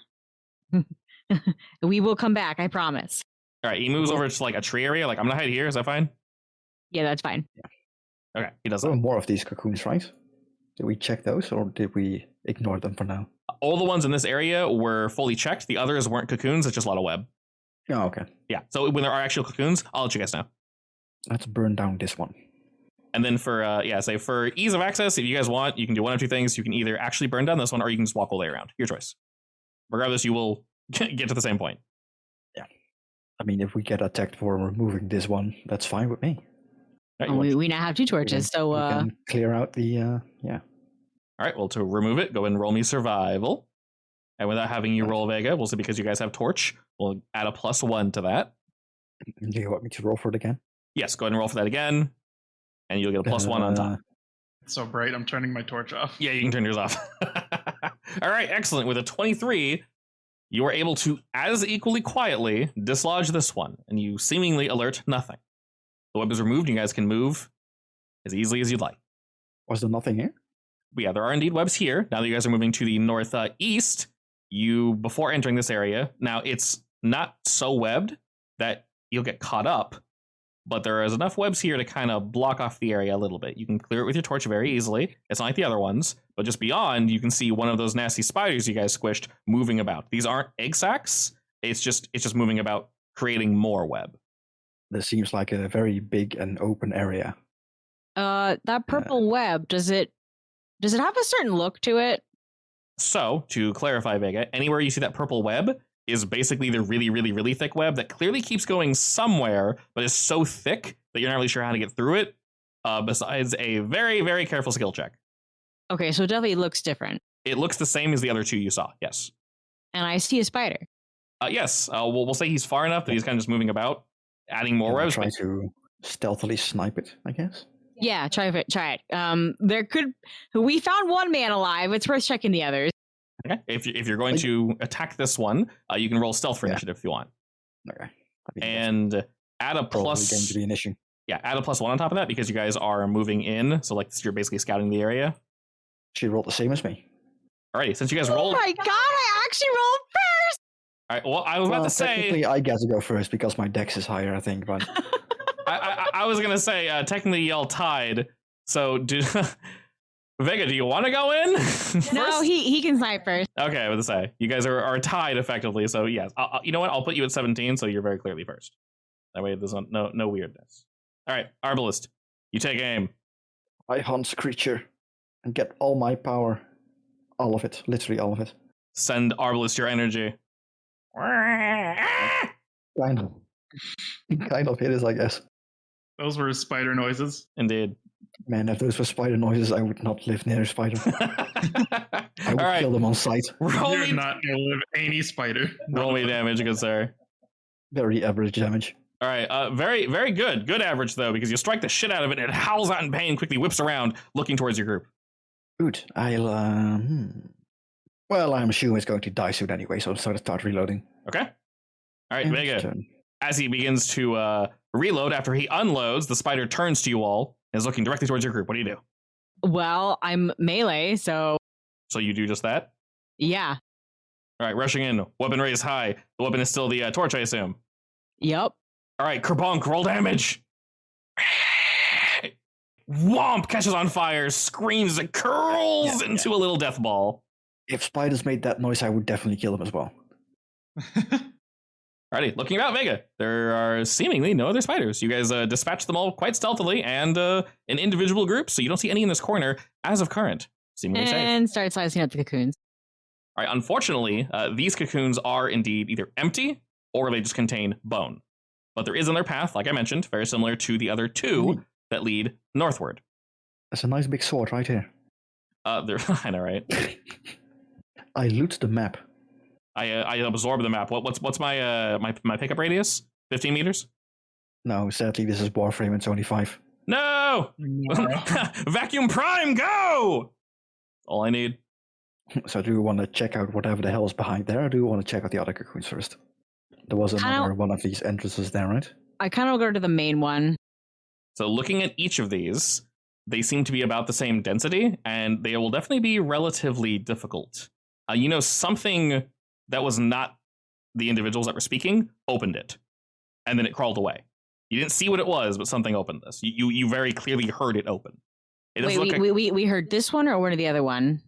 We will come back, I promise. All right, he moves over to like a tree area. Like, I'm gonna hide here. Is that fine? Yeah, that's fine. Okay, he does There that. were more of these cocoons, right? Did we check those, or did we ignore them for now? All the ones in this area were fully checked. The others weren't cocoons. It's just a lot of web. Oh, okay. Yeah. So when there are actual cocoons, I'll let you guys know. Let's burn down this one. And then for for ease of access, if you guys want, you can do one of two things. You can either actually burn down this one, or you can just walk all the way around. Your choice. Regardless, you will get to the same point. Yeah. I mean, if we get attacked for removing this one, that's fine with me. All right, We now have 2 torches, so we can clear out the yeah. all right, well, to remove it, go ahead and roll me survival. And without having you roll Vega, we'll say because you guys have torch, we'll add a +1 to that. Do you want me to roll for it again? Yes, go ahead and roll for that again. And you'll get a +1 on top. So bright, I'm turning my torch off. Yeah, you can turn yours off. All right, excellent. With a 23, you are able to, as equally quietly, dislodge this one, and you seemingly alert nothing. The web is removed, and you guys can move as easily as you'd like. Was there nothing here? But yeah, there are indeed webs here. Now that you guys are moving to the northeast, before entering this area, now it's not so webbed that you'll get caught up, but there is enough webs here to kind of block off the area a little bit. You can clear it with your torch very easily. It's not like the other ones, but just beyond, you can see one of those nasty spiders you guys squished moving about. These aren't egg sacs. It's just moving about, creating more web. This seems like a very big and open area. That purple web, does it have a certain look to it? So, to clarify, Vega, anywhere you see that purple web is basically the really, really, really thick web that clearly keeps going somewhere, but is so thick that you're not really sure how to get through it, besides a very, very careful skill check. Okay, so it definitely looks different. It looks the same as the other two you saw, yes. And I see a spider. Yes, we'll say he's far enough that he's kind of just moving about, adding more webs. Try to stealthily snipe it, I guess. Yeah, try it. We found one man alive. It's worth checking the others. Okay. If you're going to attack this one, you can roll stealth for initiative if you want. Okay. And add a plus. Going to be an issue. Yeah, add a +1 on top of that because you guys are moving in. So like you're basically scouting the area. She rolled the same as me. Alrighty, since you guys Oh rolled. my god! I actually rolled first. All right. Well, I was about to say. Technically, I get to go first because my dex is higher, I think. But I was gonna say technically y'all tied. So Vega, do you want to go in? No, he can snipe first. Okay, I was gonna say you guys are tied effectively. So yes, you know what? I'll put you at 17, so you're very clearly first. That way, there's no weirdness. All right, Arbalist, you take aim. I hunt creature and get all my power, all of it, literally all of it. Send Arbalist your energy. Kind of it is, I guess. Those were spider noises. Indeed. Man, if those were spider noises, I would not live near a spider. I would All right. kill them on sight. Roll You're me, not gonna live any spider. roll me damage, good sir. Very average damage. All right, very, very good. Good average, though, because you strike the shit out of it, and it howls out in pain, quickly whips around, looking towards your group. Good. I'll, Well, I'm assuming it's going to die soon anyway, so I'll start reloading. Okay. All right, And Vega. turn. As he begins to reload after he unloads, the spider turns to you all and is looking directly towards your group. What do you do? Well, I'm melee, so So you do just that? yeah. All right, rushing in. Weapon raised high. The weapon is still the torch, I assume. Yep. All right, Kerbonk, roll damage. Womp catches on fire, screams, and curls into a little death ball. If spiders made that noise, I would definitely kill them as well. Alrighty, looking about Vega, there are seemingly no other spiders. You guys dispatch them all quite stealthily and in individual groups, so you don't see any in this corner as of current. Seemingly safe. And start slicing up the cocoons. All right, unfortunately, these cocoons are indeed either empty or they just contain bone. But there is in their path, like I mentioned, very similar to the other two that lead northward. That's a nice big sword right here. I know, right? I loot the map. I absorb the map. What's my my pickup radius? 15 meters? No, sadly, this is Warframe. It's only 5. No! Vacuum Prime, go! All I need. So do you want to check out whatever the hell is behind there, or do you want to check out the other cocoons first? There was another one of these entrances there, right? I kind of will go to the main one. So looking at each of these, they seem to be about the same density, and they will definitely be relatively difficult. Something that was not the individuals that were speaking opened it, and then it crawled away. You didn't see what it was, but something opened this. You very clearly heard it open. We heard this one or one or the other one?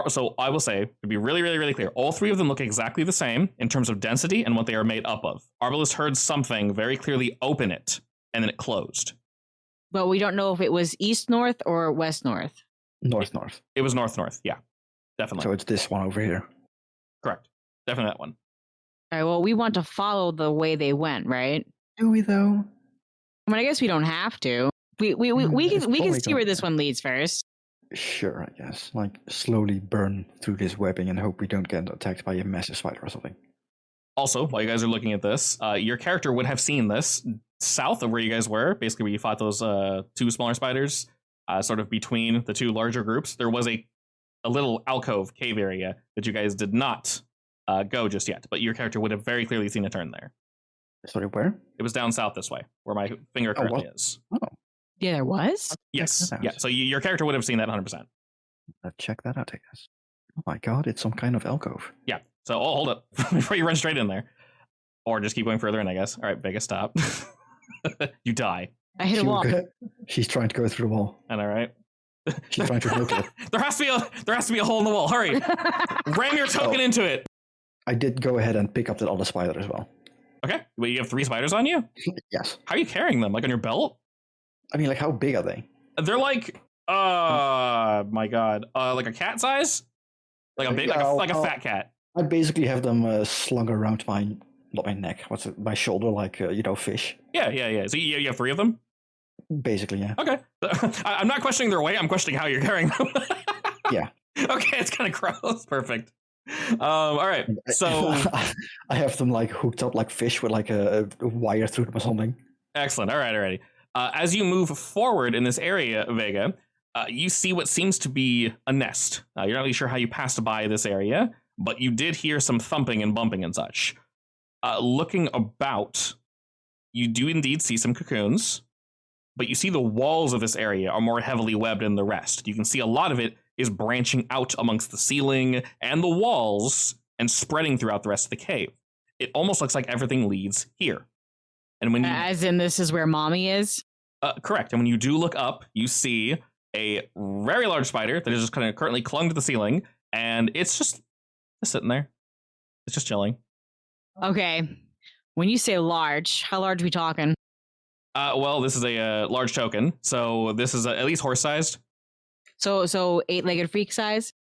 So I will say, to be really, really, really clear, all three of them look exactly the same in terms of density and what they are made up of. Arbalist heard something very clearly open it, and then it closed. But we don't know if it was east-north or west-north. North-north. It was north-north, yeah. Definitely. So it's this one over here. Correct. Definitely that one. All right, well, we want to follow the way they went, right? Do we, though? I mean, I guess we don't have to. We can see where this one leads first. Sure, I guess. Like, slowly burn through this webbing and hope we don't get attacked by a massive spider or something. Also, while you guys are looking at this, your character would have seen this south of where you guys were, basically where you fought those two smaller spiders. sort of between the two larger groups, there was a little alcove cave area that you guys did not go just yet, but your character would have very clearly seen a turn there. Sorry, where? It was down south this way, where my finger currently is. Oh, Yeah, there was. Yes, that yeah. out. So your character would have seen that 100%. Let's check that out, I guess. Oh my god, it's some kind of alcove. Yeah. So hold up before you run straight in there, or just keep going further in, I guess. All right, Vega, stop. You die. I hit a wall. She's trying to go through the wall. And all right. She's trying to look it. There has to be a hole in the wall. Hurry! Ram your token into it. I did go ahead and pick up that other spider as well. Okay. Wait, you have 3 spiders on you? Yes. How are you carrying them? Like on your belt? I mean, like, how big are they? They're like, my god, like a cat size, like a big, like a fat cat. I basically have them slung around not my neck. What's it? My shoulder, like fish. Yeah. So you have 3 of them. Basically, yeah. Okay. I'm not questioning their weight. I'm questioning how you're carrying them. Yeah. Okay, it's kind of gross. Perfect. All right. So I have them like hooked up like fish with like a wire through them or something. excellent. All right. As you move forward in this area, Vega, you see what seems to be a nest. You're not really sure how you passed by this area, but you did hear some thumping and bumping and such. Looking about, you do indeed see some cocoons, but you see the walls of this area are more heavily webbed than the rest. You can see a lot of it is branching out amongst the ceiling and the walls and spreading throughout the rest of the cave. It almost looks like everything leads here. And when you, As in, this is where mommy is? correct. And when you do look up, you see a very large spider that is just kind of currently clung to the ceiling, and it's just sitting there. It's just chilling. Okay. When you say large, how large are we talking? Well, this is a large token, so this is at least horse-sized. So 8-legged freak size?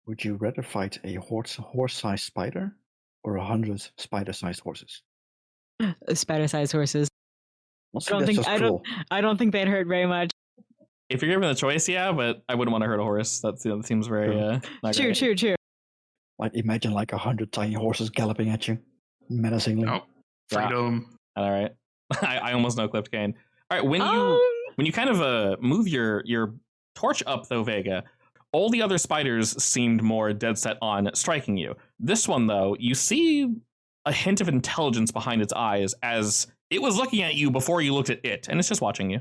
Would you rather fight a horse-sized spider or 100 spider-sized horses? Spider-sized horses. Honestly, that's just cruel. I don't think they'd hurt very much. If you're given the choice, yeah, but I wouldn't want to hurt a horse. That seems very not great. True. Like, imagine like 100 tiny horses galloping at you, menacingly. Oh, freedom. All right. I almost no-clipped Kane. All right, when you kind of move your torch up, though, Vega, all the other spiders seemed more dead set on striking you. This one, though, you see a hint of intelligence behind its eyes as it was looking at you before you looked at it, and it's just watching you.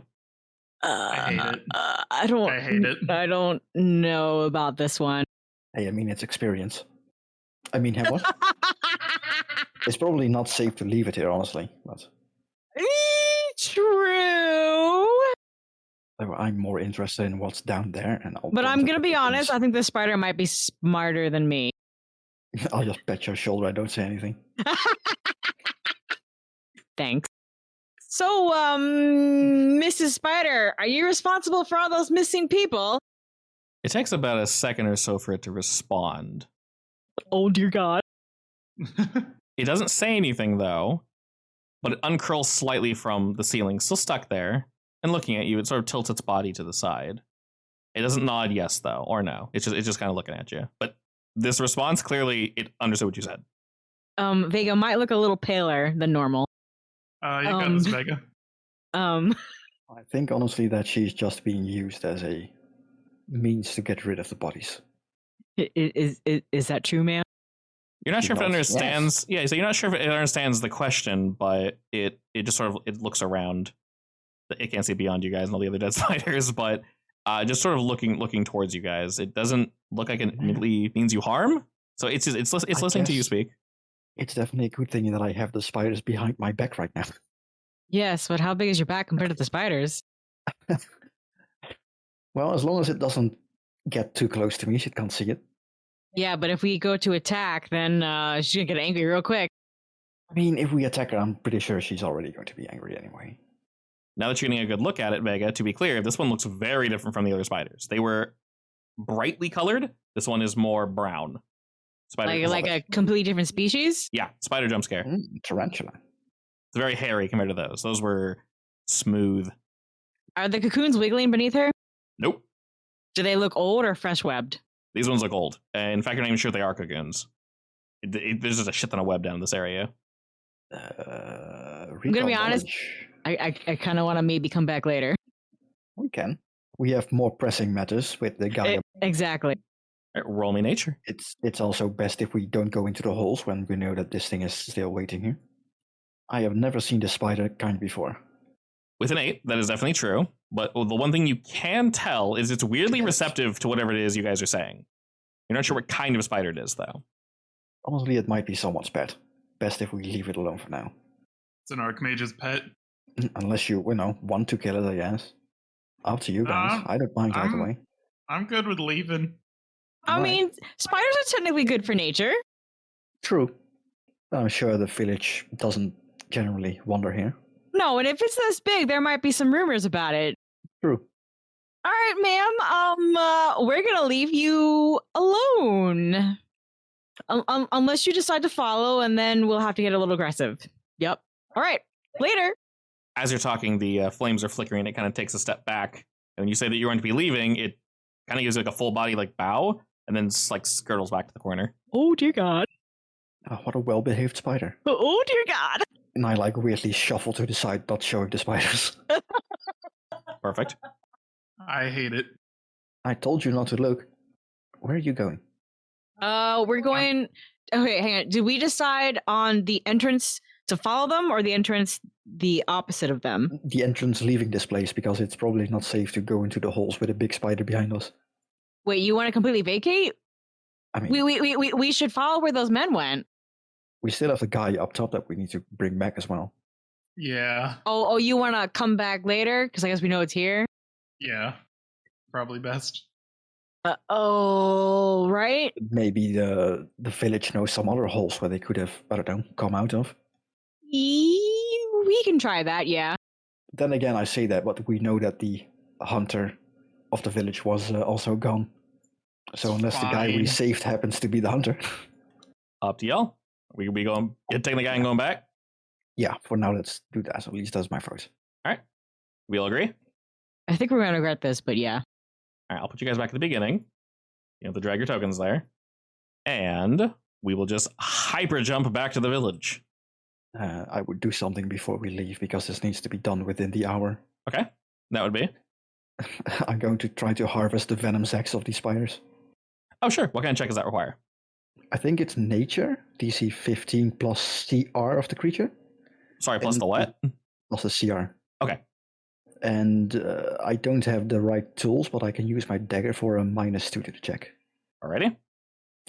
I hate it. I hate it. I don't know about this one. Hey, I mean, it's experience. I mean, what? It's probably not safe to leave it here, honestly. But True. I'm more interested in what's down there. But I'm going to be honest, I think the spider might be smarter than me. I'll just pat your shoulder. I don't say anything. Thanks. So, Mrs. Spider, are you responsible for all those missing people? It takes about a second or so for it to respond. Oh, dear God. It doesn't say anything, though, but it uncurls slightly from the ceiling, still stuck there, and looking at you. It sort of tilts its body to the side. It doesn't nod yes, though, or no. It's just kind of looking at you. But this response, clearly, it understood what you said. Vega might look a little paler than normal. You got this, Vega. I think, honestly, that she's just being used as a means to get rid of the bodies. Is that true, ma'am? You're not She sure if it nods, understands. Yeah, so you're not sure if it understands the question, but it just sort of it looks around. It can't see beyond you guys and all the other dead spiders, but just sort of looking towards you guys. It doesn't look like it immediately means you harm. So it's listening to you speak. It's definitely a good thing that I have the spiders behind my back right now. Yes, but how big is your back compared to the spiders? Well, as long as it doesn't get too close to me, she can't see it. Yeah, but if we go to attack, then she's going to get angry real quick. I mean, if we attack her, I'm pretty sure she's already going to be angry anyway. Now that you're getting a good look at it, Vega, to be clear, this one looks very different from the other spiders. They were brightly colored. This one is more brown. Spider, Like a completely different species? yeah, spider jump scare. Tarantula. It's very hairy compared to those. Those were smooth. Are the cocoons wiggling beneath her? Nope. Do they look old or fresh webbed? These ones look old. And in fact, you're not even sure if they are cocoons. There's just a shit ton of web down in this area. I'm gonna be honest. I kind of want to maybe come back later. We can. we have more pressing matters with the guy. Exactly. All right, roll me nature. It's also best if we don't go into the holes when we know that this thing is still waiting here. I have never seen the spider kind before. With an 8, that is definitely true. But the one thing you can tell is it's weirdly receptive to whatever it is you guys are saying. You're not sure what kind of spider it is, though. Honestly, it might be someone's pet. Best if we leave it alone for now. It's an Archmage's pet. Unless you want to kill it, I guess. Up to you guys. I don't mind either way. I'm good with leaving. I mean, spiders are technically good for nature. True. I'm sure the village doesn't generally wander here. No, and if it's this big, there might be some rumors about it. True. All right, ma'am. We're gonna leave you alone, unless you decide to follow, and then we'll have to get a little aggressive. Yep. All right. Later. As you're talking, the flames are flickering. It kind of takes a step back, and when you say that you're going to be leaving, it kind of gives like a full body like bow, and then like skirtles back to the corner. Oh dear God. Oh, what a well-behaved spider. Oh dear God. And I like weirdly shuffle to the side, not showing the spiders. Perfect. I hate it. I told you not to look. Where are you going? We're going. Okay, hang on. Did we decide on the entrance to follow them, or the entrance the opposite of them? The entrance leaving this place, because it's probably not safe to go into the holes with a big spider behind us. Wait, you want to completely vacate? I mean, We should follow where those men went. we still have the guy up top that we need to bring back as well. Yeah. Oh, you want to come back later? Because I guess we know it's here. Yeah. Probably best. Oh, right. Maybe the village knows some other holes where they could have, I don't know, come out of. We can try that, yeah. Then again, I say that, but we know that the hunter of the village was also gone. So unless the guy we Fine. saved happens to be the hunter. Up to y'all. We going taking the guy and going back. Yeah, for now, let's do that. At least that's my vote. All right. We all agree. I think we're going to regret this, but yeah. All right. I'll put you guys back at the beginning. You have to drag your tokens there, and we will just hyper jump back to the village. I would do something before we leave because this needs to be done within the hour. Okay. That would be. I'm going to try to harvest the venom sacs of these spiders. Oh, sure. What kind of check does that require? I think it's nature, DC 15 plus CR of the creature. Sorry, plus the what? Plus the CR. Okay. And I don't have the right tools, but I can use my dagger for a -2 to the check. Alrighty.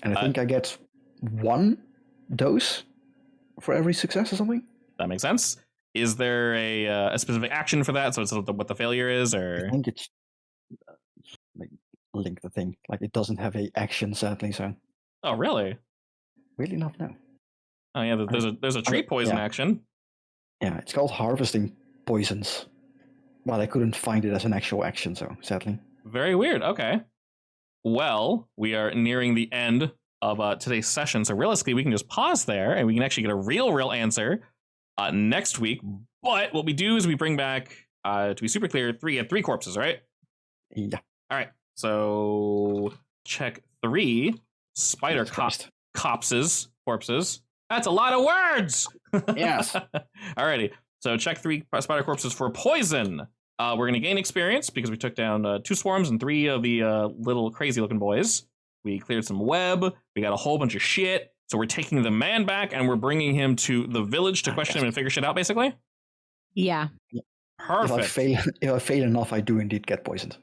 And I think I get 1 dose for every success or something. That makes sense. Is there a specific action for that? So it's what the failure is, I or think it's like, link the thing. Like it doesn't have a action, sadly. So oh, really? really not now. Oh yeah, there's a tree poison yeah. action. Yeah, it's called harvesting poisons. But I couldn't find it as an actual action, so sadly. Very weird. Okay. Well, we are nearing the end of today's session, so realistically, we can just pause there, and we can actually get a real answer next week. But what we do is we bring back, to be super clear, three corpses, right? Yeah. All right. So check 3 spider corpses. That's a lot of words. Yes. Alrighty. So check 3 spider corpses for poison. We're going to gain experience because we took down 2 swarms and 3 of the little crazy looking boys. We cleared some web. We got a whole bunch of shit. So we're taking the man back and we're bringing him to the village to question him and figure shit out, basically. Yeah. Perfect. If I fail enough, I do indeed get poisoned.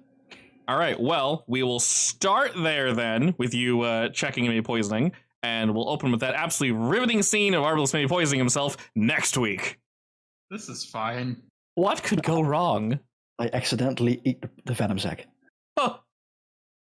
All right. Well, we will start there then with you checking and maybe poisoning. And we'll open with that absolutely riveting scene of Arbalest maybe poisoning himself next week. This is fine. What could go wrong? I accidentally eat the venom sac. Oh,